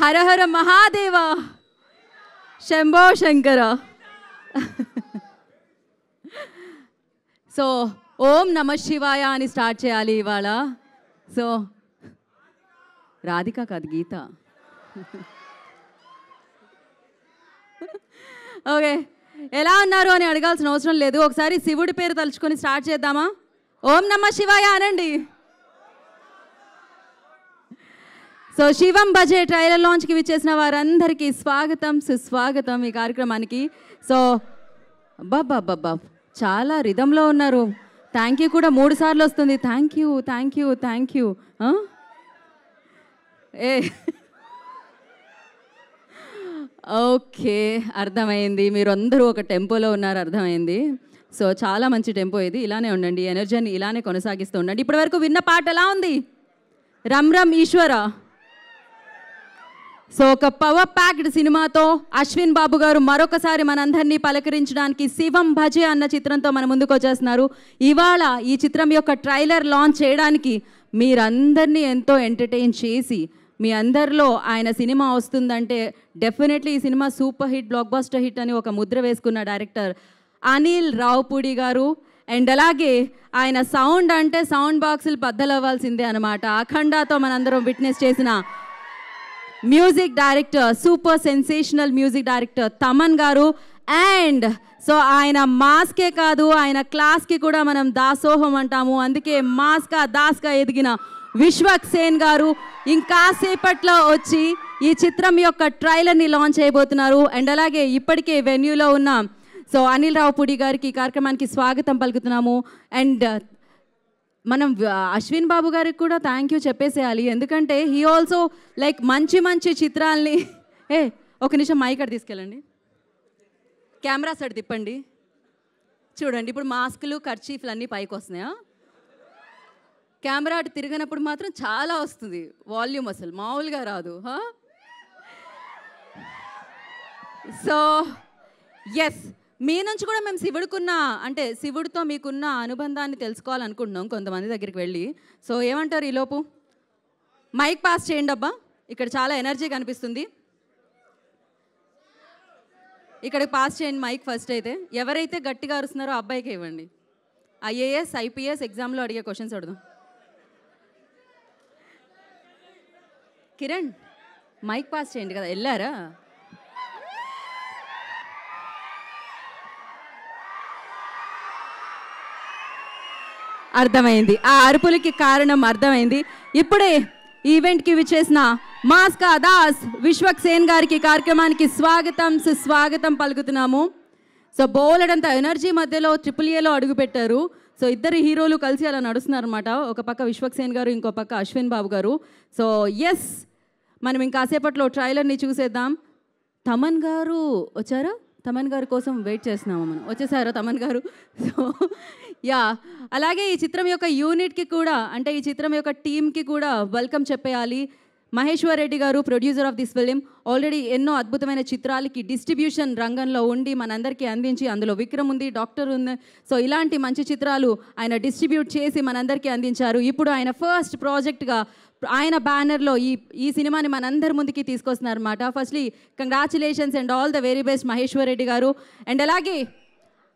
హర హర Mahadeva, Shambho Shankara. So ఓం నమ శివాయ అని స్టార్ట్ చేయాలి ఇవాళ. సో రాధిక కాదు, గీత. ఓకే, ఎలా ఉన్నారు అని అడగాల్సిన అవసరం లేదు. ఒకసారి శివుడి పేరు తలుచుకొని స్టార్ట్ చేద్దామా? ఓం నమ శివాయ అనండి. సో శివం భజే ట్రైలర్ లాంచ్కి విచ్చేసిన వారందరికీ స్వాగతం, సుస్వాగతం ఈ కార్యక్రమానికి. సో అబ్బాబ్బాబ్బా, చాలా రిధంలో ఉన్నారు. థ్యాంక్ యూ కూడా 3 సార్లు వస్తుంది. Thank you, thank you, thank you. A okay, అర్థమైంది. మీరు అందరూ ఒక టెంపోలో ఉన్నారు, అర్థమైంది. సో చాలా మంచి టెంపో ఇది. ఇలానే ఉండండి, ఎనర్జీని ఇలానే కొనసాగిస్తూ ఉండండి. ఇప్పటి వరకు విన్న పాట ఎలా ఉంది? రమ్ రమ్ ఈశ్వర. సో ఒక పవర్ ప్యాక్డ్ సినిమాతో అశ్విన్ బాబు గారు మరొకసారి మనందరినీ పలకరించడానికి శివం భజే అన్న చిత్రంతో మన ముందుకు వచ్చేస్తున్నారు. ఇవాళ ఈ చిత్రం యొక్క ట్రైలర్ లాంచ్ చేయడానికి మీరందరినీ ఎంతో ఎంటర్టైన్ చేసి, మీ అందరిలో ఆయన సినిమా వస్తుందంటే డెఫినెట్లీ ఈ cinema super hit, block buster hit అని ఒక ముద్ర వేసుకున్న డైరెక్టర్ అనిల్ రావుపూడి గారు. అండ్ అలాగే ఆయన సౌండ్ అంటే సౌండ్ బాక్సులు బద్దలవ్వాల్సిందే అనమాట. అఖండాతో మనందరం విట్నెస్ చేసిన music director, super sensational music director Thaman garu. And so ఆయన మాస్కే కాదు, ఆయన క్లాస్కి కూడా మనం దాసోహం అంటాము. అందుకే మాస్గా దాస్గా ఎదిగిన విశ్వక్ సేన్ గారు ఇంకాసేపట్లో వచ్చి ఈ చిత్రం యొక్క ట్రైలర్ని లాంచ్ చేయబోతున్నారు. అండ్ అలాగే ఇప్పటికే వెన్యూలో ఉన్న సో అనిల్ రావుపూడి గారికి ఈ కార్యక్రమానికి స్వాగతం పలుకుతున్నాము. అండ్ మనం అశ్విన్ బాబు గారికి కూడా థ్యాంక్ యూ చెప్పేసేయాలి. ఎందుకంటే హీ ఆల్సో లైక్ మంచి మంచి చిత్రాల్ని ఒక నిమిషం మైక్ అటు తీసుకెళ్ళండి, కెమెరా సైడ్ తిప్పండి. చూడండి, ఇప్పుడు మాస్కులు, కర్చీఫ్లు అన్నీ పైకి వస్తున్నాయా? కెమెరా అటు తిరిగినప్పుడు మాత్రం చాలా వస్తుంది వాల్యూమ్, అసలు మామూలుగా రాదు. సో ఎస్, మీ నుంచి కూడా మేము శివుడికున్న అంటే శివుడితో మీకున్న అనుబంధాన్ని తెలుసుకోవాలనుకుంటున్నాం కొంతమంది దగ్గరికి వెళ్ళి. సో ఏమంటారు? ఈలోపు మైక్ పాస్ చేయండి అబ్బా, ఇక్కడ చాలా ఎనర్జీ కనిపిస్తుంది. ఇక్కడికి పాస్ చేయండి మైక్ ఫస్ట్. అయితే ఎవరైతే గట్టిగా అరుస్తున్నారో అబ్బాయికి ఇవ్వండి. ఐఏఎస్, ఐపీఎస్ ఎగ్జామ్లో అడిగే క్వశ్చన్స్ అడుగుదాం. కిరణ్, మైక్ పాస్ చేయండి కదా, వెళ్ళారా? అర్థమైంది, ఆ అరుపులకి కారణం అర్థమైంది. ఇప్పుడే ఈవెంట్కి విచ్చేసిన మాస్కా దాస్ విశ్వక్ సేన్ గారికి కార్యక్రమానికి స్వాగతం, సుస్వాగతం పలుకుతున్నాము. సో బోలెడంత ఎనర్జీ మధ్యలో AAAలో అడుగుపెట్టారు. సో ఇద్దరు హీరోలు కలిసి అలా నడుస్తున్నారు అనమాట. ఒక పక్క విశ్వక్ సేన్ గారు, ఇంకో పక్క అశ్విన్ బాబు గారు. సో ఎస్, మనం ఇంకాసేపట్లో ట్రైలర్ని చూసేద్దాం. తమన్ గారు వచ్చారా? తమన్ గారి కోసం వెయిట్ చేస్తున్నాము మనం. వచ్చేసారా తమన్ గారు? సో యా, అలాగే ఈ చిత్రం యొక్క యూనిట్కి కూడా, అంటే ఈ చిత్రం యొక్క టీమ్కి కూడా వెల్కమ్ చెప్పేయాలి. మహేశ్వర్ రెడ్డి గారు, producer of this film, already ఎన్నో అద్భుతమైన చిత్రాలకి డిస్ట్రిబ్యూషన్ రంగంలో ఉండి మనందరికీ అందించి, అందులో విక్రమ్ ఉంది, డాక్టర్ ఉంది. సో ఇలాంటి మంచి చిత్రాలు ఆయన డిస్ట్రిబ్యూట్ చేసి మనందరికీ అందించారు. ఇప్పుడు ఆయన ఫస్ట్ ప్రాజెక్ట్గా ఆయన బ్యానర్లో ఈ సినిమాని మనందరి ముందుకి తీసుకొస్తున్నారు అనమాట. Firstly congratulations and all the very best Maheshwar Reddy గారు. అండ్ అలాగే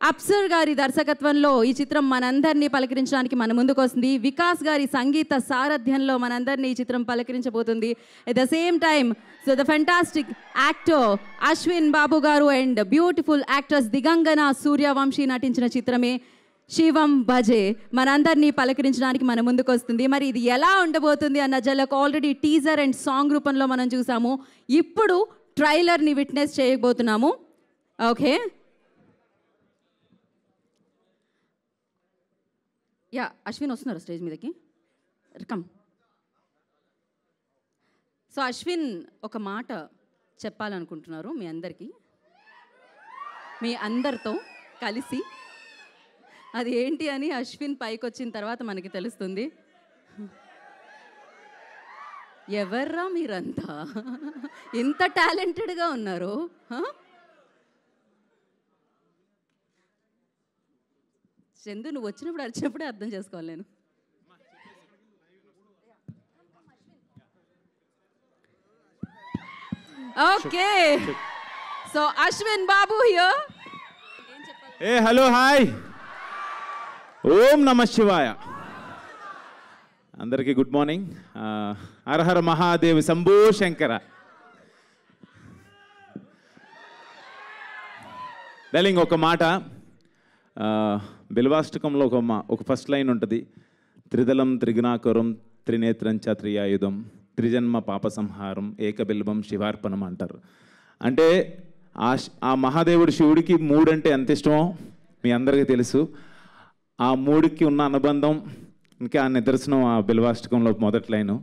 అప్సర్ గారి దర్శకత్వంలో ఈ చిత్రం మనందరినీ పలకరించడానికి మన ముందుకు వస్తుంది. వికాస్ గారి సంగీత సారథ్యంలో మనందరినీ ఈ చిత్రం పలకరించబోతుంది. At the same time so the fantastic actor Ashwin Babu garu and beautiful actors Digangana, Suryavanshi నటించిన చిత్రమే శివం భజే మనందరినీ పలకరించడానికి మన ముందుకు వస్తుంది. మరి ఇది ఎలా ఉండబోతుంది అన్న జలకు ఆల్రెడీ టీజర్ అండ్ సాంగ్ రూపంలో మనం చూసాము. ఇప్పుడు ట్రైలర్ని విట్నెస్ చేయబోతున్నాము. ఓకే, యా, అశ్విన్ వస్తున్నారు స్టేజ్ మీదకి, కమ్. సో అశ్విన్ ఒక మాట చెప్పాలనుకుంటున్నారు మీ అందరికీ, మీ అందరితో కలిసి. అది ఏంటి అని అశ్విన్ పైకి వచ్చిన తర్వాత మనకి తెలుస్తుంది. ఎవర్రా మీరంతా ఇంత టాలెంటెడ్గా ఉన్నారు? చందు, నువ్వు వచ్చినప్పుడు అరిచినప్పుడే అర్థం చేసుకోవాలి నేను. Okay. So Ashwin Babu here. Hey, hello, hi. Om Namah Shivaya. Andarki good morning. Har Har Mahadev Sambho Shankara. Darling, oka mata బిల్వాష్టకంలో ఒక ఫస్ట్ లైన్ ఉంటుంది. త్రిదళం త్రిగుణాకరం త్రినేత్రం చ త్రియాయుధం త్రిజన్మ పాప సంహారం ఏకబిల్వం శివార్పణం అంటారు. అంటే ఆ మహాదేవుడు శివుడికి మూడంటే ఎంత ఇష్టమో మీ అందరికీ తెలుసు. ఆ మూడికి ఉన్న అనుబంధం ఇంకా నిదర్శనం ఆ బిల్వాష్టకంలో మొదటి లైను.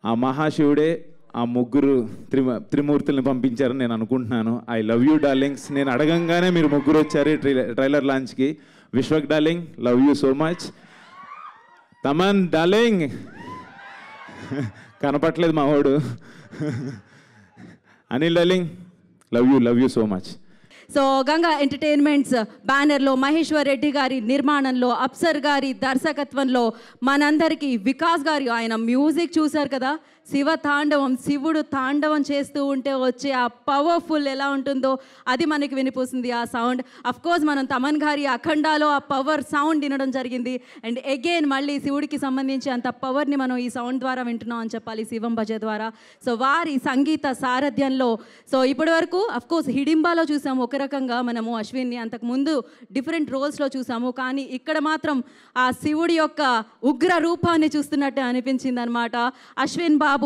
ఆ మహాశివుడే ఆ ముగ్గురు త్రిమూర్తుల్ని పంపించారని నేను అనుకుంటున్నాను. I love you darlings. నేను అడగంగానే మీరు ముగ్గురు వచ్చారు ట్రైలర్ లాంచ్కి. Vishwak darling, love you so much. Thaman darling, కనపట్లేదు మా వాడు. Anil darling, love you so much. So Ganga entertainments బ్యానర్లో మహేశ్వర్ రెడ్డి గారి నిర్మాణంలో, అప్సర్ గారి దర్శకత్వంలో మనందరికీ వికాస్ గారి ఆయన మ్యూజిక్ చూశారు కదా, శివ తాండవం, శివుడు తాండవం చేస్తూ ఉంటే వచ్చే ఆ పవర్ఫుల్ ఎలా ఉంటుందో అది మనకి వినిపిస్తుంది ఆ సౌండ్. అఫ్ కోర్స్ మనం తమన్ గారి అఖండాలో ఆ పవర్ సౌండ్ వినడం జరిగింది. అండ్ అగైన్ మళ్ళీ శివుడికి సంబంధించి అంత పవర్ని మనం ఈ సౌండ్ ద్వారా వింటున్నాం అని చెప్పాలి, శివం భజ ద్వారా. సో వారి సంగీత సారథ్యంలో సో ఇప్పటి వరకు అఫ్ కోర్స్ హిడింబాలో చూసాము ఒక రకంగా మనము అశ్విన్ని, అంతకుముందు డిఫరెంట్ రోల్స్లో చూసాము. కానీ ఇక్కడ మాత్రం ఆ శివుడి యొక్క ఉగ్ర రూపాన్ని చూస్తున్నట్టు అనిపించింది అనమాట. అశ్విన్ బాబు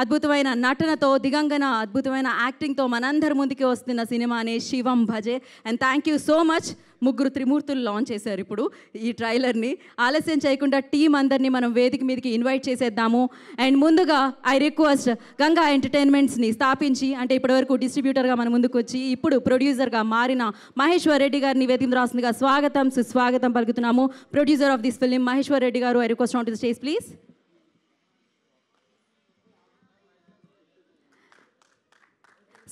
అద్భుతమైన నటనతో, దిగంగన అద్భుతమైన యాక్టింగ్తో మనందరి ముందుకి వస్తున్న సినిమానే శివం భజే. And thank you so much. ముగ్గురు త్రిమూర్తులు లాంచ్ చేశారు ఇప్పుడు ఈ ట్రైలర్ని. ఆలస్యం చేయకుండా టీం అందరినీ మనం వేదిక మీదకి ఇన్వైట్ చేసేద్దాము. అండ్ ముందుగా ఐ రిక్వెస్ట్ గంగా ఎంటర్టైన్మెంట్స్ని స్థాపించి, అంటే ఇప్పటివరకు డిస్ట్రిబ్యూటర్గా మన ముందుకు వచ్చి ఇప్పుడు ప్రొడ్యూసర్గా మారిన మహేశ్వర్ రెడ్డి గారిని వేదిక రాస్తుందిగా స్వాగతం సుస్వాగతం పలుకుతున్నాము. Producer of this film Maheshwar Reddy garu, I request on to the stage please.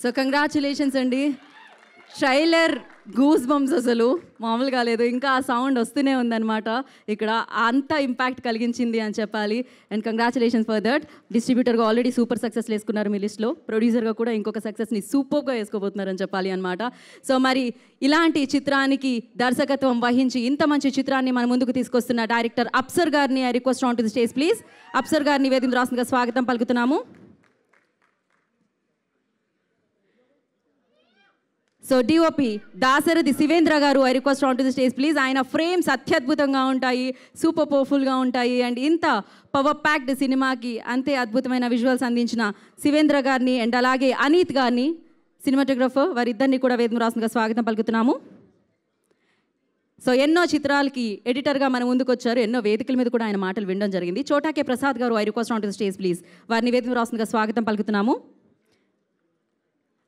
So congratulations అండి. ట్రైలర్ గూస్ బంప్స్ అసలు మామూలుగా లేదు. ఇంకా ఆ సౌండ్ వస్తూనే ఉందన్నమాట. ఇక్కడ అంత ఇంపాక్ట్ కలిగించింది అని చెప్పాలి. And congratulations for that. డిస్ట్రిబ్యూటర్గా ఆల్రెడీ సూపర్ సక్సెస్ వేసుకున్నారు మీ లిస్ట్లో, ప్రొడ్యూసర్గా కూడా ఇంకొక సక్సెస్ని సూపర్గా వేసుకోబోతున్నారని చెప్పాలి అనమాట. సో మరి ఇలాంటి చిత్రానికి దర్శకత్వం వహించి ఇంత మంచి చిత్రాన్ని మన ముందుకు తీసుకొస్తున్న డైరెక్టర్ అప్సర్ గారిని I request on to the stage please. అప్సర్ గారిని వేదిక రాస్తుందిగా స్వాగతం పలుకుతున్నాము. సో డిఓపి దాశరథి శివేంద్ర గారు, I request on to the stage please. ఆయన ఫ్రేమ్స్ అత్యద్భుతంగా ఉంటాయి, సూపర్ పవర్ఫుల్గా ఉంటాయి. అండ్ ఇంత పవర్ ప్యాక్డ్ సినిమాకి అంతే అద్భుతమైన విజువల్స్ అందించిన శివేంద్ర గారిని అండ్ అలాగే అనీత్ గారిని సినిమాటోగ్రఫర్, వారిద్దరిని కూడా వేదిక రాస్తుందిగా స్వాగతం పలుకుతున్నాము. సో ఎన్నో చిత్రాలకి ఎడిటర్గా మన ముందుకు వచ్చారు, ఎన్నో వేదికల మీద కూడా ఆయన మాటలు వినడం జరిగింది. చోటాకే ప్రసాద్ గారు, I request on to the stage please. వారిని వేదిక రాస్తుందిగా స్వాగతం పలుకుతున్నాము.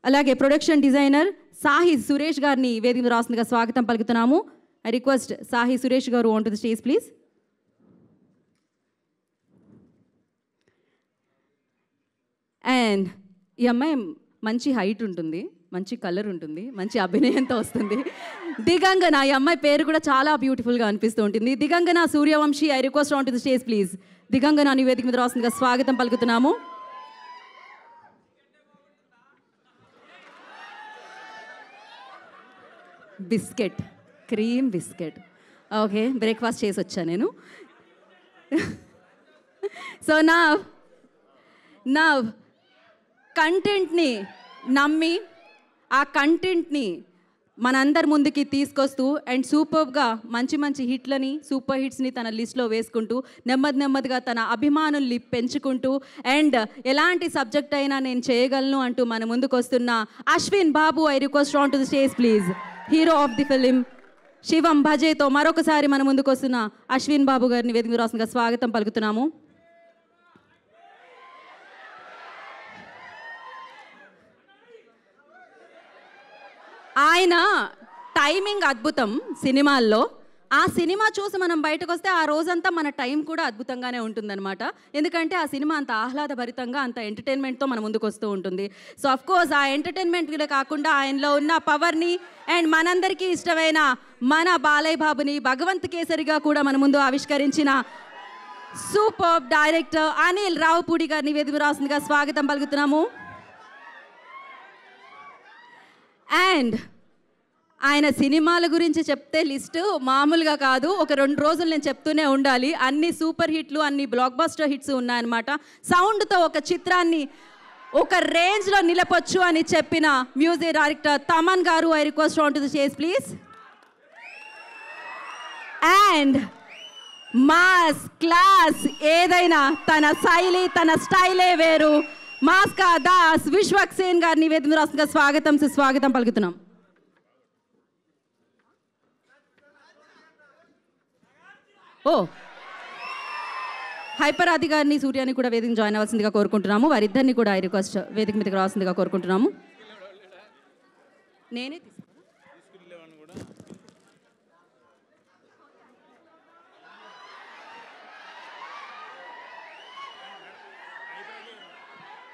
అలాగే ప్రొడక్షన్ డిజైనర్ సాహి సురేష్ గారిని వేదిక రాస్తుందిగా స్వాగతం పలుకుతున్నాము. ఐ రిక్వెస్ట్ సాహి సురేష్ గారు on to the stage please. And ఈ అమ్మాయి మంచి హైట్ ఉంటుంది, మంచి కలర్ ఉంటుంది, మంచి అభినయంతో వస్తుంది. దిగంగన, ఈ అమ్మాయి పేరు కూడా చాలా బ్యూటిఫుల్గా అనిపిస్తూ ఉంటుంది. Digangana Suryavanshi, I request on to the stage please. Digangana వేదిక మీద రాస్తుందిగా స్వాగతం పలుకుతున్నాము. Biscuit, cream biscuit. Okay, breakfast చేసి వచ్చా నేను. సో నా కంటెంట్ని నమ్మి ఆ కంటెంట్ని మనందరి ముందుకి తీసుకొస్తూ అండ్ సూపర్గా మంచి మంచి హిట్లని, సూపర్ హిట్స్ని తన లిస్ట్లో వేసుకుంటూ నెమ్మదిగా తన అభిమానుల్ని పెంచుకుంటూ అండ్ ఎలాంటి సబ్జెక్ట్ అయినా నేను చేయగలను అంటూ మన ముందుకు వస్తున్న Ashwin Babu, I request on to the stage please. Hero of the film Shivam భజేతో మరొకసారి మన ముందుకు వస్తున్న అశ్విన్ బాబు గారిని వేదిక రాస్తుందిగా స్వాగతం పలుకుతున్నాము. ఆయన టైమింగ్ అద్భుతం సినిమాల్లో. ఆ సినిమా చూసి మనం బయటకు వస్తే ఆ రోజంతా మన టైం కూడా అద్భుతంగానే ఉంటుందన్నమాట. ఎందుకంటే ఆ సినిమా అంత ఆహ్లాదభరితంగా, అంత ఎంటర్టైన్మెంట్తో మన ముందుకు వస్తూ ఉంటుంది. సో అఫ్ కోర్స్ ఆ ఎంటర్టైన్మెంట్ కాకుండా ఆయనలో ఉన్న పవర్ని అండ్ మనందరికీ ఇష్టమైన మన బాలయ్య బాబుని భగవంత్ కేసరిగా కూడా మన ముందు ఆవిష్కరించిన సూపర్ డైరెక్టర్ అనిల్ రావుపూడి గారిని వేదిక రాస్తుందిగా స్వాగతం పలుకుతున్నాము. అండ్ ఆయన సినిమాల గురించి చెప్తే లిస్టు మామూలుగా కాదు. ఒక 2 రోజులు నేను చెప్తూనే ఉండాలి. అన్ని సూపర్ హిట్లు, అన్ని బ్లాక్ బస్టర్ హిట్స్ ఉన్నాయన్నమాట. సౌండ్తో ఒక చిత్రాన్ని ఒక రేంజ్లో నిలపొచ్చు అని చెప్పిన మ్యూజిక్ డైరెక్టర్ తమన్ గారు, I request on to the stage please. And mass class ఏదైనా తన శైలి, తన స్టైలే వేరు. మాస్కా దాస్ విశ్వక్ సేన్ గారిని వేదిక మీద రాష్ట్రంగా స్వాగతం సుస్వాగతం పలుకుతున్నాం. ఓ హైపర్ ఆది గారిని, సూర్యాని కూడా వేదిక జాయిన్ అవ్వాల్సిందిగా కోరుకుంటున్నాము. వారిద్దరిని కూడా ఐ రిక్వెస్ట్ వేదిక మీదకి రావాల్సిందిగా కోరుకుంటున్నాము. నేనే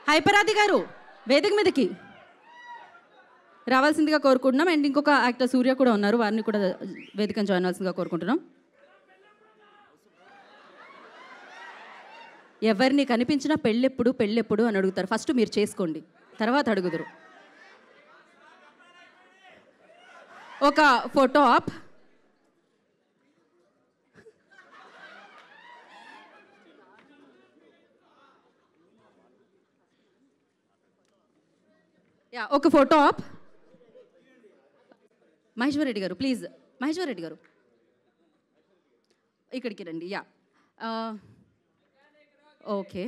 హైపర్ ఆది గారు వేదిక మీదకి రావాల్సిందిగా కోరుకుంటున్నాం. అండ్ ఇంకొక యాక్టర్ సూర్య కూడా ఉన్నారు, వారిని కూడా వేదికను జాయిన్ అవ్వాల్సిందిగా కోరుకుంటున్నాం. ఎవరిని కనిపించినా పెళ్ళెప్పుడు పెళ్ళెప్పుడు అని అడుగుతారు. ఫస్ట్ మీరు చేసుకోండి, తర్వాత అడుగుదురు. ఒక ఫోటో ఆప్. ఒక ఫోటో ఆప్. మహేశ్వర్ రెడ్డి గారు ప్లీజ్, మహేశ్వర్ రెడ్డి గారు ఇక్కడికి రండి. ఓకే,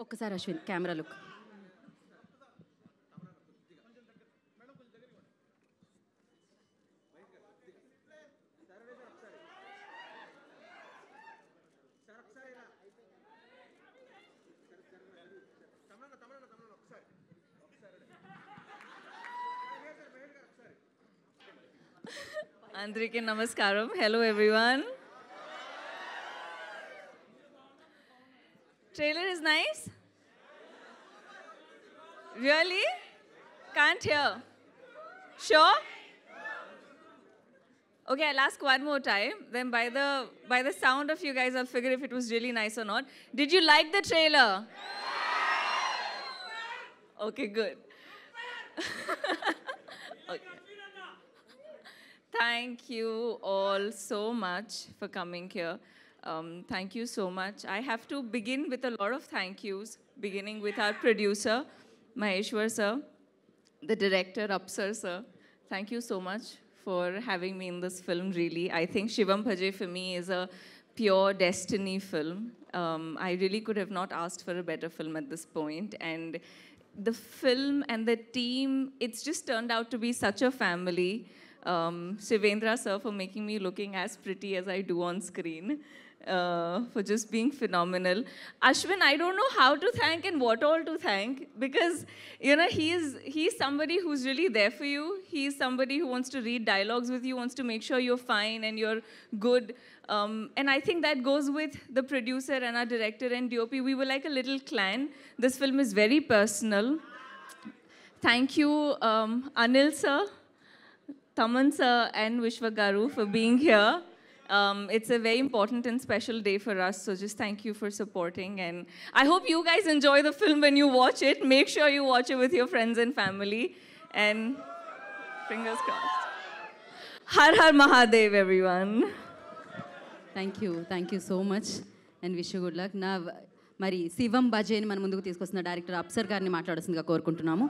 ఒక్కసారి Ashwin camera look. Andrike namaskaram. Hello everyone. Trailer is nice? Really? Can't hear. Sure? Okay, I'll ask one more time. Then by the sound of you guys, I'll figure if it was really nice or not. Did you like the trailer? Okay, good. Okay. Thank you all so much for coming here. Thank you so much. I have to begin with a lot of thank yous, beginning with our producer, Maheshwar sir, the director, Apsar sir. Thank you so much for having me in this film, really. I think Shivam Bhaje for me is a pure destiny film. I really could have not asked for a better film at this point. And the film and the team, it's just turned out to be such a family. Shivendra sir for making me looking as pretty as I do on screen, for just being phenomenal. Ashwin, I don't know how to thank and what all to thank, because you know he's somebody who's really there for you. He's somebody who wants to read dialogues with you, wants to make sure you're fine and you're good. And I think that goes with the producer and our director and DOP. We were like a little clan. This film is very personal. Thank you, Anil sir, Taman sir and Vishwa Garu for being here. It's a very important and special day for us, so just thank you for supporting. And I hope you guys enjoy the film when you watch it. Make sure you watch it with your friends and family. And fingers crossed. Har Har Mahadev, everyone. Thank you so much and wish you good luck. నా మరి శివం బజేని మన ముందుకు తీసుకొస్తున్న director అప్సర్ గారిని మాట్లాడాల్సిందిగా కోరుకుంటున్నాము.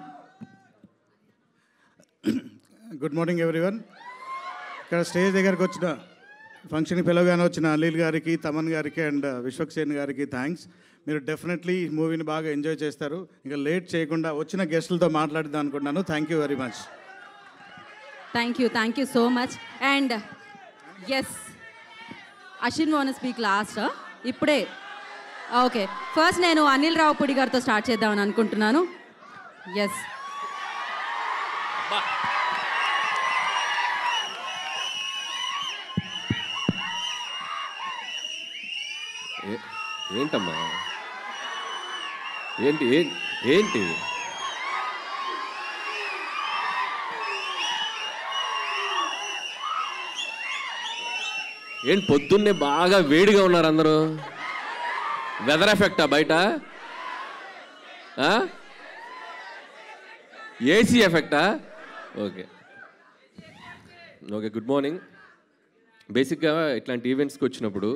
Good morning everyone. ఇక్కడ స్టేజ్ దగ్గరకు వచ్చిన ఫంక్షన్కి పిలవగానే వచ్చిన అనిల్ గారికి, తమన్ గారికి అండ్ విశ్వక్సేన్ గారికి థ్యాంక్స్. మీరు డెఫినెట్లీ ఈ మూవీని బాగా ఎంజాయ్ చేస్తారు. ఇంకా లేట్ చేయకుండా వచ్చిన గెస్టులతో మాట్లాడిద్దాం అనుకుంటున్నాను. Thank you very much. Thank you so much. And yes, Ashwin want speak last. ఇప్పుడే ఓకే, ఫస్ట్ నేను అనిల్ రావుపూడి గారితో స్టార్ట్ చేద్దామని అనుకుంటున్నాను. ఎస్, ఏంటమ్మా, ఏంటి ఏంటి ఏంటి పొద్దున్నే బాగా వేడిగా ఉన్నారు అందరూ. వెదర్ ఎఫెక్టా బయట? ఏసీ ఎఫెక్టా? Okay okay, good morning. బేసిక్గా ఇట్లాంటి ఈవెంట్స్కి వచ్చినప్పుడు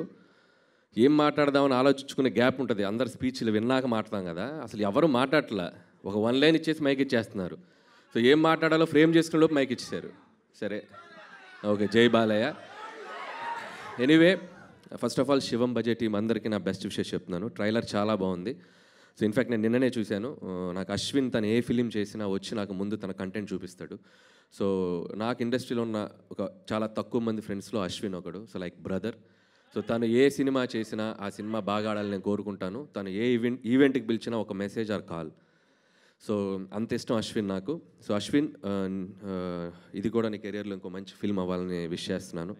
ఏం మాట్లాడదామని ఆలోచించుకునే గ్యాప్ ఉంటుంది. అందరు స్పీచ్లు విన్నాక మాట్లాడతాం కదా, అసలు ఎవరు మాట్లాడట్లా. ఒక 1 లైన్ ఇచ్చేసి మైక్ ఇచ్చేస్తున్నారు. సో ఏం మాట్లాడాలో ఫ్రేమ్ చేసుకునే లోపు మైక్ ఇచ్చేసారు. సరే ఓకే, జై Balayya. Anyway, first of all Shivam budget team అందరికీ నా బెస్ట్ విషెస్ చెప్తున్నాను. ట్రైలర్ చాలా బాగుంది. సో ఇన్ఫ్యాక్ట్ నేను నిన్ననే చూశాను. నాకు అశ్విన్ తను ఏ ఫిలిం చేసినా వచ్చి నాకు ముందు తన కంటెంట్ చూపిస్తాడు. సో నాకు ఇండస్ట్రీలో ఉన్న ఒక చాలా తక్కువ మంది ఫ్రెండ్స్లో అశ్విన్ ఒకడు. So like brother. సో తను ఏ సినిమా చేసినా ఆ సినిమా బాగా ఆడాలని నేను కోరుకుంటాను. తను ఏ ఈవెంట్కి పిలిచినా ఒక మెసేజ్ ఆర్ కాల్. సో అంత ఇష్టం అశ్విన్ నాకు. సో అశ్విన్, ఇది కూడా నీ కెరియర్లో ఇంకో మంచి ఫిల్మ్ అవ్వాలని విష్ చేస్తున్నాను.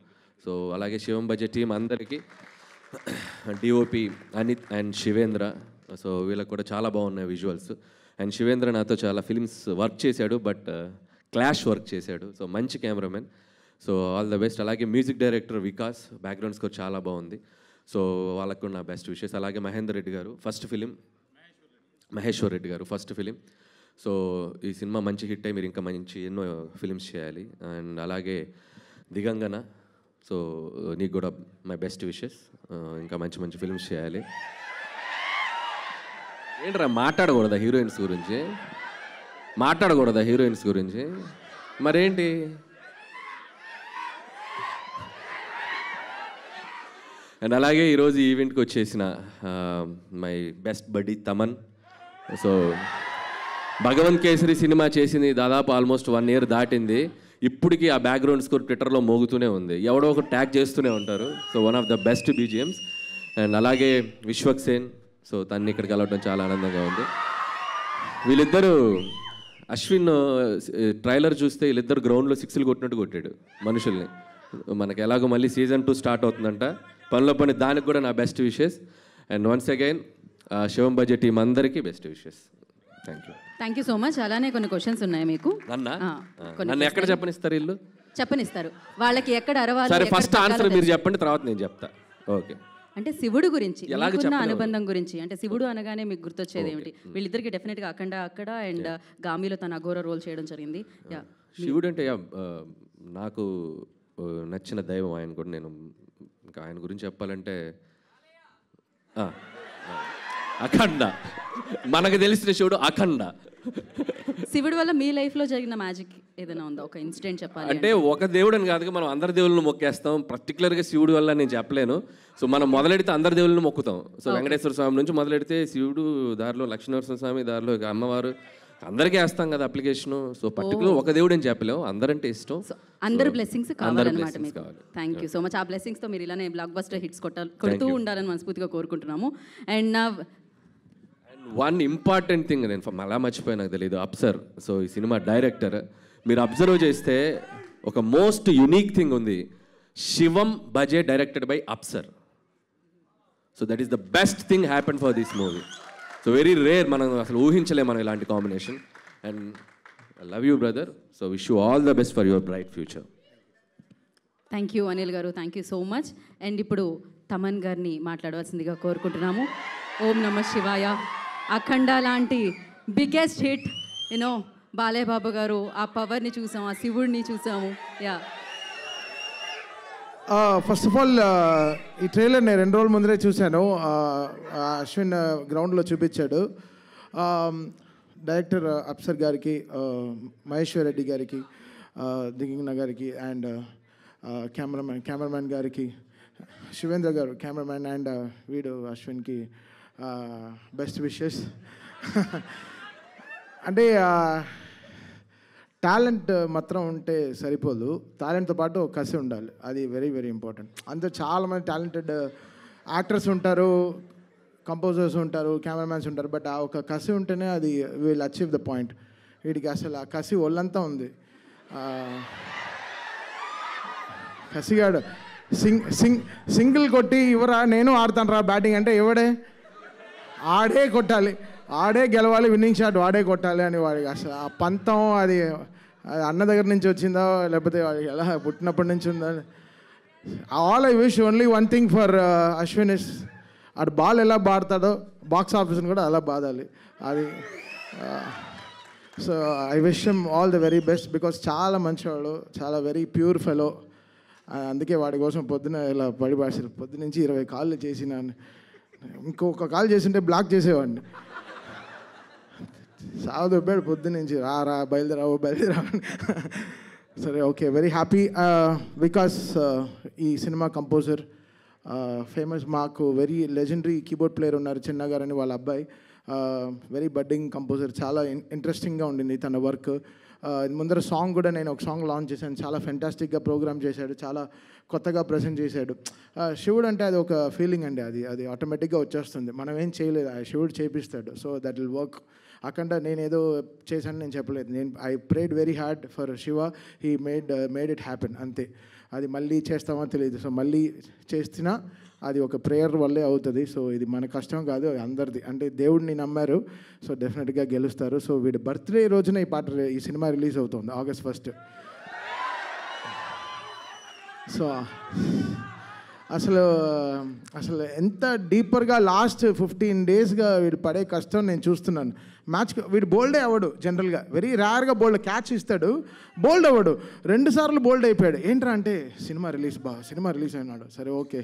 సో అలాగే శివం బడ్జెట్ టీం అందరికీ, DOP Anit and Shivendra. So వీళ్ళకి కూడా చాలా బాగున్నాయి విజువల్స్. అండ్ శివేంద్ర నాతో చాలా ఫిల్మ్స్ వర్క్ చేశాడు, బట్ క్లాష్ వర్క్ చేశాడు. సో మంచి cameraman. So all the best. అలాగే music director Vikas, background score చాలా బాగుంది. సో వాళ్ళకు కూడా నా బెస్ట్ విషెస్. అలాగే మహేందర్ రెడ్డి గారు ఫస్ట్ ఫిలిం, మహేశ్వర్ రెడ్డి గారు ఫస్ట్ ఫిలిం. సో ఈ సినిమా మంచి హిట్ అయ్యి మీరు ఇంకా మంచి ఎన్నో ఫిలిమ్స్ చేయాలి. అండ్ అలాగే దిగంగన, సో నీకు కూడా మై బెస్ట్ విషెస్. ఇంకా మంచి మంచి ఫిల్మ్స్ చేయాలి. ఏంట్రా మాట్లాడకూడదా హీరోయిన్స్ గురించి? మాట్లాడకూడదా హీరోయిన్స్ గురించి? మరేంటి? అండ్ అలాగే ఈరోజు ఈవెంట్కి వచ్చేసిన మై బెస్ట్ బడ్డీ తమన్. సో భగవంత్ కేసరి సినిమా చేసింది దాదాపు ఆల్మోస్ట్ 1 year దాటింది. ఇప్పటికీ ఆ బ్యాక్గ్రౌండ్ స్కోర్ ట్విట్టర్లో మోగుతూనే ఉంది. ఎవడో ఒక ట్యాగ్ చేస్తూనే ఉంటారు. So one of the best BGMs. And అలాగే విశ్వక్సేన్. సో తన్ని ఇక్కడ కలవడం చాలా ఆనందంగా ఉంది. వీళ్ళిద్దరూ, అశ్విన్ ట్రైలర్ చూస్తే వీళ్ళిద్దరు గ్రౌండ్లో 6లు కొట్టినట్టు కొట్టాడు మనుషుల్ని. మనకి ఎలాగో మళ్ళీ సీజన్ 2 స్టార్ట్ అవుతుందంట. పనిలో పని దానికి కూడా నా best wishes. And once again Shivam budget team అందరికీ best wishes. Thank you so much. అలానే కొన్ని క్వశ్చన్స్ ఉన్నాయి మీకు. నన్ను ఎక్కడ చెప్పనిస్తారు వీళ్ళు? చెప్పనిస్తారు. వాళ్ళకి ఎక్కడ అరవాలి. సరే, ఫస్ట్ ఆన్సర్ మీరు చెప్పండి, తర్వాత నేను చెప్తా. ఓకే. అంటే శివుడు గురించి మీకున్న అనుబంధం గురించి, అంటే శివుడు అనగానే మీకు గుర్తొచ్చేది ఏమిటి? వీళ్ళిద్దరికి డెఫినెట్గా అఖండ అక్కడ అండ్ గామిలో తన అఘోర రోల్ చేయడం జరిగింది. శివుడు అంటే నాకు నచ్చిన దైవం ఆయన కూడా. నేను ఇంకా ఆయన గురించి చెప్పాలంటే అఖండ, మనకు తెలిసిన శివుడు అఖండ. శివుడు వల్ల మీ లైఫ్లో జరిగిన మ్యాజిక్ ఏదైనా ఉందా? ఒక ఇన్సిడెంట్ చెప్పాలి అంటే. ఒక దేవుడని కాదుగా, మనం అందరి దేవుళ్ళని మొక్కేస్తాం. పర్టికులర్గా శివుడు వల్ల నేను చెప్పలేను. సో మనం మొదలెడితే అందరి దేవుళ్ళని మొక్కుతాం. సో వెంకటేశ్వర స్వామి నుంచి మొదలెడితే శివుడు, దారిలో లక్ష్మీనరసింహ స్వామి, దారిలో అమ్మవారు, అందరికీ వేస్తాం కదా అప్లికేషన్. సో పర్టికులర్ ఒక దేవుడు అని చెప్పలేము, అందరంటే ఇష్టం. అందరి బ్లెస్సింగ్స్ కావాలన్నమాట మీకు. Thank you so much. ఆ బ్లెస్సింగ్స్తో మీరు ఇలానే బ్లాక్ బస్టర్ హిట్స్ కొడుతూ ఉండాలని మనస్ఫూర్తిగా కోరుకుంటున్నాము. అండ్ వన్ ఇంపార్టెంట్ థింగ్ నేను అలా మర్చిపోయి, నాకు తెలియదు, అప్సర్. సో ఈ సినిమా డైరెక్టర్ మీరు అబ్జర్వ్ చేస్తే ఒక మోస్ట్ యునీక్ థింగ్ ఉంది. శివం బడ్జెట్ directed by Apsar. So that is the best thing happen for this movie. So very rare, మనం అసలు ఊహించలేము మనం ఇలాంటి combination. And I love you brother. So wish you all the best for your bright future. Thank you Anil garu, thank you so much. And ఇప్పుడు తమన్ గారిని మాట్లాడవలసిందిగా కోరుకుంటున్నాము. ఓం నమ శివాయ, అఖండ లాంటి biggest hit, you know Balayya Babu గారు ఆ పవర్ని చూసాము, ఆ శివుడిని చూసాము. యా, ఫస్ట్ ఆఫ్ ఆల్ ఈ ట్రైలర్ నేను 2 రోజుల ముందరే చూశాను. అశ్విన్ గ్రౌండ్లో చూపించాడు. డైరెక్టర్ అప్సర్ గారికి, మహేశ్వర్ రెడ్డి గారికి, దిగంగన గారికి అండ్ కెమెరామ్యాన్ గారికి, శివేంద్ర గారు కెమెరామ్యాన్, అండ్ వీడు అశ్విన్కి బెస్ట్ విషెస్. అంటే టాలెంట్ మాత్రం ఉంటే సరిపోదు, టాలెంట్తో పాటు కసి ఉండాలి, అది వెరీ వెరీ ఇంపార్టెంట్. అంతే చాలామంది టాలెంటెడ్ యాక్టర్స్ ఉంటారు, కంపోజర్స్ ఉంటారు, కెమెరామ్యాన్స్ ఉంటారు, బట్ ఆ ఒక కసి ఉంటేనే అది విల్ అచీవ్ ద పాయింట్. వీడికి అసలు ఆ కసి ఒళ్ళంతా ఉంది. కసిగాడు సింగిల్ కొట్టి ఇవరా నేను ఆడతాను రా బ్యాటింగ్ అంటే ఎవడే, ఆడే కొట్టాలి, ఆడే గెలవాలి, విన్నింగ్ షాట్ వాడే కొట్టాలి అని వాడికి అసలు ఆ పంతం అది అన్న దగ్గర నుంచి వచ్చిందా లేకపోతే వాడికి ఎలా పుట్టినప్పటి నుంచి ఉందా. All I wish only one thing for Ashwin is అటు బాల్ ఎలా బాడతాడో బాక్స్ ఆఫీస్ని కూడా అలా బాదాలి అది. So I wish him all the very best because చాలా మంచివాడు, చాలా వెరీ ప్యూర్ ఫెలో. అందుకే వాడి కోసం పొద్దున ఇలా పడిపాడారు, పొద్దునుంచి 20 కాళ్ళు చేసిన, ఇంకొక కాల్ చేసింటే బ్లాక్ చేసేవాడిని. సాగు దొబ్బాడు పొద్దునుంచి, రా బయలుదేరా. సరే ఓకే, వెరీ హ్యాపీ బికాస్ ఈ సినిమా కంపోజర్ ఫేమస్, మాకు వెరీ లెజెండరీ కీబోర్డ్ ప్లేయర్ ఉన్నారు చిన్న గారని, వాళ్ళ అబ్బాయి వెరీ బడ్డింగ్ కంపోజర్. చాలా ఇంట్రెస్టింగ్గా ఉండింది తన వర్క్. ముందర సాంగ్ కూడా నేను ఒక సాంగ్ లాంచ్ చేశాను, చాలా ఫెంటాస్టిక్గా ప్రోగ్రామ్ చేశాడు, చాలా కొత్తగా ప్రజెంట్ చేశాడు. శివుడు అంటే అది ఒక ఫీలింగ్ అండి, అది ఆటోమేటిక్గా వచ్చేస్తుంది, మనం ఏం చేయలేదు, శివుడు చేపిస్తాడు. So that will work. అక్కడ నేను ఏదో చేశాను నేను చెప్పలేదు, I prayed very hard for Shiva, he made it happen అంతే. అది మళ్ళీ చేస్తామో తెలియదు, సో మళ్ళీ చేస్తున్నా అది ఒక ప్రేయర్ వల్లే అవుతుంది. సో ఇది మన కష్టం కాదు, అందరిది, అంటే దేవుడిని నమ్మారు, సో డెఫినెట్గా గెలుస్తారు. సో వీడి బర్త్డే రోజున ఈ సినిమా రిలీజ్ అవుతుంది August 1. సో అసలు ఎంత డీపర్గా లాస్ట్ 15 డేస్గా వీడు పడే కష్టం నేను చూస్తున్నాను. వీడు బోల్డే అవ్వడు జనరల్గా, వెరీ రేర్గా బోల్డ్, క్యాచ్ ఇస్తాడు, బోల్డ్ అవ్వడు. 2 సార్లు బోల్డ్ అయిపోయాడు. ఏంట్రా అంటే సినిమా రిలీజ్ అయినాడు. సరే ఓకే,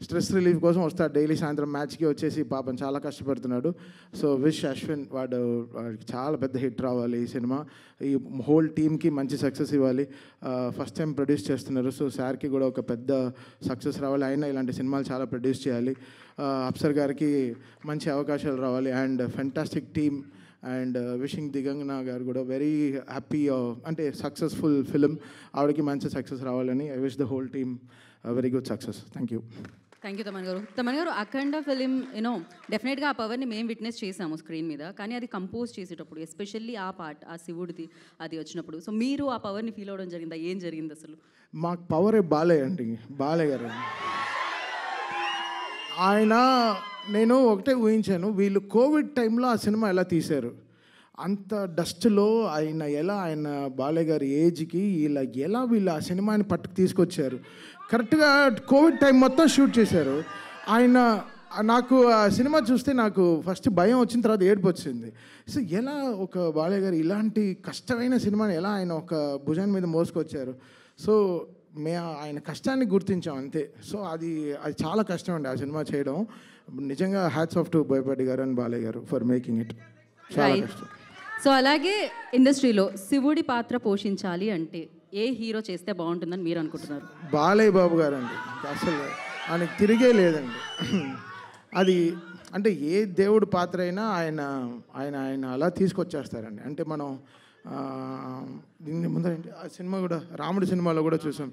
స్ట్రెస్ రిలీఫ్ కోసం వస్తాడు డైలీ సాయంత్రం మ్యాచ్కి వచ్చేసి, పాపం చాలా కష్టపడుతున్నాడు. సో విష్ అశ్విన్, వాడికి చాలా పెద్ద హిట్ రావాలి ఈ సినిమా, ఈ హోల్ టీమ్కి మంచి సక్సెస్ ఇవ్వాలి. ఫస్ట్ టైం ప్రొడ్యూస్ చేస్తున్నారు, సో సార్కి కూడా ఒక పెద్ద సక్సెస్ రావాలి. అయినా ఇలాంటి సినిమాలు చాలా ప్రొడ్యూస్ చేయాలి. అప్సర్ గారికి మంచి అవకాశాలు రావాలి, and fantastic team, and wishing Digangana గారు కూడా వెరీ హ్యాపీ, అంటే సక్సెస్ఫుల్ ఫిలిం, ఆవిడకి మంచి సక్సెస్ రావాలని I wish the whole team very good success. Thank you Thaman గారు అఖండ ఫిలిం డెఫినెట్గా ఆ పవర్ని మేము విట్నెస్ చేసాము స్క్రీన్ మీద, కానీ అది కంపోజ్ చేసేటప్పుడు ఎస్పెషల్లీ ఆ పార్ట్, ఆ శివుడిది అది వచ్చినప్పుడు, సో మీరు ఆ పవర్ని ఫీల్ అవ్వడం జరిగిందా, ఏం జరిగింది అసలు? మాకు పవరే బాలయ్య గారు. ఆయన, నేను ఒకటే ఊహించాను, వీళ్ళు కోవిడ్ టైంలో ఆ సినిమా ఎలా తీశారు, అంత డస్ట్లో ఆయన బాలయ్య గారి ఏజ్కి వీళ్ళు ఆ సినిమాని పట్టుకు తీసుకొచ్చారు. కరెక్ట్గా కోవిడ్ టైం మొత్తం షూట్ చేశారు. నాకు ఆ సినిమా చూస్తే నాకు ఫస్ట్ భయం వచ్చిన తర్వాత ఏడుపు వచ్చింది. సో ఎలా ఒక బాలయ్య గారు ఇలాంటి కష్టమైన సినిమాని ఎలా ఆయన ఒక భుజాన్ని మీద మోసుకొచ్చారు. సో ఆయన కష్టాన్ని గుర్తించాం అంతే. సో అది చాలా కష్టం అండి ఆ సినిమా చేయడం. నిజంగా హ్యాట్స్ ఆఫ్ టు బోయపాటి గారు అండ్ బాలయ్య గారు ఫర్ మేకింగ్ ఇట్. చాలా కష్టం. సో అలాగే ఇండస్ట్రీలో శివుడి పాత్ర పోషించాలి అంటే ఏ హీరో చేస్తే బాగుంటుందని మీరు అనుకుంటున్నారు? బాలయ్య బాబు గారు అండి, అసలు ఆయనకి తిరిగే లేదండి. అది అంటే ఏ దేవుడి పాత్ర అయినా ఆయన అలా తీసుకొచ్చేస్తారండి. అంటే మనం దీన్ని ముందర ఆ సినిమా కూడా రాముడి సినిమాలో కూడా చూసాం,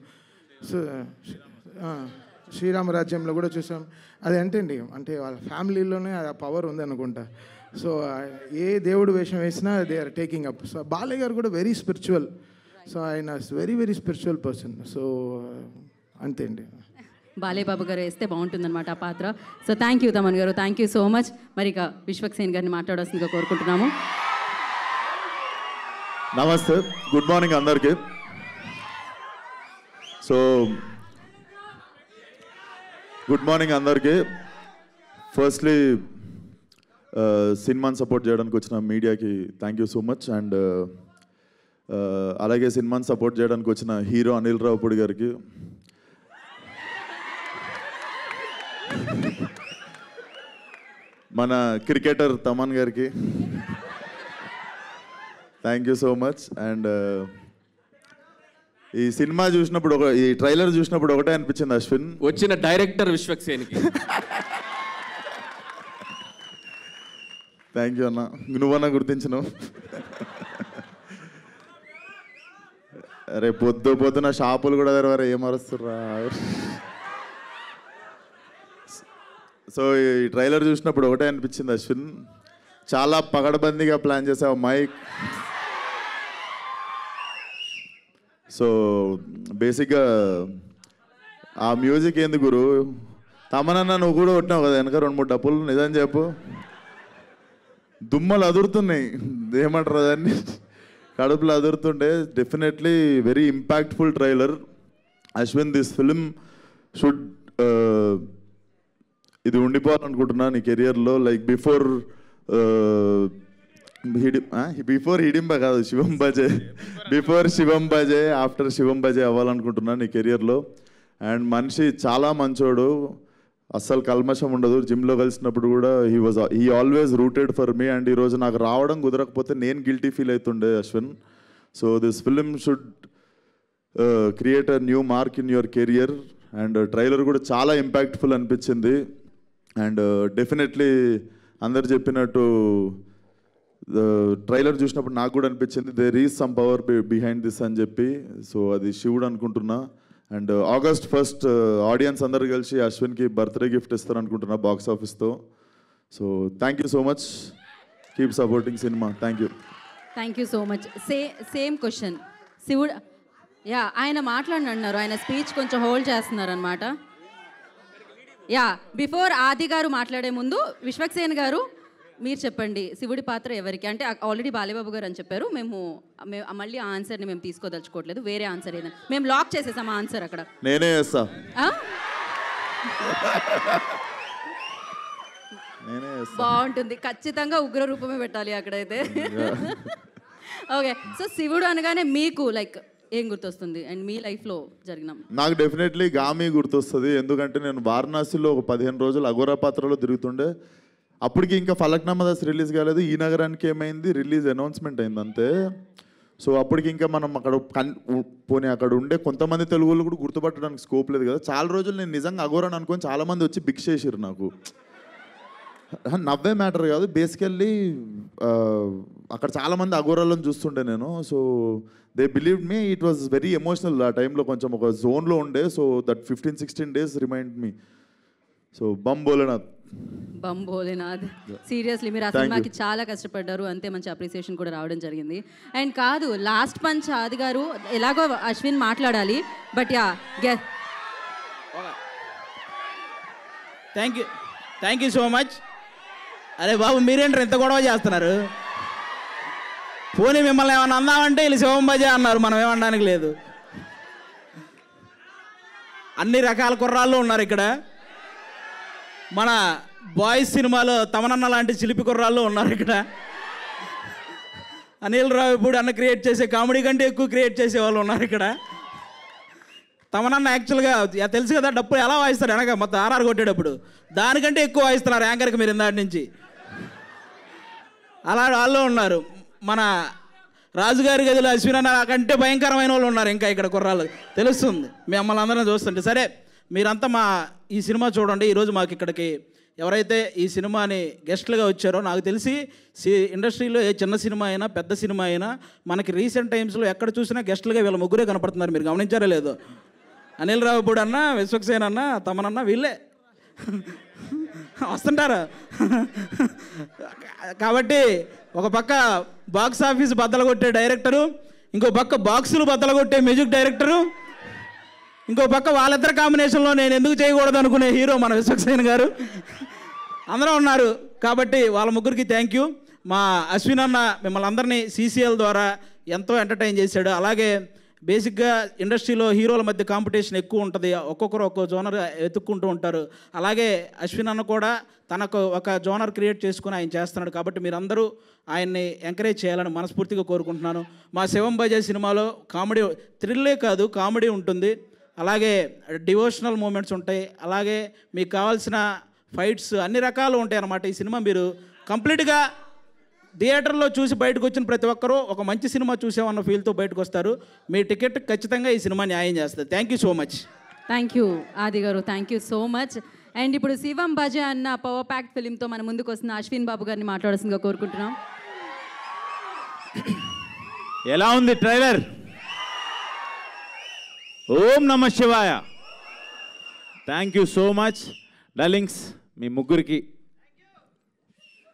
శ్రీరామరాజ్యంలో కూడా చూసాం. అది అంటే వాళ్ళ ఫ్యామిలీలోనే ఆ పవర్ ఉంది అనుకుంటా. సో ఏ దేవుడు వేషం వేసినా they are taking up. So Balayya garu కూడా వెరీ స్పిరిచువల్, సో ఆయన very very spiritual person. So అంతే అండి, బాలయ్య బాబు గారు వేస్తే బాగుంటుందన్నమాట ఆ పాత్ర. సో థ్యాంక్ యూ తమన్ గారు, థ్యాంక్ యూ సో మచ్. మరి ఇక విశ్వక్సేన్ గారిని మాట్లాడాల్సిందిగా కోరుకుంటున్నాము. నమస్తే, గుడ్ మార్నింగ్ అందరికీ. సో గుడ్ మార్నింగ్ అందరికీ. ఫస్ట్లీ సినిమాని సపోర్ట్ చేయడానికి వచ్చిన మీడియాకి thank you so much. And అలాగే సినిమాని సపోర్ట్ చేయడానికి వచ్చిన హీరో అనిల్ రావుపూడి గారికి, మన క్రికెటర్ తమన్ గారికి thank you so much. And ఈ సినిమా చూసినప్పుడు ఈ ట్రైలర్ చూసినప్పుడు ఒకటే అనిపించింది అశ్విన్, వచ్చిన డైరెక్టర్ విశ్వక్సేన్కి థ్యాంక్ యూ అన్న, నువ్వన్నా గుర్తించినావు. అరే పొద్దున షాపులు కూడా తెరవారు, ఏం అరుస్తుర్రా. సో ఈ ట్రైలర్ చూసినప్పుడు ఒకటే అనిపించింది అశ్విన్, చాలా పగడబందీగా ప్లాన్ చేసావు మైక్. సో బేసిక్గా ఆ మ్యూజిక్ ఏంది గురు, తమనన్నా నువ్వు కూడా కొట్టినావు కదా వెనక 2-3 డప్పులు, నిజం చెప్పు దుమ్మలు అదురుతున్నాయి, ఏమంటారు దాన్ని, కడుపులు అదురుతుండే. Definitely very impactful trailer. Ashwin, this film should ఇది ఉండిపోవాలనుకుంటున్నా నీ కెరియర్లో. లైక్ బిఫోర్ హిడింబ కాదు, శివం బజే, బిఫోర్ శివం బజే, ఆఫ్టర్ శివం బజే అవ్వాలనుకుంటున్నా నీ కెరియర్లో. అండ్ మనిషి చాలా మంచోడు, అస్సలు కల్మషం ఉండదు. జిమ్లో కలిసినప్పుడు కూడా he always rooted for me. And ఈరోజు నాకు రావడం కుదరకపోతే నేను గిల్టీ ఫీల్ అవుతుండే Ashwin. So this film should create a new mark in your career. And trailer కూడా చాలా ఇంపాక్ట్ఫుల్ అనిపించింది. అండ్ డెఫినెట్లీ అందరు చెప్పినట్టు ట్రైలర్ చూసినప్పుడు నాకు కూడా అనిపించింది there is some power behind this అని చెప్పి. సో అది శివుడు అనుకుంటున్నా. అండ్ August 1st ఆడియన్స్ అందరు కలిసి అశ్విన్కి బర్త్డే గిఫ్ట్ ఇస్తారు అనుకుంటున్నా బాక్స్ ఆఫీస్తో. So thank you so much, keep supporting cinema. Thank you so much. Same question శివుడు, ఆయన మాట్లాడినారు, ఆయన స్పీచ్ కొంచెం హోల్డ్ చేస్తున్నారు అనమాట. బిఫోర్ ఆది గారు మాట్లాడే ముందు విశ్వక్సేన్ గారు మీరు చెప్పండి, శివుడి పాత్ర ఎవరికి? అంటే ఆల్రెడీ బాలేబాబు గారు అని చెప్పారు, మేము మళ్ళీ ఆ ఆన్సర్ని మేము తీసుకోదలుచుకోవట్లేదు, వేరే ఆన్సర్ ఏదైనా మేము లాక్ చేసేసాం ఆ ఆన్సర్ అక్కడ. నేనే చేస్తా. బాగుంటుంది, ఖచ్చితంగా ఉగ్ర రూపమే పెట్టాలి అక్కడైతే. ఓకే, సో శివుడు అనగానే మీకు లైక్ ఏం గుర్తొస్తుంది అండ్ మీ లైఫ్లో జరిగిన? నాకు డెఫినెట్లీ గామి గుర్తొస్తుంది. ఎందుకంటే నేను వారణాసిలో ఒక 15 రోజులు అఘోరా పాత్రలో తిరుగుతుండే. అప్పటికి ఇంకా ఫలక్నామా దాస్ రిలీజ్ కాలేదు, ఈ నగరానికి ఏమైంది రిలీజ్ అనౌన్స్మెంట్ అయింది అంతే. సో అప్పటికి ఇంకా మనం అక్కడ పోనీ అక్కడ ఉండే కొంతమంది తెలుగు వాళ్ళు కూడా గుర్తుపట్టడానికి స్కోప్ లేదు కదా. చాలా రోజులు నేను నిజంగా అఘోరాని అనుకొని చాలామంది వచ్చి భిక్ష చేసిరు నాకు. నవ్వే మ్యాటర్ కాదు, బేసికల్లీ అక్కడ చాలామంది అఘోరాలను చూస్తుండే నేను. So they believe me, it was very emotional. ఆ టైంలో కొంచెం ఒక జోన్లో ఉండే. So that 15-16 days remind me. So Bam Bholenath. Seriously మీరు ఆ సినిమాకి చాలా కష్టపడ్డారు, అంతే మంచి అప్రిసియేషన్ కూడా రావడం జరిగింది. అండ్ కాదు, లాస్ట్ పంచ్ ఆది గారు ఎలాగో అశ్విన్ మాట్లాడాలి, but thank you so much. అరే బాబు మీరేంటారు ఇంత గొడవ చేస్తున్నారు? పోనీ మిమ్మల్ని ఏమన్నా అందామంటే వీళ్ళు శివం బజే అన్నారు, మనం ఏమనడానికి లేదు. అన్ని రకాల కుర్రాళ్ళు ఉన్నారు ఇక్కడ. మన బాయ్స్ సినిమాలో తమనన్న లాంటి చిలిపి కుర్రాళ్ళు ఉన్నారు ఇక్కడ. అనిల్ రావిపూడి అన్న క్రియేట్ చేసే కామెడీ కంటే ఎక్కువ క్రియేట్ చేసే వాళ్ళు ఉన్నారు ఇక్కడ. తమనన్న యాక్చువల్గా తెలుసు కదా డప్పు ఎలా వాయిస్తారు, వెనక మొత్తం ఆర్ఆర్ కొట్టేటప్పుడు దానికంటే ఎక్కువ వాయిస్తున్నారు యాంకర్కి మీరు ఇందాటి నుంచి. అలా వాళ్ళు ఉన్నారు. మన రాజుగారి గదిలో అశ్విన్ అన్న కంటే భయంకరమైన వాళ్ళు ఉన్నారు ఇంకా ఇక్కడ కుర్రాళ్ళు, తెలుస్తుంది మిమ్మల్ని అందరం చూస్తుంటే. సరే, మీరంతా మా ఈ సినిమా చూడండి. ఈరోజు మాకు ఇక్కడికి ఎవరైతే ఈ సినిమాని గెస్ట్లుగా వచ్చారో, నాకు తెలిసి ఇండస్ట్రీలో ఏ చిన్న సినిమా అయినా పెద్ద సినిమా అయినా మనకి రీసెంట్ టైమ్స్లో ఎక్కడ చూసినా గెస్ట్లుగా వీళ్ళ ముగ్గురే కనపడుతున్నారు. మీరు గమనించారో లేదో? అనిల్ రావిపూడి అన్న, విశ్వక్సేన్ అన్న, తమనన్న వీళ్ళే వస్తుంటారు. కాబట్టి ఒక పక్క బాక్స్ ఆఫీస్ బద్దలు కొట్టే డైరెక్టరు, ఇంకో పక్క బాక్సులు బద్దలు కొట్టే మ్యూజిక్ డైరెక్టరు, ఇంకో పక్క వాళ్ళిద్దరు కాంబినేషన్లో నేను ఎందుకు చేయకూడదు అనుకునే హీరో మన విశ్వక్సేన్ గారు అందరూ ఉన్నారు. కాబట్టి వాళ్ళ ముగ్గురికి థ్యాంక్ యూ. మా అశ్విన్ అన్న మిమ్మల్ని అందరినీ CCL ద్వారా ఎంతో ఎంటర్టైన్ చేశాడు. అలాగే బేసిక్గా ఇండస్ట్రీలో హీరోల మధ్య కాంపిటీషన్ ఎక్కువ ఉంటుంది, ఒక్కొక్కరు ఒక్కో జోనర్ వెతుక్కుంటూ ఉంటారు. అలాగే అశ్విన్ అన్న కూడా తనకు ఒక జోనర్ క్రియేట్ చేసుకుని ఆయన చేస్తున్నాడు. కాబట్టి మీరందరూ ఆయన్ని ఎంకరేజ్ చేయాలని మనస్ఫూర్తిగా కోరుకుంటున్నాను. మా శివం బజే సినిమాలో కామెడీ, థ్రిల్లే కాదు కామెడీ ఉంటుంది, అలాగే డివోషనల్ మూమెంట్స్ ఉంటాయి, అలాగే మీకు కావాల్సిన ఫైట్స్ అన్ని రకాలు ఉంటాయి అన్నమాట. ఈ సినిమా మీరు కంప్లీట్గా థియేటర్లో చూసి బయటకు వచ్చిన ప్రతి ఒక్కరూ ఒక మంచి సినిమా చూసామన్న ఫీల్తో బయటకు వస్తారు. మీ టికెట్ ఖచ్చితంగా ఈ సినిమా న్యాయం చేస్తుంది. Thank you so much. Thank you ఆది గారు, thank you so much. And ఇప్పుడు శివం భజ అన్న పవర్ ప్యాక్డ్ ఫిలింతో మన ముందుకు వస్తున్న అశ్విన్ బాబు గారిని మాట్లాడాల్సిందిగా కోరుకుంటున్నాం. ఎలా ఉంది ట్రైలర్? ఓం నమ శివాయ. Thank you so much darlings. మీ ముగ్గురికి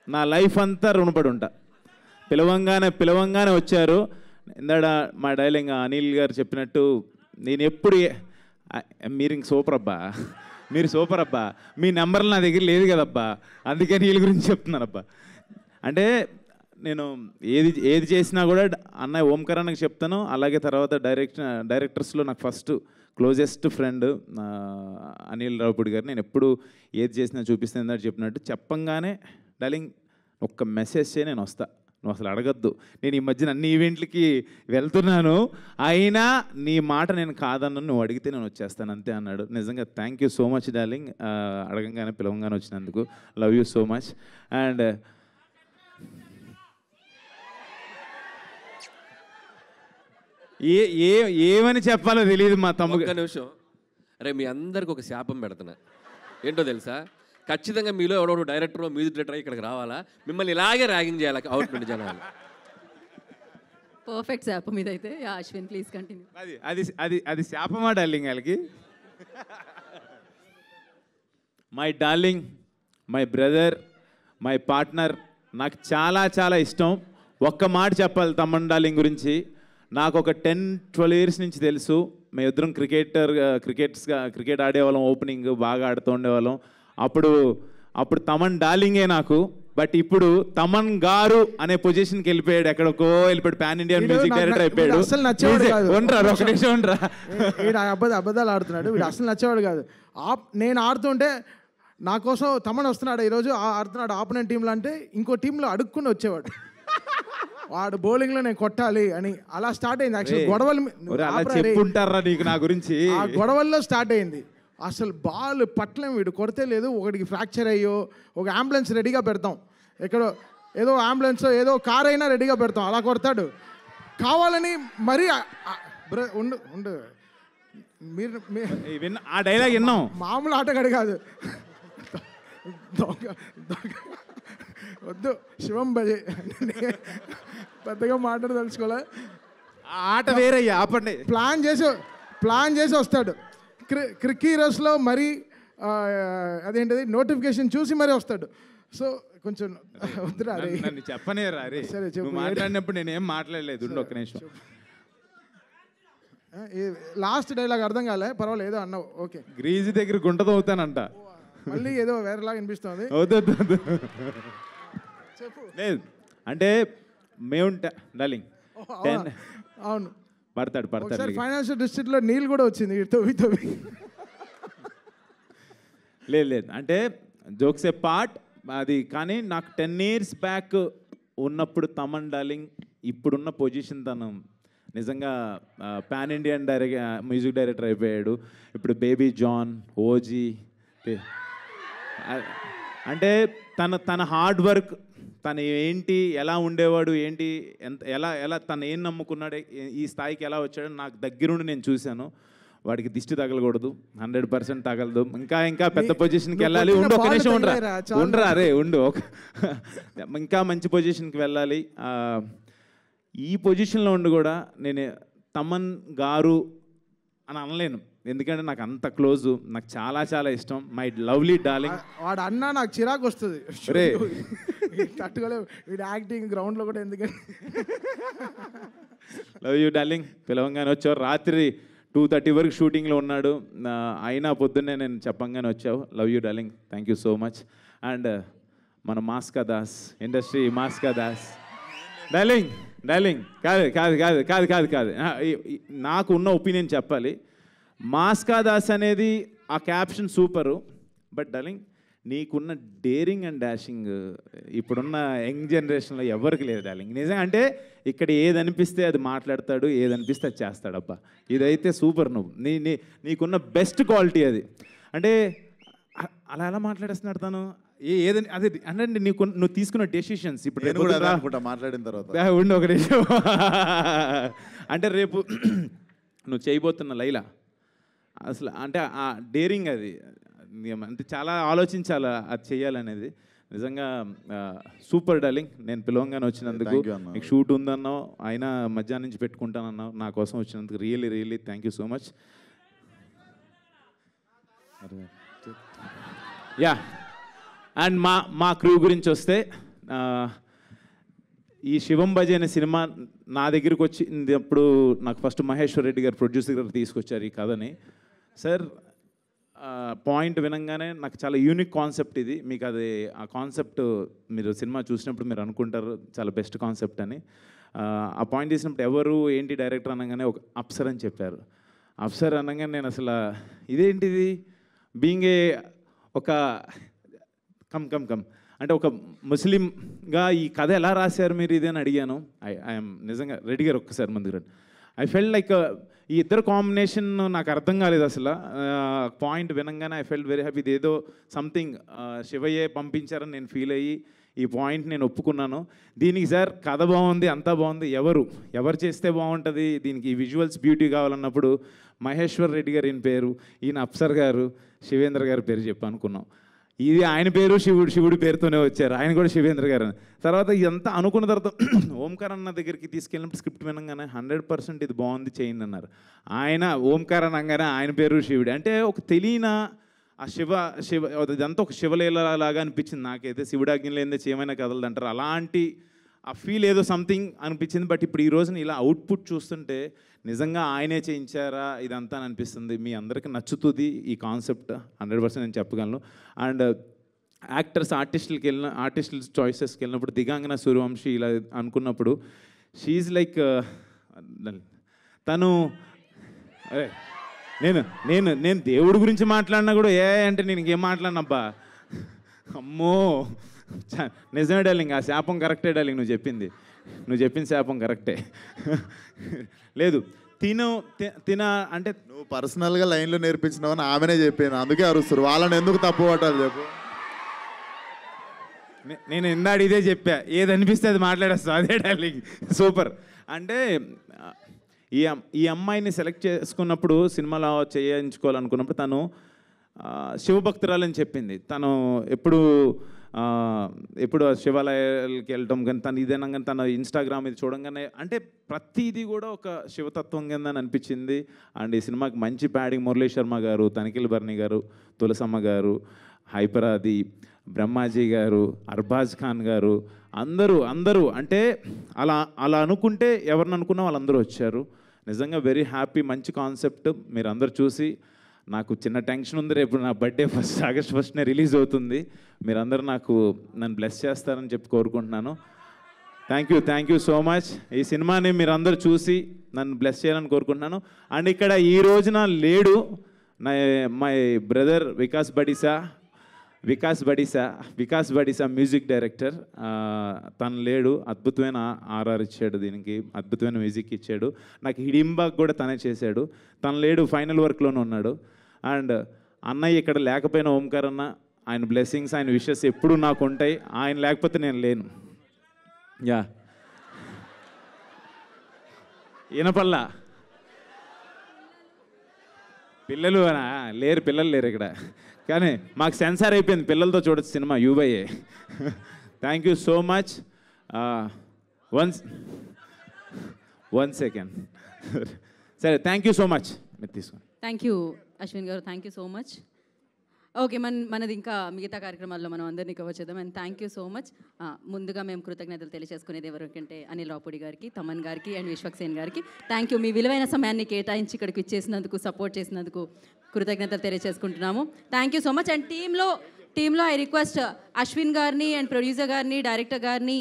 నా లైఫ్ అంతా రుణపడి ఉంటా. పిలవంగానే వచ్చారు. ఇందాడ మా డైలింగ్ అనిల్ గారు చెప్పినట్టు నేను ఎప్పుడు మీరు ఇంక సూపర్ అబ్బా, మీరు సూపర్ అబ్బా, మీ నెంబర్లు నా దగ్గర లేదు కదబ్బా, అందుకే వీళ్ళ గురించి చెప్తున్నానబ్బా. అంటే నేను ఏది చేసినా కూడా అన్నయ్య ఓంకార్ అన్నకి చెప్తాను. అలాగే తర్వాత డైరెక్టర్స్లో నాకు first closest friend Anil Ravipudi గారు. నేను ఎప్పుడు ఏది చేసినా చూపిస్తాను అని చెప్పినట్టు చెప్పంగానే డార్లింగ్ ఒక్క మెసేజ్ చేయి నేను వస్తా, నువ్వు అసలు అడగద్దు. నేను ఈ మధ్యన అన్ని ఈవెంట్లకి వెళ్తున్నాను, అయినా నీ మాట నేను కాదన్నా, నువ్వు అడిగితే నేను వచ్చేస్తాను అంతే అన్నాడు. నిజంగా thank you so much darling, అడగంగానే పిలవంగానే వచ్చినందుకు. Love you so much. And ఏమని చెప్పాలో తెలియదు మా తమ్ముడు. ఒక్క నిమిషం. అరే మీ అందరికి ఒక శాపం పెడుతున్నా. ఏంటో తెలుసా? ఖచ్చితంగా మీలో ఎవడో డైరెక్టర్ మ్యూజిక్ డైరెక్టర్ ఇక్కడికి రావాలా, మిమ్మల్ని ఇలాగే ర్యాగింగ్ చేయాలి అవుట్ నుండి జనాలు. పర్ఫెక్ట్ శాపం ఇదైతే. Ashwin please continue. అది శాపమా డార్లింగ్ వాళ్ళకి? My darling, my brother, my partner, నాకు చాలా చాలా ఇష్టం. ఒక్క మాట చెప్పాలి తమ్మన్ డార్లింగ్ గురించి. నాకు ఒక 10-12 years నుంచి తెలుసు. మేము ఇద్దరం క్రికెట్ ఆడేవాళ్ళం, ఓపెనింగ్ బాగా ఆడుతూ ఉండేవాళ్ళం. అప్పుడు తమన్ డార్లింగే నాకు. బట్ ఇప్పుడు తమన్ గారు అనే పొజిషన్కి వెళ్ళిపోయాడు, ఎక్కడికో వెళ్ళిపోయాడు, పాన్ ఇండియన్ మ్యూజిక్ డైరెక్టర్ అయిపోయాడు. ఒక నిమిషం ఉండరా, అబద్ధాలు ఆడుతున్నాడు వీడు. అసలు నచ్చేవాడు కాదు. నేను ఆడుతుంటే నా కోసం తమన్ వస్తున్నాడు ఈరోజు ఆడుతున్నాడు ఆపోనెంట్ టీంలో అంటే ఇంకో టీంలో అడుక్కుని వచ్చేవాడు. వాడు బౌలింగ్లో నేను కొట్టాలి అని అలా స్టార్ట్ అయింది. యాక్చువల్లీ గొడవలు చెప్పుంటారా నీకు నా గురించి? ఆ గొడవల్లో స్టార్ట్ అయింది. అసలు బాల్ పట్టలేం, వీడు కొడితే లేదు. ఒకటికి ఫ్రాక్చర్ అయ్యో ఒక అంబులెన్స్ రెడీగా పెడతాం, ఎక్కడో ఏదో అంబులెన్స్ ఏదో కార్ అయినా రెడీగా పెడతాం, అలా కొడతాడు కావాలని. మరీ ఉండు మీరు ఆ డైలాగ్ విన్నాం. మామూలు ఆటగాడు కాదు, వద్దు శివం భజే పెద్దగా మాట్లాడదలుచుకోలే. ఆట వేరయ్యా, ఆపండి. ప్లాన్ చేసి వస్తాడు. క్రిక్ హీరోస్లో మరీ అదేంటిది నోటిఫికేషన్ చూసి మరీ వస్తాడు. సో కొంచెం వద్దురా రే, నన్ను చెప్పనేరా రే. సరే చెప్పు. మాట్లాడినప్పుడు నేనేం మాట్లాడలేదు, ఒక్క నిమిషం. లాస్ట్ డైలాగ్ అర్థం కాలే, పర్వాలేదు అన్నావు. ఓకే. గ్రీజు దగ్గర గుంటతో అవుతానంట, మళ్ళీ ఏదో వేరేలాగా అనిపిస్తుంది. చెప్పు. లేదు అంటే మేము డార్లింగ్ అవును పడతాడు. ఫైనాన్షియల్ డిస్ట్రిక్ట్లో నీళ్ళు కూడా వచ్చింది తవ్వి. లేదు అంటే జోక్స్ ఏ పార్ట్ అది. కానీ నాకు 10 years బ్యాక్ ఉన్నప్పుడు తమన్ డార్లింగ్ ఇప్పుడున్న పొజిషన్ తను నిజంగా పాన్ ఇండియన్ మ్యూజిక్ డైరెక్టర్ అయిపోయాడు. ఇప్పుడు బేబీ జాన్, ఓజీ, అంటే తన హార్డ్ వర్క్, తను ఏంటి, ఎలా ఉండేవాడు, ఏంటి, ఎలా తను ఏం నమ్ముకున్నాడు, ఈ స్థాయికి ఎలా వచ్చాడో నాకు దగ్గరుండి నేను చూశాను. వాడికి దిష్టి తగలకూడదు, 100% తగలదు. ఇంకా పెద్ద పొజిషన్కి వెళ్ళాలి. ఒక నిమిషం ఉండరా రే, ఇంకా మంచి పొజిషన్కి వెళ్ళాలి. ఈ పొజిషన్లో ఉండి కూడా నేను తమన్ గారు అని అనలేను, ఎందుకంటే నాకు అంత క్లోజ్, నాకు చాలా చాలా ఇష్టం. My lovely darling. వాడు అన్నా నాకు చిరాకు వస్తుంది రే, తట్టుకోలేవు. వీడు యాక్టింగ్ గ్రౌండ్లో కూడా ఎందుకంటే. Love you darling. పిలవంగానే వచ్చావు. రాత్రి 2:30 వరకు షూటింగ్లో ఉన్నాడు, అయినా పొద్దున్నే నేను చెప్పంగానే వచ్చావు. Love you darling, thank you so much. And మన మాస్కా దాస్, ఇండస్ట్రీ మాస్కా దాస్. డార్లింగ్ కాదు నాకు ఉన్న ఒపీనియన్ చెప్పాలి. మాస్కా దాస్ అనేది ఆ క్యాప్షన్ సూపరు. బట్ డార్లింగ్ నీకున్న డేరింగ్ అండ్ డాషింగ్ ఇప్పుడున్న యంగ్ జనరేషన్లో ఎవరికి లేదు డార్లింగ్. నిజంగా అంటే ఇక్కడ ఏదనిపిస్తే అది మాట్లాడతాడు, ఏదనిపిస్తే అది చేస్తాడబ్బా. ఇదైతే సూపర్. నువ్వు నీకున్న బెస్ట్ క్వాలిటీ అది. అంటే అలా ఎలా మాట్లాడేస్తున్నాడు తను, ఏదని అదే అంటే నువ్వు తీసుకున్న డెసిషన్స్ ఇప్పుడు నేను కూడా అదే అనుకుంటా మాట్లాడిన తర్వాత. ఉండి ఒక నిమిషం. అంటే రేపు నువ్వు చేయబోతున్న లైలా అసలు అంటే ఆ డేరింగ్ అది అంటే చాలా ఆలోచించాలి అది చేయాలనేది. నిజంగా సూపర్ డార్లింగ్. నేను పిలవంగానే వచ్చినందుకు, నీకు షూట్ ఉందన్నావు, అయినా మధ్యాహ్నం నుంచి పెట్టుకుంటానన్నావు, నా కోసం వచ్చినందుకు really thank you so much. Yeah, and మా క్రూ గురించి వస్తే, ఈ శివం బజే అనే సినిమా నా దగ్గరికి వచ్చింది అప్పుడు నాకు ఫస్ట్ మహేశ్వర్ రెడ్డి గారు ప్రొడ్యూసర్ గారు తీసుకొచ్చారు ఈ కథని. సార్ పాయింట్ వినంగానే నాకు చాలా యూనిక్ కాన్సెప్ట్ ఇది, మీకు అది ఆ కాన్సెప్ట్ మీరు సినిమా చూసినప్పుడు మీరు అనుకుంటారు చాలా బెస్ట్ కాన్సెప్ట్ అని. ఆ పాయింట్ తీసినప్పుడు ఎవరు ఏంటి డైరెక్టర్ అనగానే ఒక అప్సర్ అని చెప్పారు. అప్సర్ అనగానే నేను అసలు ఇదేంటిది బీయింగ్ ఏ ఒక కమ్ అంటే ఒక ముస్లింగా ఈ కథ ఎలా రాశారు మీరు ఇది అని అడిగాను. ఐఎమ్ నిజంగా రెడ్డి గారు ఒక్కసారి ముందుకు రండి. ఐ ఫెల్ట్ లైక్ ఈ ఇద్దరు కాంబినేషన్ నాకు అర్థం కాలేదు అసలు. పాయింట్ వినంగానే ఐ ఫెల్ట్ వెరీ హ్యాపీ. ఇదేదో సంథింగ్ శివయ్యే పంపించారని నేను ఫీల్ అయ్యి ఈ పాయింట్ నేను ఒప్పుకున్నాను. దీనికి సార్ కథ బాగుంది, అంతా బాగుంది, ఎవరు చేస్తే బాగుంటుంది, దీనికి ఈ విజువల్స్ బ్యూటీ కావాలన్నప్పుడు మహేశ్వర్ రెడ్డి గారు ఈయన పేరు, ఈయన అప్సర్ గారు, శివేంద్ర గారి పేరు చెప్పి అనుకున్నాం. ఇది ఆయన పేరు శివుడి పేరుతోనే వచ్చారు, ఆయన కూడా శివేంద్ర గారు. తర్వాత ఇదంతా అనుకున్న తర్వాత ఓంకార్ అన్న దగ్గరికి తీసుకెళ్ళినప్పుడు స్క్రిప్ట్ వినగానే 100% ఇది బాగుంది చేయండి అన్నారు. ఆయన ఓంకార్ అనగానే ఆయన పేరు శివుడు. అంటే ఒక తెలియని ఆ శివ ఇదంతా ఒక శివలీలలాగా అనిపించింది నాకైతే. శివుడాజ్ఞ లేనిదే చేయమైనా కదలదు అంటారు, అలాంటి ఆ ఫీల్ ఏదో సంథింగ్ అనిపించింది. బట్ ఇప్పుడు ఈ రోజున ఇలా అవుట్పుట్ చూస్తుంటే నిజంగా ఆయనే చేయించారా ఇదంతా అని అనిపిస్తుంది. మీ అందరికీ నచ్చుతుంది ఈ కాన్సెప్ట్ 100% నేను చెప్పగలను. అండ్ ఆర్టిస్టుల చాయిసెస్కి వెళ్ళినప్పుడు దిగాంగన సూర్యవంశీ ఇలా అనుకున్నప్పుడు షీఈ్ లైక్ తను అరే నేను దేవుడి గురించి మాట్లాడినా కూడా అంటే నేను ఇంకేం మాట్లాడినబ్బా అమ్మో నిజమే డార్లింగ్, ఆ శాపం కరెక్టే డార్లింగ్, నువ్వు చెప్పిన శాపం కరెక్టే. లేదు తిన అంటే నువ్వు పర్సనల్గా లైన్లో నేర్పించినావని ఆమెనే చెప్పాను, అందుకే అరుస్తారు. వాళ్ళని ఎందుకు తప్పు పట్టాలి చెప్పు. నేను ఇందాడు ఇదే చెప్పా, ఏది అనిపిస్తే అది మాట్లాడేస్తా, అదే డార్లింగ్ సూపర్. అంటే ఈ అమ్మాయిని సెలెక్ట్ చేసుకున్నప్పుడు సినిమాలో చేయించుకోవాలనుకున్నప్పుడు తను శివభక్తురాలని చెప్పింది. తను ఎప్పుడు శివాలయాలకి వెళ్ళటం కానీ తను ఇదేనా కానీ తన ఇన్స్టాగ్రామ్ ఇది చూడంగానే అంటే ప్రతిదీ కూడా ఒక శివతత్వం కిందని అనిపించింది. అండ్ ఈ సినిమాకి మంచి ప్యాడింగ్ మురళీ శర్మ గారు, తనిఖీల్ బర్ని గారు, తులసమ్మ గారు, హైపరాది, బ్రహ్మాజీ గారు, అర్బాజ్ ఖాన్ గారు, అందరూ అంటే అలా అనుకుంటే ఎవరిని అనుకున్నా వాళ్ళందరూ వచ్చారు. నిజంగా వెరీ హ్యాపీ. మంచి కాన్సెప్ట్. మీరు అందరు చూసి, నాకు చిన్న టెన్షన్ ఉంది, రేపు నా బర్త్డే ఆగస్ట్ 1నే రిలీజ్ అవుతుంది. మీరందరూ నన్ను బ్లెస్ చేస్తారని చెప్పి కోరుకుంటున్నాను. Thank you so much. ఈ సినిమాని మీరందరూ చూసి నన్ను బ్లెస్ చేయాలని కోరుకుంటున్నాను. అండ్ ఇక్కడ ఈ రోజున లేడు my brother Vikas Badisa music director. తను లేడు. అద్భుతమైన ఆర్ఆర్ ఇచ్చాడు, దీనికి అద్భుతమైన మ్యూజిక్ ఇచ్చాడు. నాకు హిడింబాగ్ కూడా తనే చేశాడు. తను లేడు, ఫైనల్ వర్క్లోనే ఉన్నాడు. అండ్ అన్నయ్య ఇక్కడ లేకపోయినా ఓంకార్ అన్న, ఆయన బ్లెస్సింగ్స్, ఆయన విషెస్ ఎప్పుడూ నాకు ఉంటాయి. ఆయన లేకపోతే నేను లేను. యా ఈనపల్లా పిల్లలు లేరు ఇక్కడ, కానీ మాకు సెన్సార్ అయిపోయింది, పిల్లలతో చూడొచ్చు cinema యూబైఏ. Thank you so much. One second సరే, థ్యాంక్ యూ సో మచ్. మీరు తీసుకోండి. థ్యాంక్ యూ అశ్విన్ గారు, thank you so much. Okay, మనది ఇంకా మిగతా కార్యక్రమాల్లో మనం అందరినీ కవర్ చేద్దాం. And thank you so much. ముందుగా మేము కృతజ్ఞతలు తెలియజేసుకునేది ఎవరికంటే అనిల్ రావుపూడి గారికి, తమన్ గారికి అండ్ విశ్వక్సేన్ గారికి థ్యాంక్ యూ. మీ విలువైన సమయాన్ని కేటాయించి ఇక్కడికి ఇచ్చేసినందుకు, సపోర్ట్ చేసినందుకు కృతజ్ఞతలు తెలియజేసుకుంటున్నాము. Thank you so much. And టీంలో ఐ రిక్వెస్ట్ అశ్విన్ గారిని అండ్ ప్రొడ్యూసర్ గారిని, డైరెక్టర్ గారిని,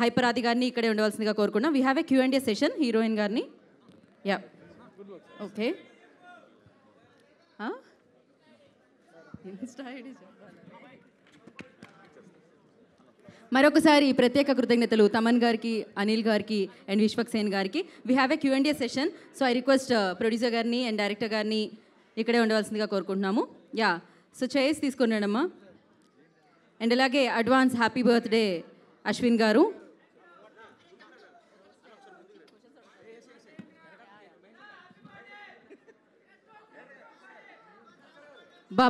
హైపరాది గారిని ఇక్కడే ఉండవలసిందిగా కోరుకున్నాం. We have a Q&A session. Heroine గారిని ఓకే మరొకసారి ప్రత్యేక కృతజ్ఞతలు తమన్ గారికి, అనిల్ గారికి అండ్ విశ్వక్సేన్ గారికి. We have a Q&A session. So I request producer గారిని అండ్ డైరెక్టర్ గారిని ఇక్కడే ఉండవలసిందిగా కోరుకుంటున్నాము. సో చైర్స్ తీసుకున్నాడమ్మా. అండ్ అలాగే advance happy birthday Ashwin garu.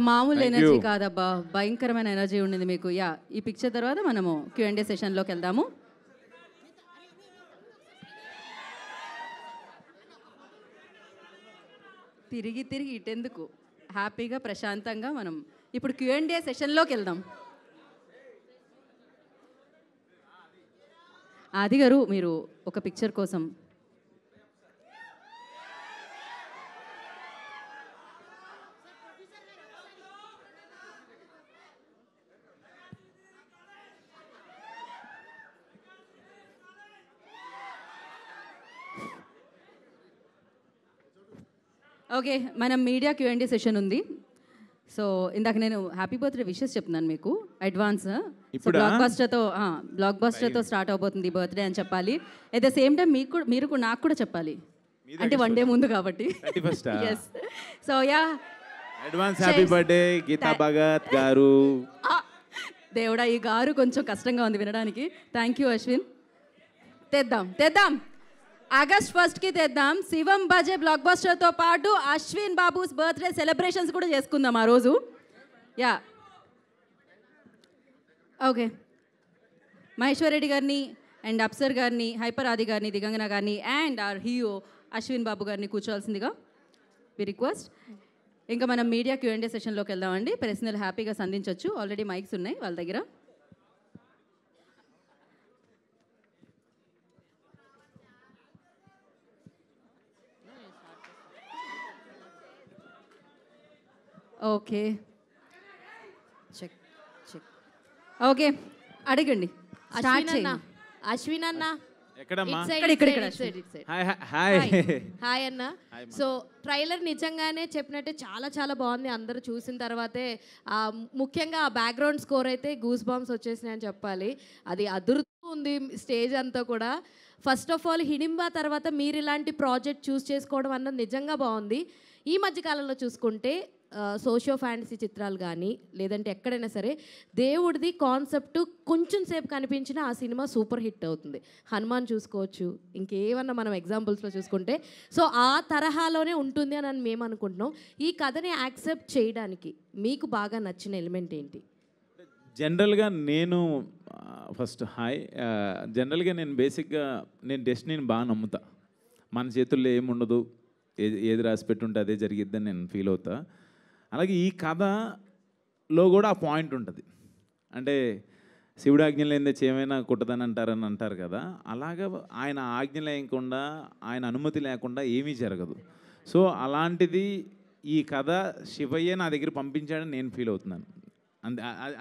మామూలు ఎనర్జీ కాదబ్బా, భయంకరమైన ఎనర్జీ ఉండింది మీకు. యా, ఈ పిక్చర్ తర్వాత మనము Q&A సెషన్లోకి వెళ్దాము. తిరిగి తిరిగి ఇటెందుకు, హ్యాపీగా ప్రశాంతంగా మనం ఇప్పుడు Q&A సెషన్లోకి వెళ్దాం. ఆది గారు, మీరు ఒక పిక్చర్ కోసం ఓకే, మనం మీడియా Q&A సెషన్ ఉంది. సో ఇందాక నేను హ్యాపీ బర్త్డే విషెస్ చెప్తున్నాను మీకు అడ్వాన్స్. సో బ్లాక్ బస్టర్తో స్టార్ట్ అవబోతుంది బర్త్డే అని చెప్పాలి. ఎట్ ద సేమ్ టైం మీరు నాకు కూడా చెప్పాలి, అంటే 1 డే ముందు కాబట్టి. Yes, so yeah, advance happy birthday Geeta Bhagat garu. దేవుడా, ఈ గారు కొంచెం కష్టంగా ఉంది వినడానికి. Thank you Ashwin. తెద్దాం ఆగస్ట్ 1కి తెద్దాం. శివం బజే బ్లాక్ బస్టర్తో పాటు అశ్విన్ బాబుస్ బర్త్డే సెలబ్రేషన్స్ కూడా చేసుకుందాం ఆ రోజు. Yeah, okay. మహేశ్వర్ రెడ్డి గారిని అండ్ అప్సర్ గారిని, హైపర్ ఆది గారిని, దిగంగన గారిని అండ్ ఆర్ హీరో అశ్విన్ బాబు గారిని కూర్చోవాల్సిందిగా వి రిక్వెస్ట్. ఇంకా మనం మీడియా Q&A సెషన్లోకి వెళ్దామండి. ప్రశ్నలు హ్యాపీగా సంధించవచ్చు. ఆల్రెడీ మైక్స్ ఉన్నాయి వాళ్ళ దగ్గర. Okay, check. ఓకే, అడగండి. అశ్విన్ అన్న, ఎక్కడమ్మా? హాయ్ అన్న. సో ట్రైలర్ నిజంగానే చెప్పినట్టే చాలా చాలా బాగుంది. అందరూ చూసిన తర్వాతే ముఖ్యంగా ఆ బ్యాక్గ్రౌండ్ స్కోర్ అయితే గూస్ బాంబ్స్ వచ్చేసినాయి అని చెప్పాలి. అది అదురుతూ ఉంది స్టేజ్ అంతా కూడా. ఫస్ట్ ఆఫ్ ఆల్ హిడింబా తర్వాత మీరు ఇలాంటి ప్రాజెక్ట్ చూస్ చేసుకోవడం అన్నది నిజంగా బాగుంది. ఈ మధ్యకాలంలో చూసుకుంటే సోషియో ఫ్యాంటసీ చిత్రాలు కానీ లేదంటే ఎక్కడైనా సరే దేవుడిది కాన్సెప్ట్ కొంచెం సేపు కనిపించినా ఆ సినిమా సూపర్ హిట్ అవుతుంది. హనుమాన్ చూసుకోవచ్చు, ఇంకేమన్నా మనం ఎగ్జాంపుల్స్లో చూసుకుంటే. సో ఆ తరహాలోనే ఉంటుంది అని మేము అనుకుంటున్నాం. ఈ కథని యాక్సెప్ట్ చేయడానికి మీకు బాగా నచ్చిన ఎలిమెంట్ ఏంటి? జనరల్గా నేను ఫస్ట్ జనరల్గా నేను బేసిక్గా నేను డెస్టినీని బాగా నమ్ముతా. మన చేతుల్లో ఏముండదు, ఏది రాసి పెట్టుంటే అదే జరిగిద్దని నేను ఫీల్ అవుతా. అలాగే ఈ కథలో కూడా ఆ పాయింట్ ఉంటుంది. అంటే శివుడు ఆజ్ఞ లేనిదే ఏమైనా కుట్టదని అంటారు కదా, అలాగా ఆయన ఆజ్ఞ లేకుండా, ఆయన అనుమతి లేకుండా ఏమీ జరగదు. సో అలాంటిది ఈ కథ శివయ్య నా దగ్గర పంపించాడని నేను ఫీల్ అవుతున్నాను.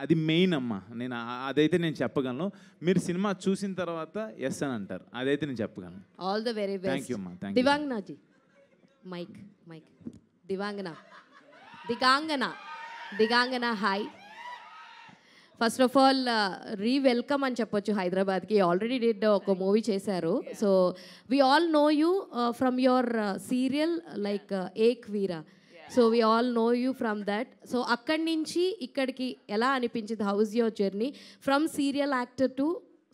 అది మెయిన్ అమ్మా. నేను అదైతే నేను చెప్పగలను. మీరు సినిమా చూసిన తర్వాత ఎస్ అని అంటారు, అదైతే నేను చెప్పగలను. All the very best. Thank you అమ్మా. Divangana ji, mic. Digangana hi. First of all welcome అని చెప్పొచ్చు హైదరాబాద్కి. ఆల్రెడీ డిడ్ ఒక మూవీ చేశారు. So we all know you from your serial like Ek Veera. So we all know you from that. So అక్కడి నుంచి ఇక్కడికి ఎలా అనిపించింది? How is your journey from serial actor to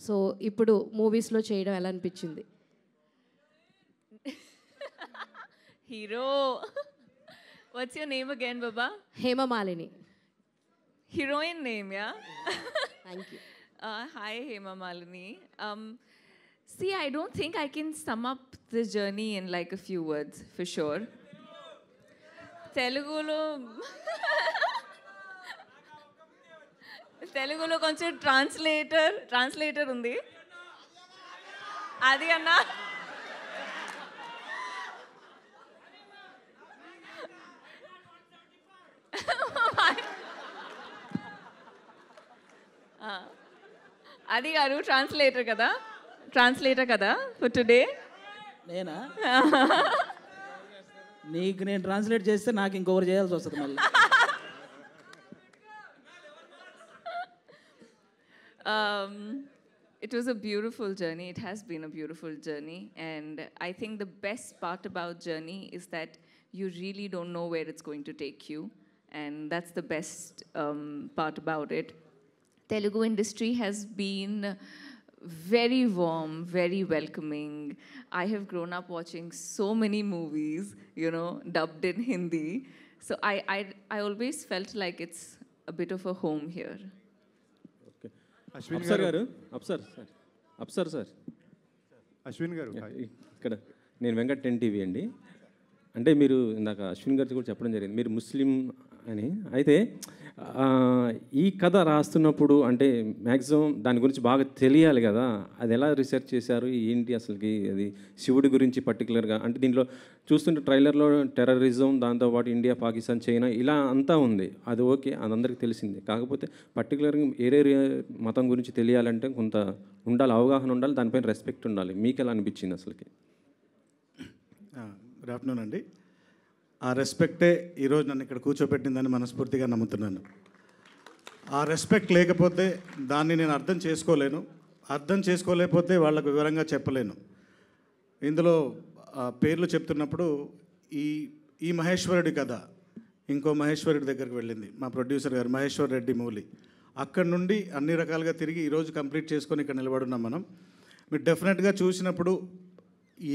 so ఇప్పుడు మూవీస్లో చేయడం ఎలా అనిపించింది? Hero. What's your name again, Baba? Hema Malini. Heroine name, yeah? Thank you. Hi, Hema Malini. See, I don't think I can sum up this journey in like a few words, for sure. Telugulo konచెం translator undi. Adi anna. అది గారు translator కదా for today. నేనా? నీకు నేను translate చేస్తే నాకు ఇంకొకరు చేయాల్సి వస్తుంది మళ్ళీ. It was a beautiful journey. It has been a beautiful journey. And I think the best part about journey is that you really don't know where it's going to take you. And that's the best part about it. Telugu industry has been very warm, very welcoming. I have grown up watching so many movies, you know, dubbed in Hindi. So I always felt like it's a bit of a home here. అప్సర్ గారు అప్సర్ sir Ashwin గారు ఇక్కడ నేను Venkat 10 TV అండి. అంటే మీరు ఇందాక అశ్విన్ గారితో కూడా చెప్పడం జరిగింది మీరు ముస్లిం అని. అయితే ఈ కథ రాస్తున్నప్పుడు అంటే మ్యాక్సిమం దాని గురించి బాగా తెలియాలి కదా, అది ఎలా రీసెర్చ్ చేశారు ఏంటి అసలుకి? అది శివుడి గురించి పర్టికులర్గా అంటే దీంట్లో చూస్తుంటే ట్రైలర్లో టెర్రరిజం, దాంతోపాటు ఇండియా, పాకిస్తాన్, చైనా ఇలా అంతా ఉంది. అది ఓకే, అది అందరికీ తెలిసిందే. కాకపోతే పర్టికులర్గా ఏరే మతం గురించి తెలియాలంటే కొంత ఉండాలి, అవగాహన ఉండాలి, దానిపైన రెస్పెక్ట్ ఉండాలి. మీకు ఎలా అనిపించింది అసలుకి? గుడ్ ఆఫ్టర్నూన్ అండి. ఆ రెస్పెక్టే ఈరోజు నన్ను ఇక్కడ కూర్చోబెట్టిందని మనస్ఫూర్తిగా నమ్ముతున్నాను. ఆ రెస్పెక్ట్ లేకపోతే దాన్ని నేను అర్థం చేసుకోలేను, అర్థం చేసుకోలేకపోతే వాళ్ళకు వివరంగా చెప్పలేను. ఇందులో పేర్లు చెప్తున్నప్పుడు ఈ మహేశ్వరుడి కథ ఇంకో మహేశ్వరుడి దగ్గరికి వెళ్ళింది, మా ప్రొడ్యూసర్ గారు మహేశ్వర్ రెడ్డి మూలి. అక్కడి నుండి అన్ని రకాలుగా తిరిగి ఈరోజు కంప్లీట్ చేసుకొని ఇక్కడ నిలబడున్నాం మనం. మీరు డెఫినెట్గా చూసినప్పుడు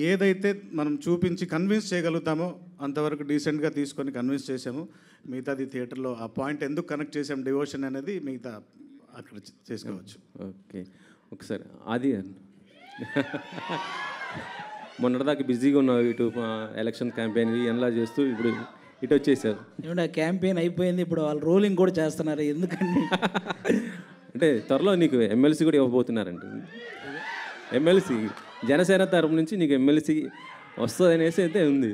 ఏదైతే మనం చూపించి కన్విన్స్ చేయగలుగుతామో అంతవరకు డీసెంట్గా తీసుకొని కన్విన్స్ చేసాము. మిగతాది థియేటర్లో ఆ పాయింట్ ఎందుకు కనెక్ట్ చేసాము డివోషన్ అనేది మిగతా అక్కడ చేసుకోవచ్చు. ఓకే, ఒకసారి అది మొన్నటిదాకా బిజీగా ఉన్నావు, ఇటు ఎలక్షన్ క్యాంపెయిన్ ఎలా చేస్తూ ఇప్పుడు ఇటు వచ్చేసారు. ఏమంటే క్యాంపెయిన్ అయిపోయింది, ఇప్పుడు వాళ్ళు రోలింగ్ కూడా చేస్తున్నారు. ఎందుకండి అంటే త్వరలో నీకు ఎమ్మెల్సీ కూడా ఇవ్వబోతున్నారంట. ఎమ్మెల్సీ జనసేన తరపు నుంచి నీకు ఎమ్మెల్సీ వస్తుంది అనేసి అయితే ఉంది.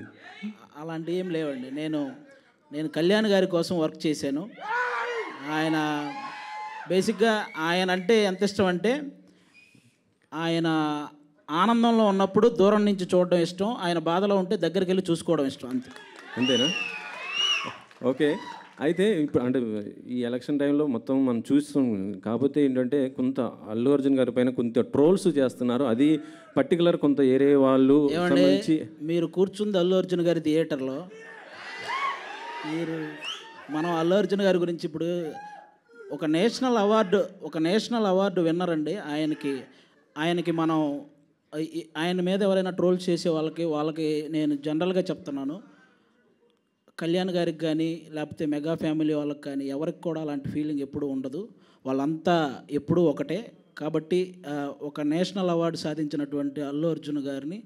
అలాంటివి ఏం లేవండి. నేను కళ్యాణ్ గారి కోసం వర్క్ చేశాను. ఆయన బేసిక్గా ఆయన అంటే ఎంత ఇష్టం అంటే ఆయన ఆనందంలో ఉన్నప్పుడు దూరం నుంచి చూడడం ఇష్టం, ఆయన బాధలో ఉంటే దగ్గరికి వెళ్ళి చూసుకోవడం ఇష్టం, అంతేనా? ఓకే, అయితే ఇప్పుడు అంటే ఈ ఎలక్షన్ టైంలో మొత్తం మనం చూస్తాం. కాకపోతే ఏంటంటే కొంత అల్లు అర్జున్ గారి పైన కొంత ట్రోల్స్ చేస్తున్నారు. అది పర్టికులర్ కొంత ఏరే వాళ్ళు సంబంధించి. మీరు కూర్చుంది అల్లు అర్జున్ గారి థియేటర్లో, మనం అల్లు అర్జున్ గారి గురించి ఇప్పుడు ఒక నేషనల్ అవార్డు విన్నర్ అండి. ఆయనకి మనం ఆయన మీద ఎవరైనా ట్రోల్ చేసే వాళ్ళకి నేను జనరల్గా చెప్తున్నాను, కళ్యాణ్ గారికి కానీ లేకపోతే మెగా ఫ్యామిలీ వాళ్ళకి కానీ ఎవరికి కూడా అలాంటి ఫీలింగ్ ఎప్పుడూ ఉండదు. వాళ్ళంతా ఎప్పుడూ ఒకటే. కాబట్టి ఒక నేషనల్ అవార్డు సాధించినటువంటి అల్లు అర్జున్ గారిని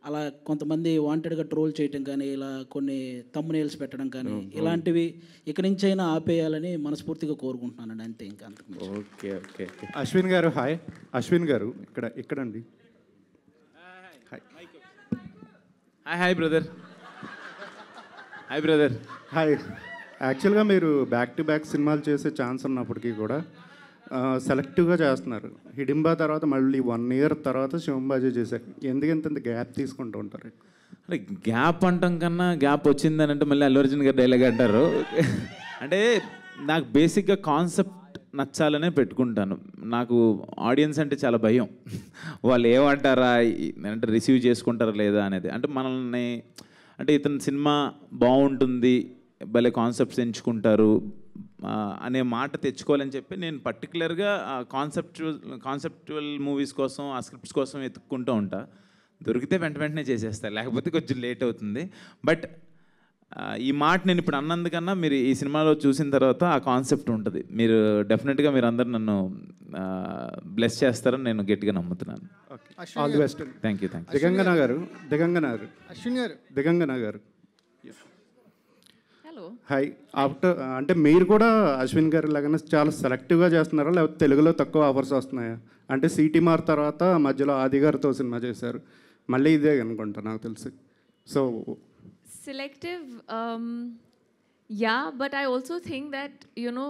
అలా కొంతమంది వాంటెడ్గా ట్రోల్ చేయటం కానీ, ఇలా కొన్ని థంబ్నెయిల్స్ పెట్టడం కానీ, ఇలాంటివి ఇక నుంచైనా ఆపేయాలని మనస్ఫూర్తిగా కోరుకుంటున్నానండి. అంతే, ఇంకా అంతకు. Okay okay. Ashwin garu hi. Ashwin garu ఇక్కడండి. Hi brother. Hi brother. Hi. యాక్చువల్గా మీరు బ్యాక్ టు బ్యాక్ సినిమాలు చేసే ఛాన్స్ ఉన్నప్పటికీ కూడా సెలెక్టివ్గా చేస్తున్నారు. హిడింబా తర్వాత మళ్ళీ 1 year తర్వాత శివంబాజీ చేశారు. ఎందుకంత గ్యాప్ తీసుకుంటూ ఉంటారు? అంటే గ్యాప్ అంటాం కన్నా గ్యాప్ వచ్చిందని అంటే మళ్ళీ అల్లు అర్జున్ గారు డైలాగ్ అంటారు. అంటే నాకు బేసిక్గా కాన్సెప్ట్ నచ్చాలనే పెట్టుకుంటాను. నాకు ఆడియన్స్ అంటే చాలా భయం. వాళ్ళు ఏమంటారా అంటే రిసీవ్ చేసుకుంటారా లేదా అనేది. అంటే మనల్ని అంటే ఇతని సినిమా బాగుంటుంది, భలే కాన్సెప్ట్స్ ఎంచుకుంటారు అనే మాట తెచ్చుకోవాలని చెప్పి నేను పర్టికులర్గా కాన్సెప్చువల్ మూవీస్ కోసం, ఆ స్క్రిప్ట్స్ కోసం వెతుక్కుంటూ ఉంటా. దొరికితే వెంటనే చేసేస్తారు, లేకపోతే కొంచెం లేట్ అవుతుంది. బట్ ఈ మాట నేను ఇప్పుడు అన్నందుకన్నా మీరు ఈ సినిమాలో చూసిన తర్వాత ఆ కాన్సెప్ట్ ఉంటుంది. మీరు డెఫినెట్గా మీరు అందరు నన్ను బ్లెస్ చేస్తారని నేను గట్టిగా నమ్ముతున్నాను. All the best. Thank you. Digangana గారు. అశ్విన్ గారు. దిగంగన గారు హలో. హాయ్. ఆఫ్టర్ అంటే మీరు కూడా అశ్విన్ గారి లాగానే చాలా సెలెక్టివ్గా చేస్తున్నారా, లేకపోతే తెలుగులో తక్కువ ఆఫర్స్ వస్తున్నాయా? అంటే సిటీమార్ తర్వాత మధ్యలో ఆది గారితో సినిమా చేశారు, మళ్ళీ ఇదే అనుకుంటా నాకు తెలిసి. So Selective, yeah, but I also think that, you know,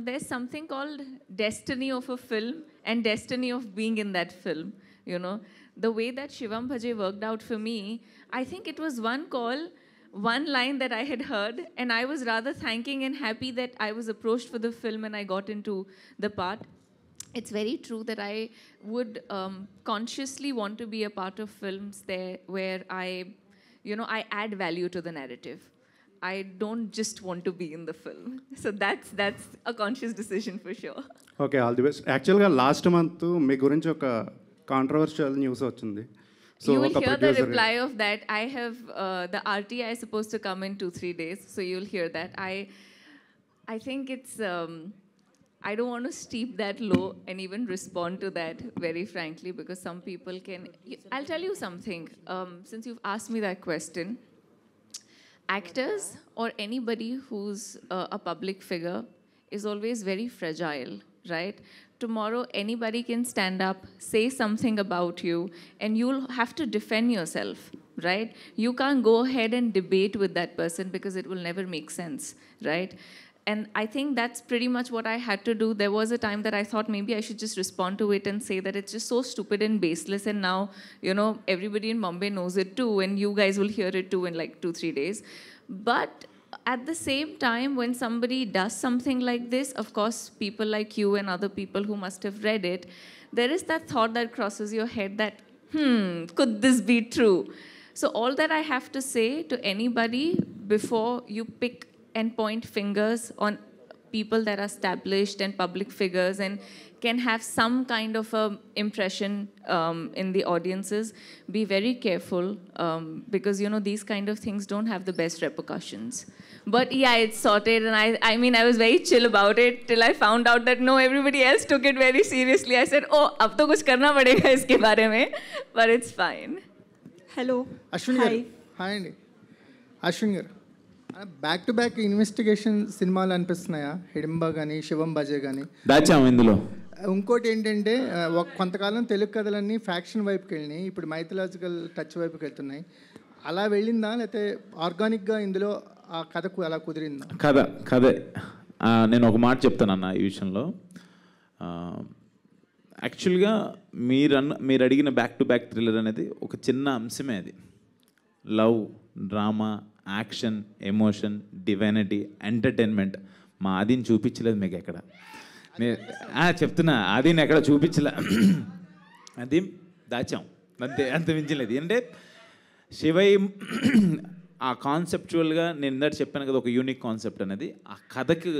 there's something called destiny of a film and destiny of being in that film, you know. The way that Shivam Bhaje worked out for me, I think it was one call, one line that I had heard, and I was rather thanking and happy that I was approached for the film and I got into the part. It's very true that I would consciously want to be a part of films there where I add value to the narrative. I don't just want to be in the film. So that's a conscious decision for sure. Okay, all the best. యాక్చువల్గా last month మీ గురించి ఒక controversial news వచ్చింది. So You will ఒక hear the producer reply of that. I have the RTI is supposed to come in 2-3 days, so you'll hear that. I think it's I don't want to steep that low and even respond to that very frankly, because some people can. I'll tell you something. Since you've asked me that question, actors or anybody who's a public figure is always very fragile, right? Tomorrow, anybody can stand up, say something about you, and you'll have to defend yourself, right? You can't go ahead and debate with that person because it will never make sense, right? And I think that's pretty much what I had to do. There was a time that I thought maybe I should just respond to it and say that it's just so stupid and baseless. And now, you know, everybody in Mumbai knows it too, and you guys will hear it too in like 2-3 days. But at the same time, when somebody does something like this, of course, people like you and other people who must have read it, there is that thought that crosses your head that, could this be true? So all that I have to say to anybody before you pick and point fingers on people that are established and public figures and can have some kind of a impression in the audiences, be very careful, because you know these kind of things don't have the best repercussions. But yeah, it's sorted, and I mean I was very chill about it till I found out that no, everybody else took it very seriously. I said, oh, ab to kuch karna padega iske bare mein, but it's fine. Hello Ashwin garu. Hi అండి. అశ్విన్ గారు, back to back investigation సినిమాలు అనిపిస్తున్నాయా? హిడింబా కానీ శివం బజే కానీ దాచాము ఇందులో. ఇంకోటి ఏంటంటే కొంతకాలం తెలుగు కథలన్నీ ఫ్యాక్షన్ వైపుకి వెళ్ళినాయి, ఇప్పుడు మైథలాజికల్ టచ్ వైపుకి వెళ్తున్నాయి. అలా వెళ్ళిందా, లేకపోతే ఆర్గానిక్గా ఇందులో ఆ కథకు అలా కుదిరిందా? కథే. నేను ఒక మాట చెప్తానన్న ఈ విషయంలో. యాక్చువల్గా మీరు అడిగిన బ్యాక్ టు బ్యాక్ థ్రిల్లర్ అనేది ఒక చిన్న అంశమే. అది love, drama, action, emotion, divinity, entertainment. మా ఆదిని చూపించలేదు మీకు ఎక్కడ. చెప్తున్నా, ఆదిని ఎక్కడ చూపించలే. అది దాచాం అంతే, అంత మించలేదు. అంటే శివయ్య ఆ కాన్సెప్చువల్గా నేను ఇందాక చెప్పాను కదా, ఒక యూనిక్ కాన్సెప్ట్ అనేది ఆ కథకి,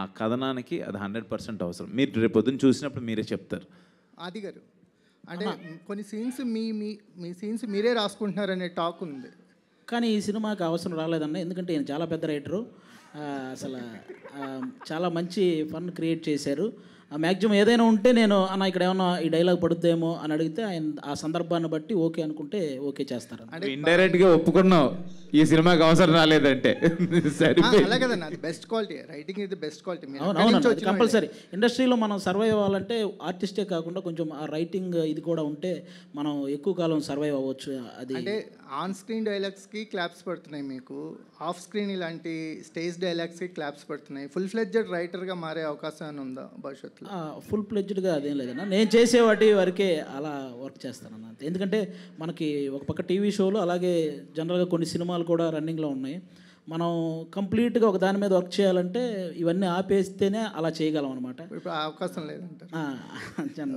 ఆ కథనానికి అది 100% అవసరం. మీరు రేపు పొద్దున్న చూసినప్పుడు మీరే చెప్తారు. ఆది గారు, అంటే కొన్ని సీన్స్ మీ సీన్స్ మీరే రాసుకుంటున్నారనే టాక్ ఉంది, కానీ ఈ సినిమాకి అవసరం రాలేదన్న. ఎందుకంటే ఈయన చాలా పెద్ద రైటరు, అసలు చాలా మంచి ఫన్ క్రియేట్ చేశారు. మ్యాక్సిమం ఏదైనా ఉంటే నేను అన్న ఇక్కడ ఏమన్నా ఈ డైలాగ్ పడుద్దేమో అని అడిగితే ఆయన ఆ సందర్భాన్ని బట్టి ఓకే అనుకుంటే ఓకే చేస్తారు. ఇండైరెక్ట్గా ఒప్పుకున్నావు ఈ సినిమాకి అవసరం రాలేదంటే. అలాగేదన్న, బెస్ట్ క్వాలిటీ రైటింగ్ ఇది, బెస్ట్ క్వాలిటీ. అవునవును, కంపల్సరీ. ఇండస్ట్రీలో మనం సర్వైవ్ అవ్వాలంటే ఆర్టిస్టే కాకుండా కొంచెం ఆ రైటింగ్ ఇది కూడా ఉంటే మనం ఎక్కువ కాలం సర్వైవ్ అవ్వచ్చు. అది అంటే ఆన్ స్క్రీన్ డైలాగ్స్కి క్లాప్స్ పడుతున్నాయి, మీకు ఆఫ్ స్క్రీన్ ఇలాంటి స్టేజ్ డైలాగ్స్కి క్లాప్స్ పడుతున్నాయి. ఫుల్ ఫ్లెడ్జెడ్ రైటర్గా మారే అవకాశం ఏమైనా ఉందా భవిష్యత్తులో? ఫుల్ ప్లెడ్జ్డ్గా అదేం లేదన్నా, నేను చేసే వాటి వరకే అలా వర్క్ చేస్తానన్నా. ఎందుకంటే మనకి ఒక పక్క టీవీ షోలు, అలాగే జనరల్గా కొన్ని సినిమాలు కూడా రన్నింగ్లో ఉన్నాయి. మనం కంప్లీట్గా ఒక దాని మీద వర్క్ చేయాలంటే ఇవన్నీ ఆపేస్తేనే అలా చేయగలం అనమాట. ఇప్పుడు అవకాశం లేదంటారు.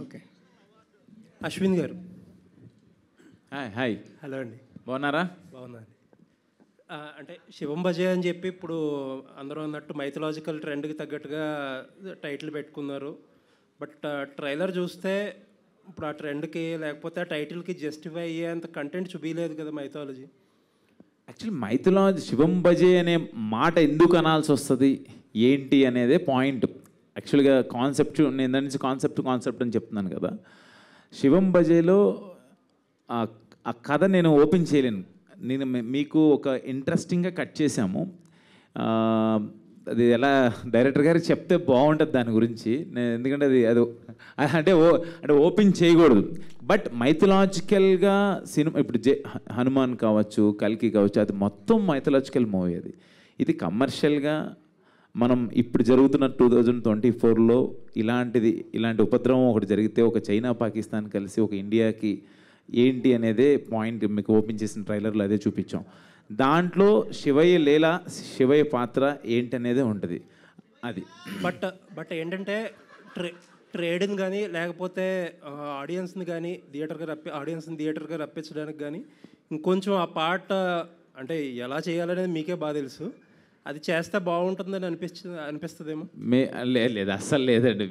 Okay. Ashwin garu, hi. Hello అండి. బాగున్నారా? బాగున్నాను. అంటే శివం బజే అని చెప్పి ఇప్పుడు అందరూ అన్నట్టు మైథలాజికల్ ట్రెండ్కి తగ్గట్టుగా టైటిల్ పెట్టుకున్నారు. బట్ ట్రైలర్ చూస్తే ఇప్పుడు ఆ ట్రెండ్కి లేకపోతే ఆ టైటిల్కి జస్టిఫై అయ్యేంత కంటెంట్ చూపించలేదు కదా మైథాలజీ. యాక్చువల్లీ మైథలాజీ శివం బజే అనే మాట ఎందుకు అనాల్సి వస్తుంది ఏంటి అనేదే పాయింట్. యాక్చువల్గా కాన్సెప్ట్, నేను దాని నుంచి కాన్సెప్ట్ అని చెప్తున్నాను కదా. శివం బజేలో ఆ కథ నేను ఓపెన్ చేయలేను. నేను మీకు ఒక ఇంట్రెస్టింగ్గా కట్ చేశాము. అది ఎలా డైరెక్టర్ గారికి చెప్తే బాగుంటుంది దాని గురించి. ఎందుకంటే అది అంటే ఓపెన్ చేయకూడదు. బట్ మైథలాజికల్గా సినిమా ఇప్పుడు హనుమాన్ కావచ్చు, కల్కి కావచ్చు, అది మొత్తం మైథలాజికల్ మూవీ. అది ఇది కమర్షియల్గా మనం ఇప్పుడు జరుగుతున్న 2024లో ఇలాంటి ఉపద్రవం ఒకటి జరిగితే ఒక చైనా పాకిస్తాన్ కలిసి ఒక ఇండియాకి ఏంటి అనేదే పాయింట్ మీకు ఓపెన్ చేసిన ట్రైలర్లో అదే చూపించాం. దాంట్లో శివయ్య పాత్ర ఏంటనేదే ఉంటుంది అది. బట్ ఏంటంటే ట్రేడ్ని కానీ లేకపోతే ఆడియన్స్ని కానీ థియేటర్గా థియేటర్గా రప్పించడానికి కానీ ఇంకొంచెం ఆ పార్ట్ అంటే ఎలా చేయాలనేది మీకే బాగా తెలుసు. అది చేస్తే బాగుంటుందని అనిపిస్తుందేమో. లేదు అస్సలు లేదండి.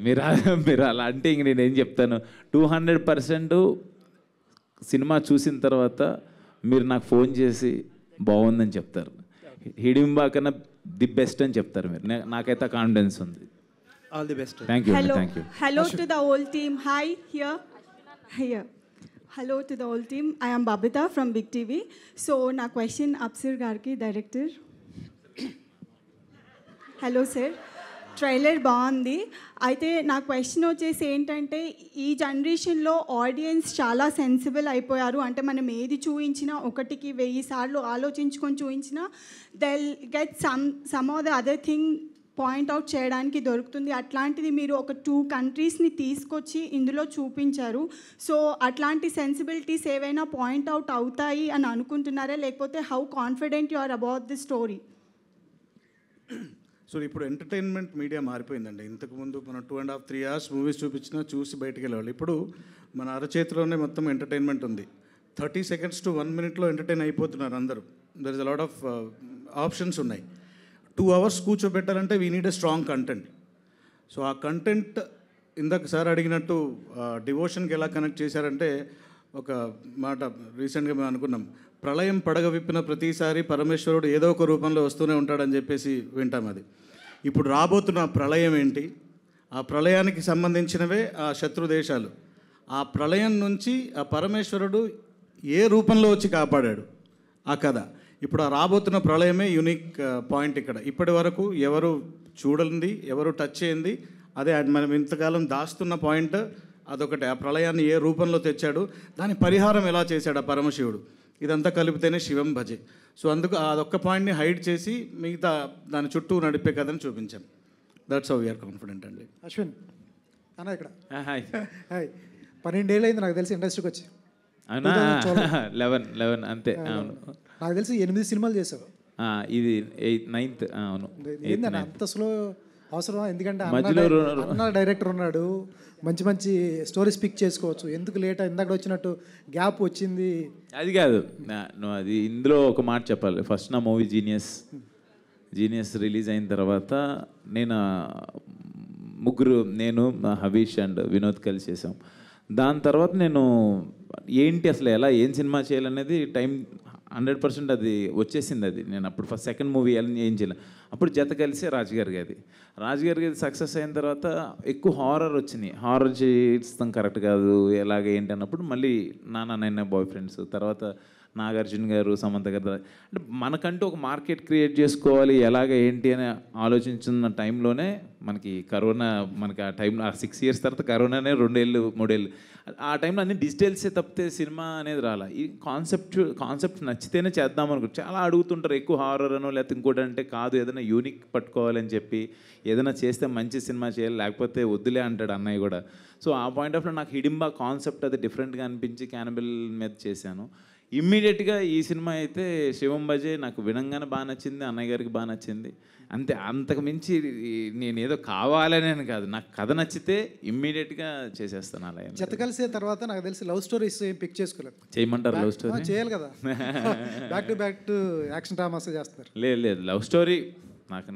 మీరు అలా అంటే ఇంక నేనేం చెప్తాను. 200% సినిమా చూసిన తర్వాత మీరు నాకు ఫోన్ చేసి బాగుందని చెప్తారు. హిడింబా కన్నా ది బెస్ట్ అని చెప్తారు మీరు. నాకైతే కాన్ఫిడెన్స్ ఉంది. All the best. Thank you. Thank you. Hello to the whole team. Hi, here. Hello to the whole team. I am Babita from Big TV. So, na question Apsir Garki, director. Hello sir, trailer బాగుంది. అయితే నా question వచ్చేసి ఏంటంటే, ఈ జనరేషన్లో audience చాలా sensible అయిపోయారు. అంటే మనం ఏది చూపించినా 1కి 1000 సార్లు ఆలోచించుకొని చూపించినా they'll get some of the other thing point out చేయడానికి దొరుకుతుంది. అట్లాంటిది మీరు ఒక 2 కంట్రీస్ని తీసుకొచ్చి ఇందులో చూపించారు. సో అట్లాంటి సెన్సిబిలిటీస్ ఏవైనా పాయింట్అవుట్ అవుతాయి అని అనుకుంటున్నారా, లేకపోతే how confident you are about the story? So ఇప్పుడు ఎంటర్టైన్మెంట్ మీడియా మారిపోయిందండి. ఇంతకుముందు మనం 2.5 3 hours మూవీస్ చూపించినా చూసి బయటికి వెళ్ళేవాళ్ళు. ఇప్పుడు మన అరచేతిలోనే మొత్తం ఎంటర్టైన్మెంట్ ఉంది. 30 seconds to 1 minute ఎంటర్టైన్ అయిపోతున్నారు అందరూ. There is a lot of options ఉన్నాయి. 2 hours కూర్చోబెట్టాలంటే we need a strong content. So ఆ కంటెంట్ ఇందాక సార్ అడిగినట్టు డివోషన్కి ఎలా కనెక్ట్ చేశారంటే, ఒక మాట రీసెంట్గా మేము అనుకున్నాం, ప్రళయం పడగ విప్పిన ప్రతిసారి పరమేశ్వరుడు ఏదో ఒక రూపంలో వస్తూనే ఉంటాడని చెప్పేసి వింటాం. అది ఇప్పుడు రాబోతున్న ప్రళయం ఏంటి, ఆ ప్రళయానికి సంబంధించినవే ఆ శత్రు దేశాలు. ఆ ప్రళయం నుంచి ఆ పరమేశ్వరుడు ఏ రూపంలో వచ్చి కాపాడాడు ఆ కథ. ఇప్పుడు ఆ రాబోతున్న ప్రళయమే యూనిక్ పాయింట్ ఇక్కడ. ఇప్పటి వరకు ఎవరు చూడండి, ఎవరు టచ్ చేయండి, అదే మనం ఇంతకాలం దాస్తున్న పాయింట్ అదొకటి. ఆ ప్రళయాన్ని ఏ రూపంలో తెచ్చాడు, దాని పరిహారం ఎలా చేశాడు ఆ పరమశివుడు, ఇదంతా కలిపితేనే శివం భజే. సో అందుకు అదొక్క పాయింట్ని హైడ్ చేసి మిగతా దాని చుట్టూ నడిపే కథని చూపించాం. దట్స్ హౌ వీఆర్ కాన్ఫిడెంట్ అండి. అశ్విన్ అన్న ఇక్కడ. హాయ్. 12 ఏళ్ళు అయింది నాకు తెలిసి ఇండస్ట్రీకి వచ్చి. అవునా? 11 అంతే. అవును, నాకు తెలిసి 8 సినిమాలు చేసావు. ఇది 9th. అవును. ఏందన్న అంత స్లో అవసరమా? ఎందుకంటే మధ్యలో అన్న డైరెక్టర్ ఉన్నాడు, మంచి మంచి స్టోరీస్ పిక్ చేసుకోవచ్చు. ఎందుకు లేట్ ఇందాక వచ్చినట్టు గ్యాప్ వచ్చింది? అది కాదు, అది ఇందులో ఒక మాట చెప్పాలి. ఫస్ట్ నా మూవీ జీనియస్ రిలీజ్ అయిన తర్వాత నేను హవీష్ అండ్ వినోద్ కలిసి చేసాం. దాని తర్వాత నేను ఏంటి అసలు ఏం సినిమా చేయాలనేది టైం 100% అది వచ్చేసింది. అది నేను అప్పుడు ఫస్ట్ సెకండ్ మూవీ ఏం చేయలే. అప్పుడు జత కలిసి రాజుగారి గది సక్సెస్ అయిన తర్వాత ఎక్కువ హారర్ వచ్చినాయి. హారర్ చేస్తాం కరెక్ట్ కాదు, ఏంటి అన్నప్పుడు మళ్ళీ నాన్న బాయ్ ఫ్రెండ్స్, తర్వాత నాగార్జున గారు, సమంత గారు, అంటే మనకంటూ ఒక మార్కెట్ క్రియేట్ చేసుకోవాలి ఏంటి అని ఆలోచించిన టైంలోనే మనకి కరోనా, మనకి ఆ టైంలో 6 years తర్వాత కరోనానే 2 ఏళ్ళు 3 ఏళ్ళు. ఆ టైంలో అన్ని డిజిటల్సే తప్పితే సినిమా అనేది రాలా. ఈ కాన్సెప్ట్ నచ్చితేనే చేద్దాం అనుకుంటారు. చాలా అడుగుతుంటారు ఎక్కువ హారర్ అనో లేకపోతే ఇంకోటి అంటే కాదు, ఏదైనా యూనిక్ పట్టుకోవాలని చెప్పి ఏదైనా చేస్తే మంచి సినిమా చేయాలి, లేకపోతే వద్దులే అంటాడు అన్నయ్య కూడా. సో ఆ పాయింట్ ఆఫ్ వ్యూ నాకు హిడింబా కాన్సెప్ట్ అది డిఫరెంట్గా అనిపించి క్యానబిల్ మీద చేశాను. ఇమ్మీడియట్గా ఈ సినిమా అయితే శివం భజే నాకు వినంగానే బాగా నచ్చింది, అన్నయ్య గారికి బాగా నచ్చింది. అంతే, అంతకు మించి నేను ఏదో కావాలని కాదు, నాకు కథ నచ్చితే ఇమ్మీడియట్గా చేసేస్తాను. అలా జత కలిసే తర్వాత నాకు తెలిసి లవ్ స్టోరీస్ ఏం పిక్ చేసుకోలేదు. చేయమంటారు? లవ్ స్టోరీ చేయాలి కదా, బ్యాక్ టు యాక్షన్ డ్రామాస్ చేస్తారు. లేదు లవ్ స్టోరీ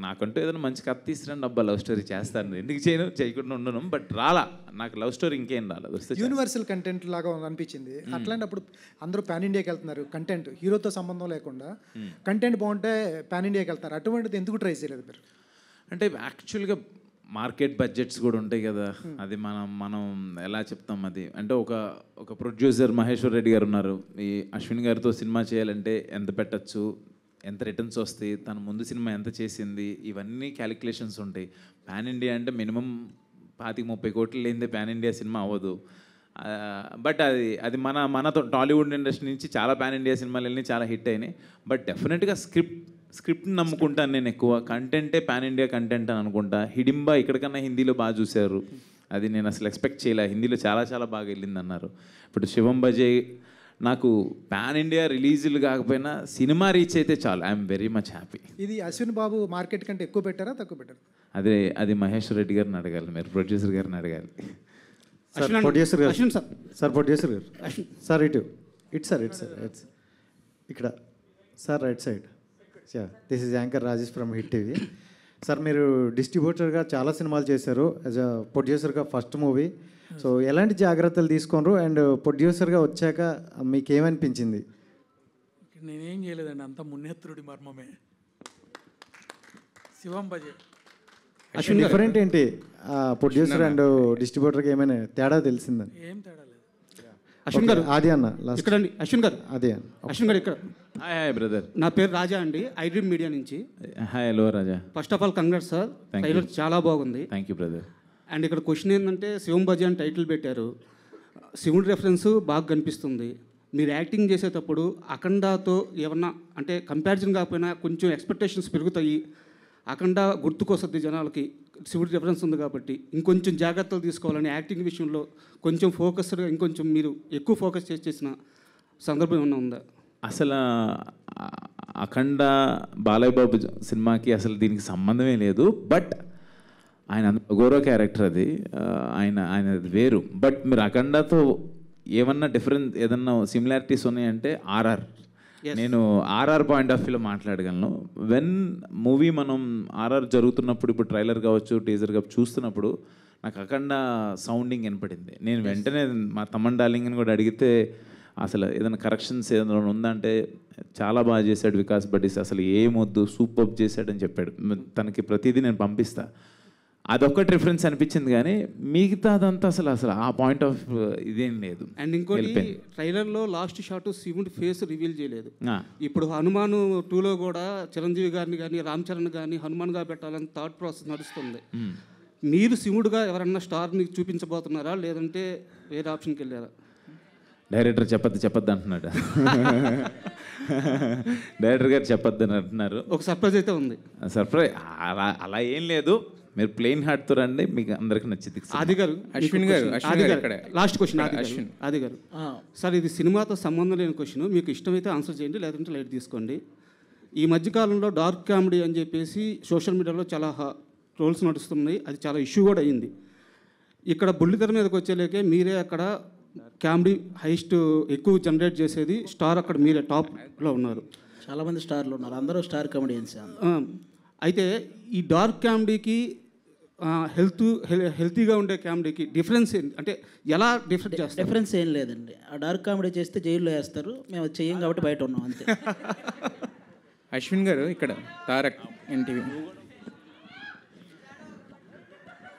నాకంటూ ఏదైనా మంచి కథ తీసుకురండి అబ్బా, లవ్ స్టోరీ చేస్తాను, ఎందుకు చేయకుండా ఉండను. బట్ రాలా నాకు లవ్ స్టోరీ, ఇంకేం రాలేదు. యూనివర్సల్ కంటెంట్ లాగా అనిపించింది. అట్లాంటప్పుడు అందరూ పాన్ ఇండియాకి వెళ్తున్నారు, కంటెంట్ హీరోతో సంబంధం లేకుండా కంటెంట్ బాగుంటే పాన్ ఇండియాకి వెళ్తారు. అటువంటిది ఎందుకు ట్రై చేయలేదు మీరు? అంటే యాక్చువల్గా మార్కెట్ బడ్జెట్స్ కూడా ఉంటాయి కదా, అది మనం ఎలా చెప్తాం. అది అంటే ఒక ప్రొడ్యూసర్ మహేశ్వర్ రెడ్డి గారు ఉన్నారు, ఈ అశ్విన్ గారితో సినిమా చేయాలంటే ఎంత పెట్టచ్చు, ఎంత రిటర్న్స్ వస్తాయి, తన ముందు సినిమా ఎంత చేసింది, ఇవన్నీ క్యాలిక్యులేషన్స్ ఉంటాయి. పాన్ ఇండియా అంటే మినిమం 25-30 కోట్లు లేనిదే పాన్ ఇండియా సినిమా అవ్వదు. బట్ అది మన టాలీవుడ్ ఇండస్ట్రీ నుంచి చాలా పాన్ ఇండియా సినిమాలు వెళ్ళి చాలా హిట్ అయినాయి. బట్ డెఫినెట్గా స్క్రిప్ట్ని నమ్ముకుంటాను నేను ఎక్కువ. కంటెంటే పాన్ ఇండియా కంటెంట్ అని అనుకుంటా. హిడింబా ఇక్కడికన్నా హిందీలో బాగా చూశారు, అది నేను అసలు ఎక్స్పెక్ట్ చేయలే. హిందీలో చాలా చాలా బాగా వెళ్ళింది అన్నారు. ఇప్పుడు శివం భజే నాకు పాన్ ఇండియా రిలీజులు కాకపోయినా సినిమా రీచ్ అయితే చాలు, ఐఎమ్ వెరీ మచ్ హ్యాపీ. ఇది అశ్విన్ బాబు మార్కెట్ కంటే ఎక్కువ పెట్టారా తక్కువ పెట్టారా? అది మహేశ్వర్ రెడ్డి గారిని అడగాలి, మీరు ప్రొడ్యూసర్ గారిని అడగాలి. ప్రొడ్యూసర్ గారు సార్, ప్రొడ్యూసర్ గారు సార్, ఇటు సార్ ఇక్కడ sir right side. This is anchor Rajesh from hit TV. Sir మీరు డిస్ట్రిబ్యూటర్గా చాలా సినిమాలు చేశారు, యాజ్ అ ప్రొడ్యూసర్గా ఫస్ట్ మూవీ. సో ఎలాంటి జాగ్రత్తలు తీసుకున్నారు అండ్ ప్రొడ్యూసర్గా వచ్చాక మీకు ఏమనిపించింది? నేనేం చేయలేదండి, అంత మున్నేత్రుడి మర్మమే. శివం బజే డిఫరెంట్ ఏంటి ప్రొడ్యూసర్ అండ్ డిస్ట్రిబ్యూటర్కి ఏమైనా తేడా తెలిసిందని? ఏం తేడా లేదు. అశ్విన్ గారు ఆది అన్న ఇక్కడ అండి. అశ్విన్ గారు అదే అశ్విన్ గారు ఇక్కడ. హాయ్ బ్రదర్, నా పేరు రాజా అండి, ఐడ్రీమ్ మీడియా నుంచి. Hi hello Raja. First of all congrats sir, trailer చాలా బాగుంది. Thank you brother. అండ్ ఇక్కడ క్వశ్చన్ ఏంటంటే శివం బజే అని టైటిల్ పెట్టారు, శివుడి రెఫరెన్స్ బాగా కనిపిస్తుంది. మీరు యాక్టింగ్ చేసేటప్పుడు అఖండాతో ఏమన్నా అంటే కంపారిజన్ కాకపోయినా కొంచెం ఎక్స్పెక్టేషన్స్ పెరుగుతాయి, అఖండ గుర్తుకొస్తుంది జనాలకి, శివుడి రెఫరెన్స్ ఉంది కాబట్టి ఇంకొంచెం జాగ్రత్తలు తీసుకోవాలని యాక్టింగ్ విషయంలో కొంచెం ఫోకస్డ్గా ఇంకొంచెం మీరు ఎక్కువ ఫోకస్ చేసిన సందర్భం ఏమన్నా ఉందా? అసలు అఖండ బాలయ్య బాబు సినిమాకి అసలు దీనికి సంబంధమే లేదు. బట్ ఆయన గౌరవ క్యారెక్టర్ అది, ఆయన వేరు. బట్ మీరు అఖండతో ఏమన్నా డిఫరెన్స్ ఏదన్నా సిమిలారిటీస్ ఉన్నాయంటే ఆర్ఆర్. నేను ఆర్ఆర్ పాయింట్ ఆఫ్ వ్యూలో మాట్లాడగలను. వెన్ మూవీ మనం ఆర్ఆర్ జరుగుతున్నప్పుడు, ఇప్పుడు ట్రైలర్ కావచ్చు టీజర్ కావచ్చు చూస్తున్నప్పుడు నాకు అఖండ సౌండింగ్ వినపడింది. నేను వెంటనే మా తమ్మన్ డార్లింగ్ని కూడా అడిగితే అసలు ఏదైనా కరెక్షన్స్ ఏదైనా ఉందంటే చాలా బాగా చేశాడు వికాస్ బడ్డీస్, అసలు ఏమొద్దు సూపర్ చేశాడని చెప్పాడు. తనకి ప్రతిదీ నేను పంపిస్తా. అదొక్కటి రిఫరెన్స్ అనిపించింది, కానీ మిగతాదంతా అసలు ఆ పాయింట్ ఆఫ్ ఇదేం లేదు. అండ్ ఇంకోటి ట్రైలర్లో లాస్ట్ షాట్ శివుడి ఫేస్ రివీల్ చేయలేదు. ఇప్పుడు హనుమాన్ 2లో కూడా చిరంజీవి గారిని కానీ రామ్ చరణ్ కానీ హనుమాన్గా పెట్టాలని థాట్ ప్రాసెస్ నడుస్తుంది. మీరు శివుడుగా ఎవరన్నా స్టార్ని చూపించబోతున్నారా, లేదంటే వేరే ఆప్షన్కి వెళ్ళారా? డైరెక్టర్ చెప్పద్దు అంటున్నాడు. డైరెక్టర్ గారు చెప్పొద్దు అని అంటున్నారు. ఒక సర్ప్రైజ్ అయితే ఉంది. సర్ప్రైజ్ అలా ఏం లేదు, మీరు ప్లెయిన్ హార్ట్తో రండి, మీకు అందరికి నచ్చింది. ఆది గారు, అశ్విన్ గారు లాస్ట్ క్వశ్చన్. ఆది గారు సార్, ఇది సినిమాతో సంబంధం లేని క్వశ్చన్, మీకు ఇష్టమైతే ఆన్సర్ చేయండి, లేదంటే లైట్ తీసుకోండి. ఈ మధ్యకాలంలో డార్క్ కామెడీ అని చెప్పేసి సోషల్ మీడియాలో చాలా ట్రోల్స్ నడుస్తున్నాయి, అది చాలా ఇష్యూ కూడా అయింది. ఇక్కడ బుల్లితెర మీదకి వచ్చేలేకే మీరే అక్కడ కామెడీ హైస్ట్ ఎక్కువ జనరేట్ చేసేది స్టార్, అక్కడ మీరే టాప్లో ఉన్నారు. చాలామంది స్టార్లు ఉన్నారు, అందరూ స్టార్ కామెడియన్స్. అయితే ఈ డార్క్ కామెడీకి హెల్తీగా ఉండే కామెడీకి డిఫరెన్స్ అంటే ఎలా డిఫరెన్స్ చేస్తారు? డిఫరెన్స్ ఏం లేదండి. ఆ డార్క్ కామెడీ చేస్తే జైల్లో వేస్తారు, మేము చెయ్యం కాబట్టి బయట ఉన్నాం అంతే. అశ్విన్ గారు ఇక్కడ తారక్ ఎన్టీవీ.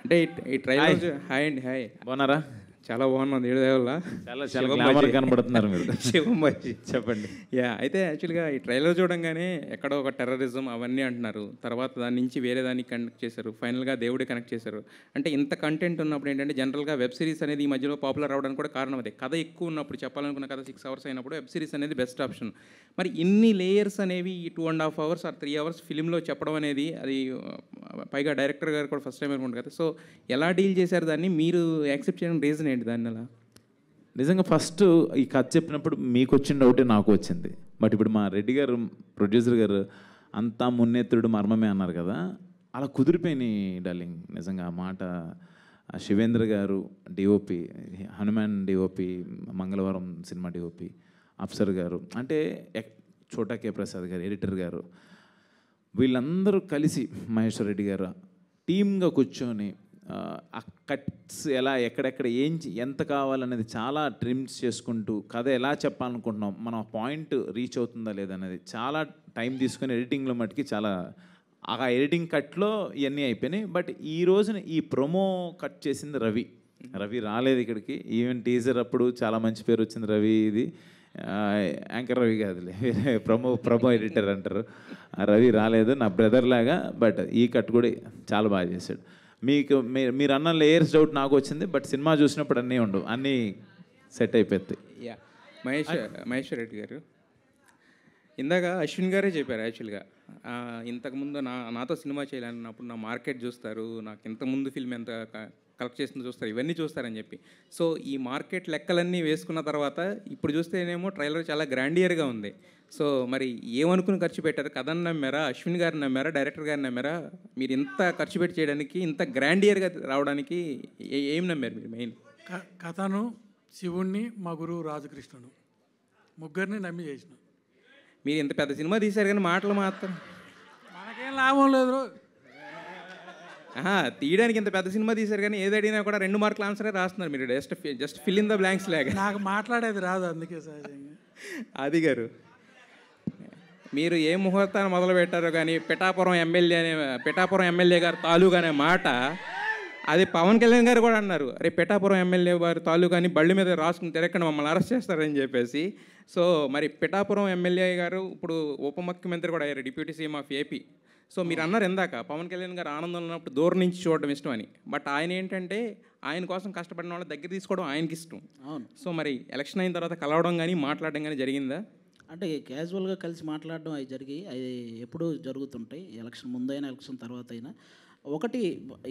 అంటే ఈ ట్రైలర్ హాయ్ అండి. హాయ్, బాగున్నారా? చాలా బాగున్నాను, దేవుడి దయ వల్ల. చాలా గ్లామర్ కనబడుతున్నారు మీరు. శివం బజ్జీ చెప్పండి. అయితే యాక్చువల్గా ఈ ట్రైలర్ చూడంగానే ఎక్కడో ఒక టెర్రరిజం అవన్నీ అంటున్నారు, తర్వాత దాని నుంచి వేరే దానికి కనెక్ట్ చేశారు, ఫైనల్గా దేవుడే కనెక్ట్ చేశారు. అంటే ఇంత కంటెంట్ ఉన్నప్పుడు ఏంటంటే జనరల్గా వెబ్ సిరీస్ అనేది ఈ మధ్యలో పాపులర్ అవడానికి కూడా కారణం అదే. కథ ఎక్కువ ఉన్నప్పుడు, చెప్పాలనుకున్న కథ 6 hours అయినప్పుడు వెబ్ సిరీస్ అనేది బెస్ట్ ఆప్షన్. మరి ఇన్ని లేయర్స్ అనేవి ఈ 2.5 hours or 3 hours ఫిలింలో చెప్పడం అనేది, అది పైగా డైరెక్టర్ గారు కూడా ఫస్ట్ టైం అనుకుంటారు కదా, సో ఎలా డీల్ చేశారు దాన్ని, మీరు యాక్సెప్ట్ చేయడం రీజన్ ఏంటి దాన్ని? అలా నిజంగా ఫస్ట్ ఈ కథ చెప్పినప్పుడు మీకు వచ్చిన డౌటే నాకు వచ్చింది. బట్ ఇప్పుడు మా రెడ్డి గారు ప్రొడ్యూసర్ గారు అంతా మున్నెత్తుడు మర్మమే అన్నారు కదా, అలా కుదిరిపోయినాయి డార్లింగ్. నిజంగా ఆ మాట శివేంద్ర గారు డిఓపి, హనుమాన్ డిఓపి, మంగళవారం సినిమా డిఓపి, అఫ్సర్ గారు, అంటే చోటా కే ప్రసాద్ గారు ఎడిటర్ గారు, వీళ్ళందరూ కలిసి మహేశ్వర్ రెడ్డి గారు టీమ్గా కూర్చొని ఆ కట్స్ ఎలా ఎక్కడెక్కడ ఎంత కావాలనేది చాలా ట్రిమ్స్ చేసుకుంటూ కథ ఎలా చెప్పాలనుకుంటున్నాం, మనం పాయింట్ రీచ్ అవుతుందా లేదనేది చాలా టైం తీసుకొని ఎడిటింగ్లో మటుకి చాలా ఆ ఎడిటింగ్ కట్లో ఇవన్నీ అయిపోయినాయి. బట్ ఈ రోజున ఈ ప్రొమో కట్ చేసింది రవి రాలేదు ఇక్కడికి. ఈవెన్ టీజర్ అప్పుడు చాలా మంచి పేరు వచ్చింది రవి, ఇది యాంకర్ రవి కాదులే, ప్రొమో ఎడిటర్ అంటారు. రవి రాలేదు, నా బ్రదర్ లాగా. బట్ ఈ కట్ కూడా చాలా బాగా చేశాడు. మీరు అన్న లేయర్స్ డౌట్ నాకు వచ్చింది, బట్ సినిమా చూసినప్పుడు అన్నీ ఉండవు, అన్నీ సెట్ అయిపోతాయి. మహేశ్వర్ రెడ్డి గారు ఇందాక అశ్విన్ గారే చెప్పారు యాక్చువల్గా, ఇంతకుముందు నాతో సినిమా చేయాలన్నప్పుడు నా మార్కెట్ చూస్తారు, నాకు ఇంతకుముందు ఫిల్మ్ ఎంత కలెక్ట్ చేస్తుందో చూస్తారు, ఇవన్నీ చూస్తారని చెప్పి. సో ఈ మార్కెట్ లెక్కలన్నీ వేసుకున్న తర్వాత ఇప్పుడు చూస్తేనేమో ట్రైలర్ చాలా గ్రాండియర్గా ఉంది. సో మరి ఏమనుకుని ఖర్చు పెట్టారు? కథను నమ్మారా, అశ్విన్ గారిని నమ్మారా, డైరెక్టర్ గారిని నమ్మారా? మీరు ఇంత ఖర్చు పెట్టి చేయడానికి, ఇంత గ్రాండియర్గా రావడానికి ఏం నమ్మారు మీరు? మెయిన్ కథను, శివుణ్ణి, మా గురువు రాజకృష్ణుడు, ముగ్గురిని నమ్మి చేసిన. మీరు ఇంత పెద్ద సినిమా తీశారు కానీ మాటలు మాత్రం మనకేం లాభం లేదు. తీయడానికి ఇంత పెద్ద సినిమా తీశారు కానీ ఏది అడిగినా కూడా 2 మార్కుల ఆన్సరే రాస్తున్నారు మీరు. Just fill in the blanks లాగా. నాకు మాట్లాడేది రాదు, అందుకే సహజంగా. ఆది గారు, మీరు ఏ ముహూర్తాన్ని మొదలు పెట్టారో కానీ పిఠాపురం ఎమ్మెల్యే గారు తాలూకా అనే మాట అది పవన్ కళ్యాణ్ గారు కూడా అన్నారు. అరే పిఠాపురం ఎమ్మెల్యే వారి తాలూకా అని బళ్ళి మీద రాసుకుని తిరగకుండా మమ్మల్ని అరెస్ట్ చేస్తారని చెప్పేసి. సో మరి పిఠాపురం ఎమ్మెల్యే గారు ఇప్పుడు ఉప ముఖ్యమంత్రి కూడా అయ్యారు, deputy CM of AP. So మీరు అన్నారు ఇందాక పవన్ కళ్యాణ్ గారు ఆనందంలో ఉన్నప్పుడు దూరం నుంచి చూడడం ఇష్టం అని. బట్ ఆయన ఏంటంటే ఆయన కోసం కష్టపడిన వాళ్ళ దగ్గర తీసుకోవడం ఆయనకి ఇష్టం. అవును. సో మరి ఎలక్షన్ అయిన తర్వాత కలవడం కానీ మాట్లాడడం కానీ జరిగిందా? అంటే క్యాజువల్గా కలిసి మాట్లాడడం అవి జరిగి అవి ఎప్పుడూ జరుగుతుంటాయి, ఎలక్షన్ ముందైనా ఎలక్షన్ తర్వాత అయినా. ఒకటి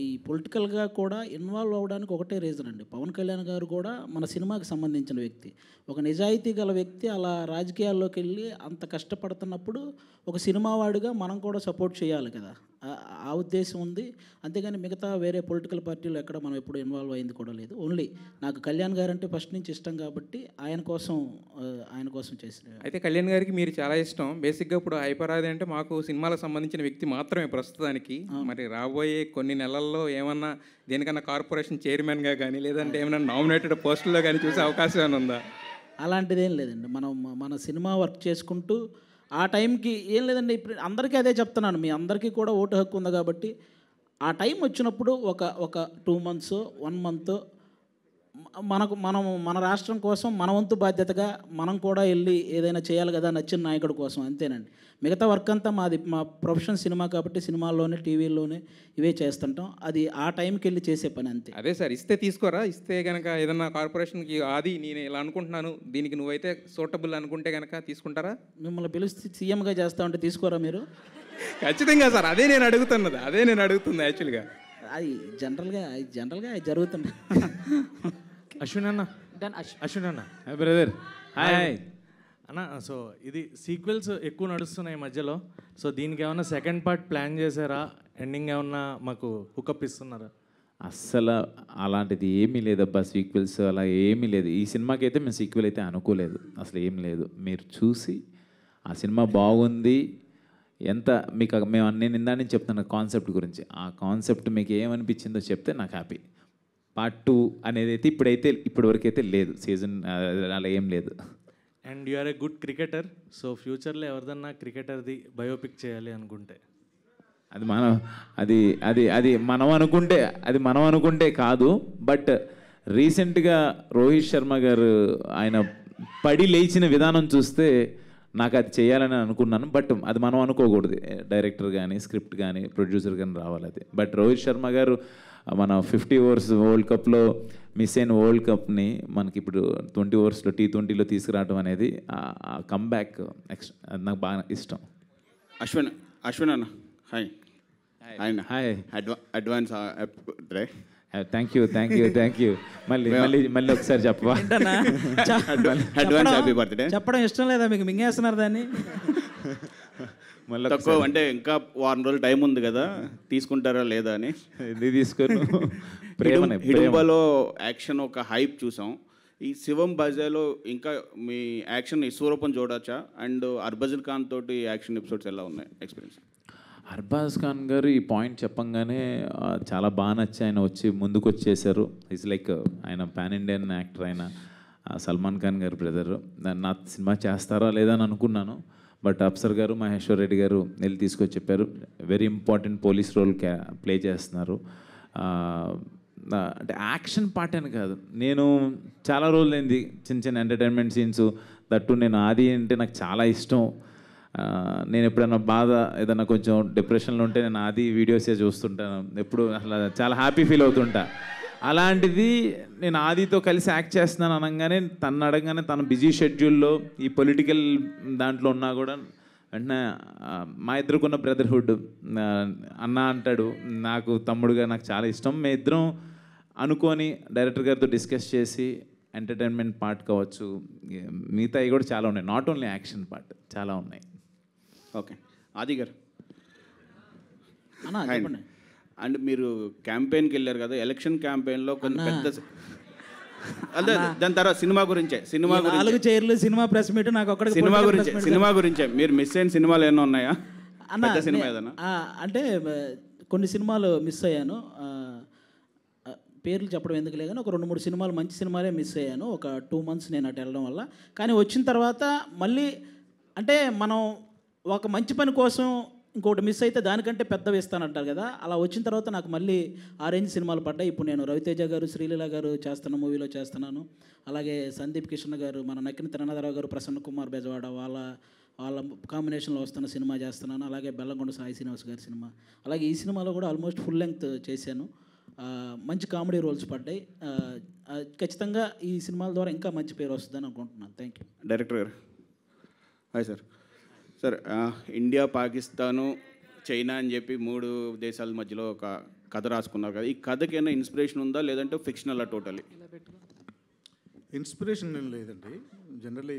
ఈ పొలిటికల్గా కూడా ఇన్వాల్వ్ అవ్వడానికి ఒకటే రీజన్ అండి. పవన్ కళ్యాణ్ గారు కూడా మన సినిమాకి సంబంధించిన వ్యక్తి, ఒక నిజాయితీ గల వ్యక్తి. అలా రాజకీయాల్లోకి వెళ్ళి అంత కష్టపడుతున్నప్పుడు ఒక సినిమా వాడిగా మనం కూడా సపోర్ట్ చేయాలి కదా, ఆ ఉద్దేశం ఉంది. అంతేగాని మిగతా వేరే పొలిటికల్ పార్టీలు ఎక్కడ మనం ఎప్పుడు ఇన్వాల్వ్ అయింది కూడా లేదు. ఓన్లీ నాకు కళ్యాణ్ గారు అంటే ఫస్ట్ నుంచి ఇష్టం కాబట్టి ఆయన కోసం చేసిన. అయితే కళ్యాణ్ గారికి మీరు చాలా ఇష్టం. బేసిక్గా ఇప్పుడు హైపరాది అంటే మాకు సినిమాలకు సంబంధించిన వ్యక్తి మాత్రమే ప్రస్తుతానికి. మరి రాబోయే కొన్ని నెలల్లో ఏమన్నా దేనికన్నా కార్పొరేషన్ చైర్మన్గా కానీ లేదంటే ఏమైనా నామినేటెడ్ పోస్టుల్లో కానీ చూసే అవకాశం ఏమైనా ఉందా? అలాంటిదేం లేదండి. మన సినిమా వర్క్ చేసుకుంటూ ఆ టైంకి ఏం లేదండి. ఇప్పుడు అందరికీ అదే చెప్తున్నాను, మీ అందరికీ కూడా ఓటు హక్కు ఉంది కాబట్టి ఆ టైం వచ్చినప్పుడు ఒక 2 months 1 month మన రాష్ట్రం కోసం మన వంతు బాధ్యతగా మనం కూడా వెళ్ళి ఏదైనా చేయాలి కదా నచ్చిన నాయకుడి కోసం, అంతేనండి. మిగతా వర్క్ అంతా మా ప్రొఫెషన్ సినిమా కాబట్టి సినిమాల్లోనే టీవీల్లోనే ఇవే చేస్తుంటాం. అది ఆ టైంకి వెళ్ళి చేసే పని అంతే. అదే సార్, ఇస్తే తీసుకోరా? ఇస్తే కనుక ఏదన్నా కార్పొరేషన్కి అది నేను ఇలా అనుకుంటున్నాను, దీనికి నువ్వైతే సూటబుల్ అనుకుంటే కనుక తీసుకుంటారా? మిమ్మల్ని పిలిస్తే సీఎంగా చేస్తామంటే తీసుకోరా మీరు? ఖచ్చితంగా సార్, అదే నేను అడుగుతుంది యాక్చువల్గా. అది జనరల్గా జరుగుతుంది. అశ్విన్ అన్న, బ్రదర్ హాయ్ అన్న. సో ఇది సీక్వెల్స్ ఎక్కువ నడుస్తున్నాయి ఈ మధ్యలో. సో దీనికి ఏమన్నా సెకండ్ పార్ట్ ప్లాన్ చేశారా? ఎండింగ్ ఏమన్నా మాకు హుకప్ ఇస్తున్నారా? అస్సలు అలాంటిది ఏమీ లేదబ్బా, సీక్వెల్స్ అలా ఏమీ లేదు. ఈ సినిమాకి అయితే మేము సీక్వెల్ అయితే అనుకోలేదు, అసలు ఏం లేదు. మీరు చూసి ఆ సినిమా బాగుంది ఎంత మీకు నేను ఇందా నుంచి చెప్తున్నా కాన్సెప్ట్ గురించి. ఆ కాన్సెప్ట్ మీకు ఏమనిపించిందో చెప్తే నాకు హ్యాపీ. పార్ట్ 2 అనేది అయితే ఇప్పటివరకు అయితే లేదు, సీజన్ అలా ఏం లేదు. And you are a good cricketer. So ఫ్యూచర్లో ఎవరిదన్నా క్రికెటర్ది బయోపిక్ చేయాలి అనుకుంటే అది మనం అనుకుంటే కాదు. బట్ రీసెంట్గా రోహిత్ శర్మ గారు ఆయన పడి లేచిన విధానం చూస్తే నాకు అది చేయాలని అనుకున్నాను. బట్ అది మనం అనుకోకూడదు, డైరెక్టర్ కానీ స్క్రిప్ట్ కానీ ప్రొడ్యూసర్ కానీ రావాలి అది. బట్ రోహిత్ శర్మ గారు మన 50 overs వరల్డ్ కప్లో మిస్ అయిన వరల్డ్ కప్ని మనకి ఇప్పుడు 20 overs T20లో తీసుకురావడం అనేది కమ్బ్యాక్ అది నాకు బాగా ఇష్టం. అశ్విన్ అన్న hi. Hi advance thank you. మళ్ళీ ఒకసారి చెప్పవా? Advance happy birthday. చెప్పడం ఇష్టం లేదా మీకు? మింగేస్తున్నారు దాన్ని. తక్కువ అంటే ఇంకా 1 రోజులు టైం ఉంది కదా, తీసుకుంటారా లేదా అని. హిడింబాలో యాక్షన్ ఒక హైప్ చూసాం. ఈ శివం బజాలో ఇంకా మీ యాక్షన్ విశ్వరూపం చూడొచ్చా? అండ్ హర్భజన్ ఖాన్ తోటి యాక్షన్ ఎపిసోడ్స్ ఎలా ఉన్నాయి ఎక్స్పీరియన్స్? అర్బాజ్ ఖాన్ గారు ఈ పాయింట్ చెప్పంగానే చాలా బాగా నచ్చి ఆయన ముందుకు వచ్చేసారు. ఈజ్ లైక్ ఆయన పాన్ ఇండియన్ యాక్టర్, ఆయన సల్మాన్ ఖాన్ గారు బ్రదర్. నా సినిమా చేస్తారా లేదా అని అనుకున్నాను. బట్ అప్సర్ గారు మహేశ్వర్ రెడ్డి గారు వెళ్ళి తీసుకొచ్చి చెప్పారు, very important police role play చేస్తున్నారు. అంటే యాక్షన్ పార్ట్ అని కాదు, నేను చాలా రోజులైంది చిన్న ఎంటర్టైన్మెంట్ సీన్స్ దట్టు. నేను ఆది అంటే నాకు చాలా ఇష్టం. నేను ఎప్పుడైనా బాధ ఏదైనా కొంచెం డిప్రెషన్లో ఉంటే నేను ఆది వీడియోసే చూస్తుంటాను, ఎప్పుడు అసలు చాలా హ్యాపీ ఫీల్ అవుతుంటా. అలాంటిది నేను ఆదితో కలిసి యాక్ట్ చేస్తున్నాను అనగానే తను అడగగానే తన బిజీ షెడ్యూల్లో ఈ పొలిటికల్ దాంట్లో ఉన్నా కూడా వెంటనే మా ఇద్దరుకున్న బ్రదర్హుడ్ అన్న అంటాడు, నాకు తమ్ముడుగా నాకు చాలా ఇష్టం. మేము ఇద్దరం అనుకొని డైరెక్టర్ గారితో డిస్కస్ చేసి ఎంటర్టైన్మెంట్ పార్ట్ కావచ్చు, మిగతావి కూడా చాలా ఉన్నాయి, నాట్ ఓన్లీ యాక్షన్ పార్ట్ చాలా ఉన్నాయి. ఓకే ఆది గారు, చెప్పండి. అండ్ మీరు క్యాంపెయిన్కి వెళ్ళారు కదా, ఎలక్షన్ క్యాంపెయిన్లో కొన్ని పెద్ద అదే దాని తర్వాత సినిమా గురించే సినిమా ఈ 4 గురించి చైర్లు సినిమా ప్రెస్ మీట్ నాకు ఒక్కడికి సినిమా political గురించే press meet సినిమా గురించే మీరు మిస్ అయిన సినిమాలు ఏమైనా ఉన్నాయా అన్న పెద్ద సినిమా ఏదైనా అంటే కొన్ని సినిమాలు మిస్ అయ్యాను. పేర్లు చెప్పడం ఎందుకు లేదు కానీ ఒక 2-3 సినిమాలు మంచి సినిమాలే మిస్ అయ్యాను. ఒక 2 months నేను అటు వెళ్ళడం వల్ల. కానీ వచ్చిన తర్వాత మళ్ళీ అంటే మనం ఒక మంచి పని కోసం ఇంకోటి మిస్ అయితే దానికంటే పెద్దవి ఇస్తానంటారు కదా, అలా వచ్చిన తర్వాత నాకు మళ్ళీ ఆ రేంజ్ సినిమాలు పడ్డాయి. ఇప్పుడు నేను రవితేజ గారు, శ్రీలీల గారు చేస్తున్న మూవీలో చేస్తున్నాను. అలాగే సందీప్ కిషన్ గారు, మన నక్కిన తిరణాధరావు గారు, ప్రసన్న కుమార్ బెజవాడ వాళ్ళ కాంబినేషన్లో వస్తున్న సినిమా చేస్తున్నాను. అలాగే బెల్లంకొండ సాయి శ్రీనివాస్ గారి సినిమా. అలాగే ఈ సినిమాలో కూడా ఆల్మోస్ట్ ఫుల్ లెంగ్త్ చేశాను. మంచి కామెడీ రోల్స్ పడ్డాయి. ఖచ్చితంగా ఈ సినిమాల ద్వారా ఇంకా మంచి పేరు వస్తుందని అనుకుంటున్నాను. Thank you. డైరెక్టర్ గారు. Hi sir. Sir India, Pakistan, China అని చెప్పి 3 దేశాల మధ్యలో ఒక కథ రాసుకున్నారు కదా, ఈ కథకి ఏమైనా ఇన్స్పిరేషన్ ఉందా లేదంటే ఫిక్షనల్ టోటలీ? ఇన్స్పిరేషన్ ఏం లేదండి. జనరలీ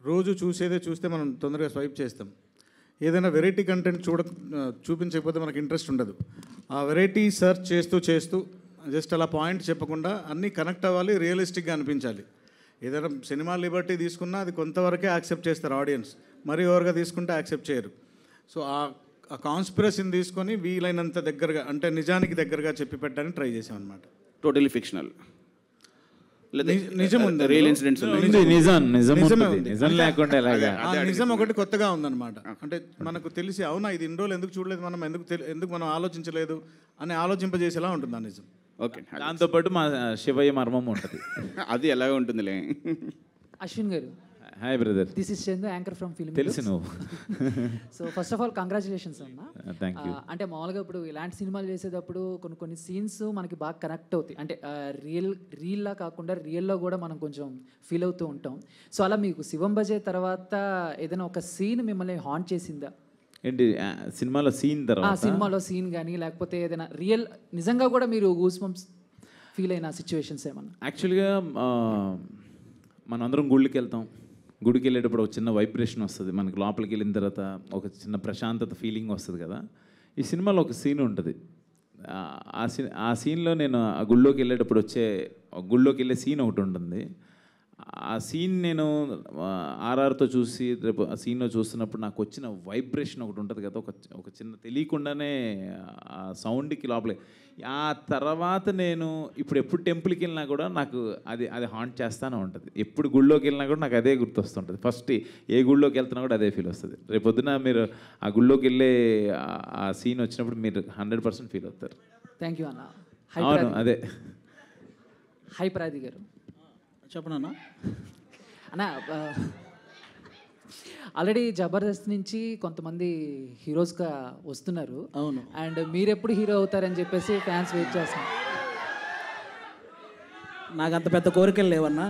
రోజు చూస్తే మనం తొందరగా స్వైప్ చేస్తాం. ఏదైనా వెరైటీ కంటెంట్ చూపించకపోతే మనకు ఇంట్రెస్ట్ ఉండదు. ఆ వెరైటీ సెర్చ్ చేస్తూ జస్ట్ అలా పాయింట్ చెప్పకుండా అన్నీ కనెక్ట్ అవ్వాలి, రియలిస్టిక్గా అనిపించాలి. ఏదైనా సినిమా లిబర్టీ తీసుకున్నా అది కొంతవరకే యాక్సెప్ట్ చేస్తారు ఆడియన్స్, మరీ ఓవర్గా తీసుకుంటే యాక్సెప్ట్ చేయరు. సో ఆ కాన్స్పిరసీని తీసుకొని వీలైనంత దగ్గరగా, అంటే నిజానికి దగ్గరగా చెప్పి పెట్టడానికి ట్రై చేసాం అనమాట. టోటలీ ఫిక్షనల్ నిజం ఉంది, రియల్ ఇన్సిడెంట్స్ నిజం లేకుండా ఎలాగా? నిజం ఒకటి కొత్తగా ఉందన్నమాట. అంటే మనకు తెలిసి అవునా ఇది ఇన్ని రోజులు ఎందుకు చూడలేదు, మనం ఎందుకు మనం ఆలోచించలేదు అని ఆలోచింపజేసేలా ఉంటుంది ఆ నిజం. ఓకే, దాంతోపాటు మా శివయ్య మర్మం ఉంటుంది. అది ఎలాగ ఉంటుందిలే. Ashwin garu. Hi brother. This is Chandu, anchor from film. తెలుసు నువ్వు. So first of all congratulations అన్న. Thank you. అంటే మామూలుగా ఇప్పుడు ఇలాంటి సినిమాలు చేసేటప్పుడు కొన్ని సీన్స్ మనకి బాగా కనెక్ట్ అవుతాయి. అంటే రీల్లా కాకుండా రియల్లో కూడా మనం కొంచెం ఫీల్ అవుతూ ఉంటాం. సో అలా మీకు శివం బజే తర్వాత ఏదైనా ఒక సీన్ మిమ్మల్ని హాంట్ చేసిందా? ఏంటి సినిమాలో సీన్ తర్వాత? సినిమాలో సీన్ కానీ లేకపోతే ఏదైనా రియల్ నిజంగా కూడా మీరు గూస్ బంప్స్ ఫీల్ అయిన సిచ్యువేషన్స్ ఏమన్నా? యాక్చువల్గా మనం అందరం గుడికి వెళ్తాం. గుడికి వెళ్ళేటప్పుడు ఒక చిన్న వైబ్రేషన్ వస్తుంది మనకి. లోపలికి వెళ్ళిన తర్వాత ఒక చిన్న ప్రశాంతత ఫీలింగ్ వస్తుంది కదా. ఈ సినిమాలో ఒక సీన్ ఉంటుంది. ఆ సీన్లో నేను ఆ గుళ్ళోకి వెళ్ళేటప్పుడు గుళ్ళోకి వెళ్ళే సీన్ ఒకటి ఉంటుంది. ఆ సీన్ నేను ఆర్ఆర్తో చూసి రేపు ఆ సీన్లో చూస్తున్నప్పుడు నాకు వచ్చిన వైబ్రేషన్ ఒకటి ఉంటుంది కదా, ఒక చిన్న తెలియకుండానే ఆ సౌండ్కి లోపలే. ఆ తర్వాత నేను ఎప్పుడు టెంపుల్కి వెళ్ళినా కూడా నాకు అది హాంట్ చేస్తూనే ఉంటుంది. ఎప్పుడు గుళ్ళోకి వెళ్ళినా కూడా నాకు అదే గుర్తొస్తుంటుంది. ఫస్ట్ ఏ గుళ్ళోకి వెళ్తున్నా కూడా అదే ఫీల్ వస్తుంది. రేపు పొద్దున మీరు ఆ గుళ్ళోకి వెళ్ళే ఆ సీన్ వచ్చినప్పుడు మీరు 100% ఫీల్ అవుతారు. థ్యాంక్ యూ అన్న. అవును, అదే. హై ప్రాది గారు. చెప్పనన్నా అన్న, ఆల్రెడీ జబర్దస్త్ నుంచి కొంతమంది హీరోస్గా వస్తున్నారు. అవును. అండ్ మీరు ఎప్పుడు హీరో అవుతారని చెప్పేసి ఫ్యాన్స్ వెయిట్ చేస్తున్నారు. నాకు అంత పెద్ద కోరికలు లేవన్నా.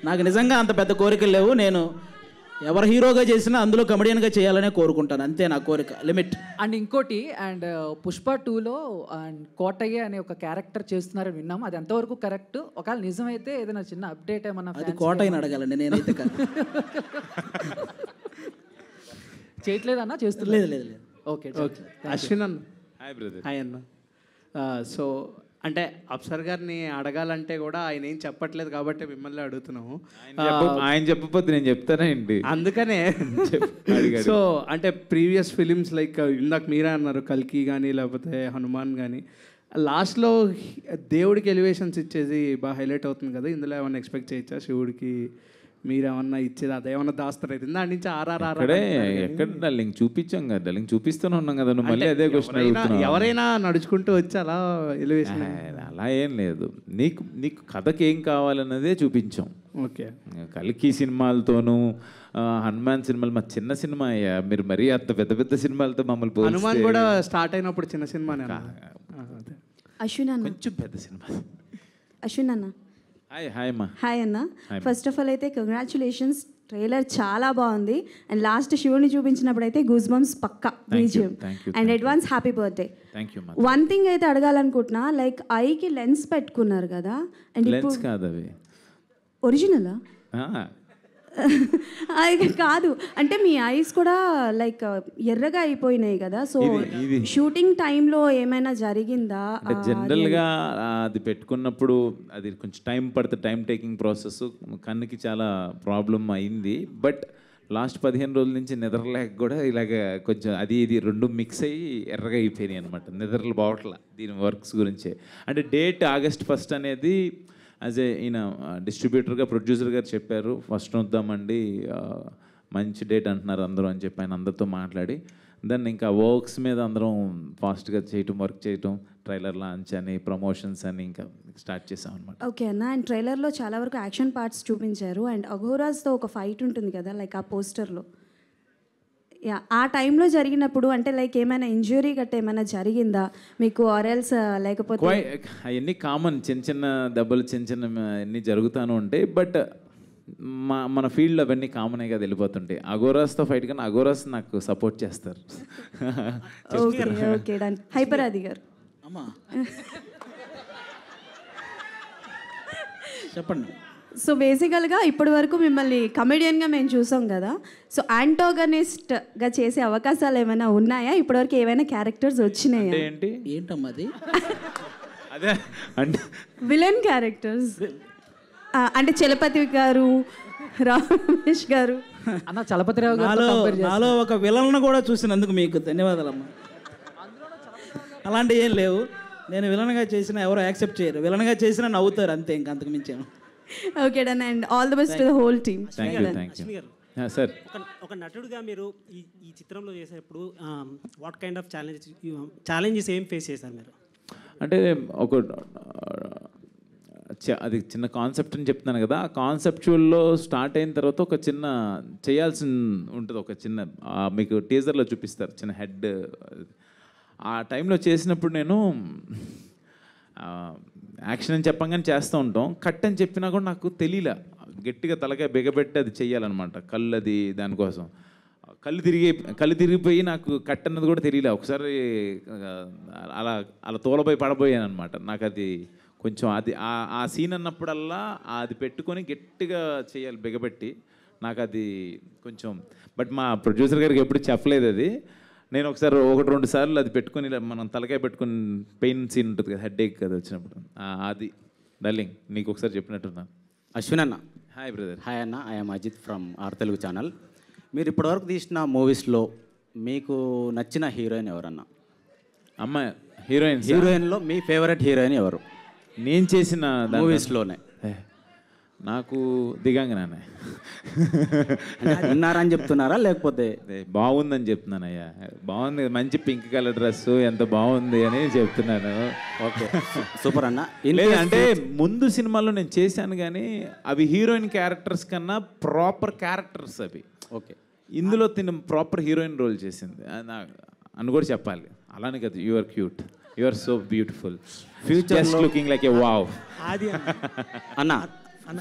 నాకు నిజంగా అంత పెద్ద కోరికలు లేవు. నేను ఎవరు హీరోగా చేసినా అందులో కమెడియన్గా చేయాలనే కోరుకుంటాను, అంతే నా కోరిక, లిమిట్. అండ్ ఇంకోటి, అండ్ పుష్ప 2లో అండ్ కోటయ్య అనే ఒక క్యారెక్టర్ చేస్తున్నారని విన్నాము. అది ఎంతవరకు కరెక్ట్? ఒకవేళ నిజమైతే ఏదైనా చిన్న అప్డేట్ ఏమన్నా? అది కోటయ్యని అడగాలండి, నేనైతే కాదు. చేయట్లేదన్నా? చేస్తున్నారు? లేదు లేదు లేదు. Okay okay. అశ్విన్ అన్న. Hi brother. హాయ్ అన్న. సో అంటే అప్సర్ గారిని అడగాలంటే కూడా ఆయన ఏం చెప్పట్లేదు కాబట్టి మిమ్మల్ని అడుగుతున్నాము. ఆయన చెప్పకపోతే నేను చెప్తానే ఏంటి, అందుకనే. సో అంటే ప్రీవియస్ ఫిలిమ్స్ లైక్ ఇందాక మీరే అన్నారు కల్కి కానీ లేకపోతే హనుమాన్ కానీ, లాస్ట్లో దేవుడికి ఎలివేషన్స్ ఇచ్చేది బాగా హైలైట్ అవుతుంది కదా, ఇందులో ఏమన్నా ఎక్స్పెక్ట్ చేయొచ్చా? శివుడికి మీరేమన్నా ఇచ్చేది అదేమన్నా దాస్తారు అయితే దాని నుంచి ఎక్కడ డల్లింగ్ చూపించాం కదా, డల్లింగ్ చూపిస్తూనే ఉన్నాం కదా. నువ్వు మళ్ళీ అదే క్వశ్చన్. ఎవరైనా నడుచుకుంటూ వచ్చి అలా ఎలివేషన్? అలా ఏం లేదు. నీకు కథకి ఏం కావాలన్నదే చూపించాం. ఓకే. కల్కి సినిమాలతోనూ హనుమాన్ సినిమాలు మా చిన్న సినిమా అయ్యా. మీరు మరీ అంత పెద్ద పెద్ద సినిమాలతో మమ్మల్ని హనుమాన్ కూడా స్టార్ట్ అయినప్పుడు చిన్న సినిమానే. అశ్విన్ అన్న, కొంచెం పెద్ద సినిమా. అశ్విన్ అన్న. హాయ్ అమ్మా. హాయ్ అన్న. ఫస్ట్ ఆఫ్ ఆల్ అయితే కంగ్రాచులేషన్స్, ట్రైలర్ చాలా బాగుంది. అండ్ లాస్ట్ శివుని చూపించినప్పుడు అయితే గూస్ బంప్స్ పక్కా BGM. And advance happy birthday. One thing అయితే అడగాలనుకుంటున్నా, లైక్ ఐకి లెన్స్ పెట్టుకున్నారు కదా, అండ్ లెన్స్ కాదు అవి ఒరిజినలా? అది కాదు, అంటే మీ ఐస్ కూడా లైక్ ఎర్రగా అయిపోయినాయి కదా, సో షూటింగ్ టైంలో ఏమైనా జరిగిందా? అంటే జనరల్గా అది పెట్టుకున్నప్పుడు అది కొంచెం టైం పడుతుంది, టైం టేకింగ్ ప్రాసెస్, కన్నుకి చాలా ప్రాబ్లం అయింది. బట్ లాస్ట్ 15 రోజుల నుంచి నిద్రలేక కూడా ఇలాగ కొంచెం అది ఇది రెండు మిక్స్ అయ్యి ఎర్రగా అయిపోయినాయి అనమాట. నిద్రలు పోవట్ల దీని వర్క్స్ గురించే. అంటే డేట్ August 1 అనేది యాజ్ ఈయన డిస్ట్రిబ్యూటర్గా ప్రొడ్యూసర్ గారు చెప్పారు, ఫస్ట్ వద్దామండి, మంచి డేట్ అంటున్నారు అందరూ అని చెప్పి ఆయన అందరితో మాట్లాడి దెన్ ఇంకా వర్క్స్ మీద అందరం ఫాస్ట్గా చేయటం, వర్క్ చేయటం, ట్రైలర్ లాంచ్ అని, ప్రమోషన్స్ అని ఇంకా స్టార్ట్ చేసాం అనమాట. ఓకే అన్న, అండ్ ట్రైలర్లో చాలా వరకు యాక్షన్ పార్ట్స్ చూపించారు, అండ్ అఘోరాస్తో ఒక ఫైట్ ఉంటుంది కదా లైక్ ఆ పోస్టర్లో. యా, ఆ టైంలో జరిగినప్పుడు అంటే లైక్ ఏమైనా ఇంజురీ గట్ట ఏమైనా జరిగిందా మీకు, ఆర్ఎల్స్ లేకపోతే? అవన్నీ కామన్, చిన్న చిన్న దెబ్బలు, చిన్న చిన్న అన్నీ జరుగుతూనే ఉంటాయి. బట్ మన ఫీల్డ్లో అవన్నీ కామన్గా వెళ్ళిపోతుంటాయి. అఘోరాస్తో ఫైట్ కానీ అఘోరాస్ నాకు సపోర్ట్ చేస్తారు. Okay okay done. హైపరాది గారు అమ్మా చెప్పండి. సో బేసికల్గా ఇప్పటి వరకు మిమ్మల్ని కమెడియన్గా మేము చూసాం కదా, సో యాంటోగనిస్ట్గా చేసే అవకాశాలు ఏమైనా ఉన్నాయా? ఇప్పటివరకు ఏమైనా క్యారెక్టర్స్ వచ్చినాయా? ఏంటమ్మా అది? అదే అంటే విలన్ క్యారెక్టర్స్ అంటే చలపతి గారు, రమేష్ గారు. అన్న చలపతిరావు గారు నాలో ఒక విలన్ను కూడా చూసినందుకు మీకు ధన్యవాదాలమ్మా. అలాంటివి ఏం లేవు, నేను విలన్గా చేసినా ఎవరో యాక్సెప్ట్ చేయరు, విలన్గా చేసినా నవ్వుతారు అంతే, ఇంకా అంతకు మించాను. Okay done, and all the best to the whole team. Sir, ఒక నటుడుగా మీరు ఈ చిత్రంలో చేసేటప్పుడు వాట్ కైండ్ ఆఫ్ ఛాలెంజెస్ ఏం ఫేస్ చేశారు మీరు? అంటే ఒక అది చిన్న కాన్సెప్ట్ అని చెప్తున్నాను కదా, ఆ కాన్సెప్చువల్లో స్టార్ట్ అయిన తర్వాత ఒక చిన్న చేయాల్సి ఉంటుంది, ఒక చిన్న మీకు టీజర్లో చూపిస్తారు చిన్న హెడ్. ఆ టైంలో చేసినప్పుడు నేను యాక్షన్ అని చెప్పంగానే చేస్తూ ఉంటాం, కట్ అని చెప్పినా కూడా నాకు తెలియలే, గట్టిగా తలకాయ బిగబెట్టి అది చెయ్యాలన్నమాట. కళ్ళు అది దానికోసం కళ్ళు తిరిగిపోయి నాకు కట్ అన్నది కూడా తెలియలే. ఒకసారి అలా అలా తోలపోయి పడబోయాను అనమాట. నాకు అది కొంచెం అది ఆ సీన్ అన్నప్పుడల్లా అది పెట్టుకొని గట్టిగా చేయాలి బిగబెట్టి, నాకు అది కొంచెం. బట్ మా ప్రొడ్యూసర్ గారికి ఎప్పుడు చెప్పలేదు అది. నేను ఒకసారి 1-2 సార్లు అది పెట్టుకొని మనం తలకాయ పెట్టుకుని పెయిన్ సీన్ ఉంటుంది కదా, హెడ్ ఏక్ కదా వచ్చినప్పుడు, అది డార్లింగ్ నీకు ఒకసారి చెప్పినట్టున్నా. అశ్విన్ అన్న. Hi brother. హాయ్ అన్న, I'm Ajith from R Telugu channel. మీరు ఇప్పటివరకు తీసిన మూవీస్లో మీకు నచ్చిన హీరోయిన్ ఎవరన్నా? అమ్మాయి హీరోయిన్లో మీ ఫేవరెట్ హీరోయిన్ ఎవరు నేను చేసిన మూవీస్లోనే? నాకు దిగాంగనే. ఉన్నారని చెప్తున్నారా లేకపోతే? బాగుందని చెప్తున్నానయ్యా, బాగుంది, మంచి పింక్ కలర్ డ్రెస్ ఎంత బాగుంది అని చెప్తున్నాను. ఓకే సూపర్ అన్న. అంటే ముందు సినిమాలో నేను చేశాను కానీ అవి హీరోయిన్ క్యారెక్టర్స్ కన్నా ప్రాపర్ క్యారెక్టర్స్ అవి. ఓకే, ఇందులో తిన ప్రాపర్ హీరోయిన్ రోల్ చేసింది అని కూడా చెప్పాలి. అలానే కదా, you are cute, you are so beautiful, future looking like a wow. అన్న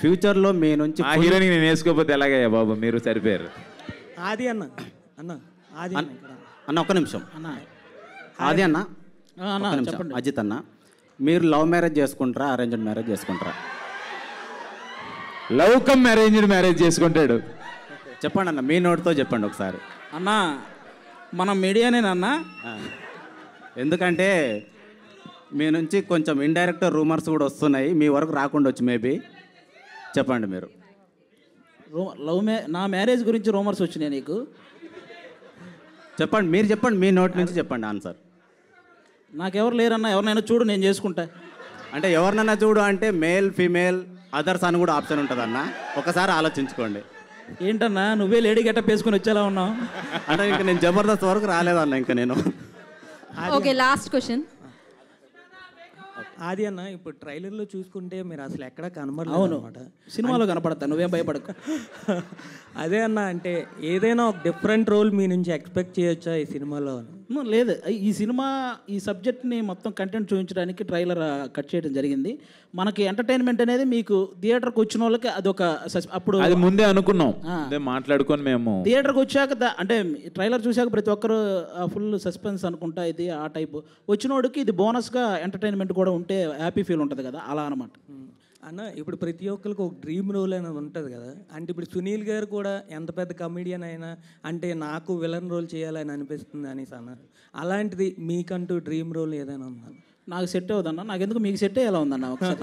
ఫ్యూచర్లో మీ నుంచి ఆ హీరోయిన్ నేను వేసుకోకపోతే ఎలాగయ్యా బాబు, మీరు సరిపోయారు. ఆది అన్న ఆది అన్న ఒక్క నిమిషం. ఆది అన్న ఒక్క నిమిషం. అజిత్ అన్న, మీరు లవ్ మ్యారేజ్ చేసుకుంటారా అరేంజ్డ్ మ్యారేజ్ చేసుకుంటారా? లవ్ కమ్ అరేంజ్డ్ మ్యారేజ్ చేసుకుంటాడు. చెప్పండి అన్న, మీ నోటితో చెప్పండి ఒకసారి. అన్న మన మీడియానేనన్నా, ఎందుకంటే మీ నుంచి కొంచెం ఇండైరెక్ట్ రూమర్స్ కూడా వస్తున్నాయి, మీ వరకు రాకుండా వచ్చు మేబీ. చెప్పండి మీరు. నా మ్యారేజ్ గురించి రూమర్స్ వచ్చినాయి నీకు? చెప్పండి, మీరు చెప్పండి, మీ నోటి నుంచి చెప్పండి ఆన్సర్. నాకెవరు లేరన్నా, ఎవరినైనా చూడు నేను చేసుకుంటా. అంటే ఎవరినైనా చూడు అంటే మేల్ ఫీమేల్ అదర్స్ అని కూడా ఆప్షన్ ఉంటుందన్న, ఒకసారి ఆలోచించుకోండి. ఏంటన్నా నువ్వే లేడీ గెటప్ వేసుకుని వచ్చేలా ఉన్నావు? అంటే ఇంకా నేను జబర్దస్త్ వరకు రాలేదన్న ఇంకా నేను. Okay, last question. ఆది అన్న, ఇప్పుడు ట్రైలర్లో చూసుకుంటే మీరు అసలు ఎక్కడ కనబడలేదు. అవును, సినిమాలో కనపడతా, నువ్వేం భయపడకు. అదే అన్న, అంటే ఏదైనా ఒక డిఫరెంట్ రోల్ మీ నుంచి ఎక్స్పెక్ట్ చేయొచ్చా ఈ సినిమాలో? లేదు, ఈ సినిమా ఈ సబ్జెక్ట్ని మొత్తం కంటెంట్ చూపించడానికి ట్రైలర్ కట్ చేయడం జరిగింది. మనకి ఎంటర్టైన్మెంట్ అనేది మీకు థియేటర్కి వచ్చిన వాళ్ళకి అదొక అప్పుడు అది ముందే అనుకున్నాం, మాట్లాడుకొని మేము థియేటర్కి వచ్చాక అంటే ట్రైలర్ చూశాక ప్రతి ఒక్కరు ఫుల్ సస్పెన్స్ అనుకుంటా ఇది ఆ టైపు వచ్చినోడికి ఇది బోనస్గా ఎంటర్టైన్మెంట్ కూడా ఉంటే హ్యాపీ ఫీల్ ఉంటుంది కదా, అలా అనమాట. అన్న ఇప్పుడు ప్రతి ఒక్కరికి ఒక డ్రీమ్ రోల్ అనేది ఉంటుంది కదా, అంటే ఇప్పుడు సునీల్ గారు కూడా ఎంత పెద్ద కమెడియన్ అయినా అంటే నాకు విలన్ రోల్ చేయాలని అనిపిస్తుంది అనేసి అన్నారు. అలాంటిది మీకంటూ డ్రీమ్ రోల్ ఏదైనా ఉందా? నాకు సెట్ అవుదన్నా, నాకెందుకు మీకు సెట్ అయ్యేలా ఉందన్న ఒకసారి.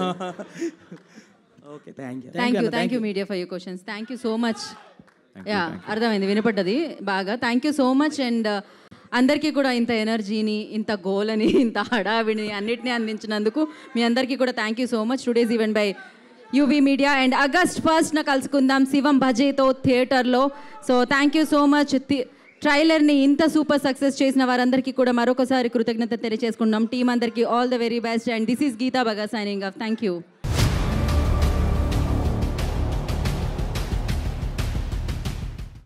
Okay, thank you. Thank you media for your questions. Thank you so much. Yeah, అర్థమైంది, వినపడ్డది బాగా. Thank you so much. And అందరికీ కూడా ఇంత ఎనర్జీని, ఇంత గోలని, ఇంత హడావిడిని అన్నిటినీ అందించినందుకు మీ అందరికీ కూడా thank you so much. Today's event by UV media. And August 1st కలుసుకుందాం శివం భజేతో థియేటర్లో. So thank you so much. ట్రైలర్ని ఇంత సూపర్ సక్సెస్ చేసిన వారందరికీ కూడా మరొకసారి కృతజ్ఞత తెలియజేసుకుంటున్నాం. టీం అందరికీ all the very best. And this is Geeta బగా సైనింగ్ ఆఫ్. Thank you.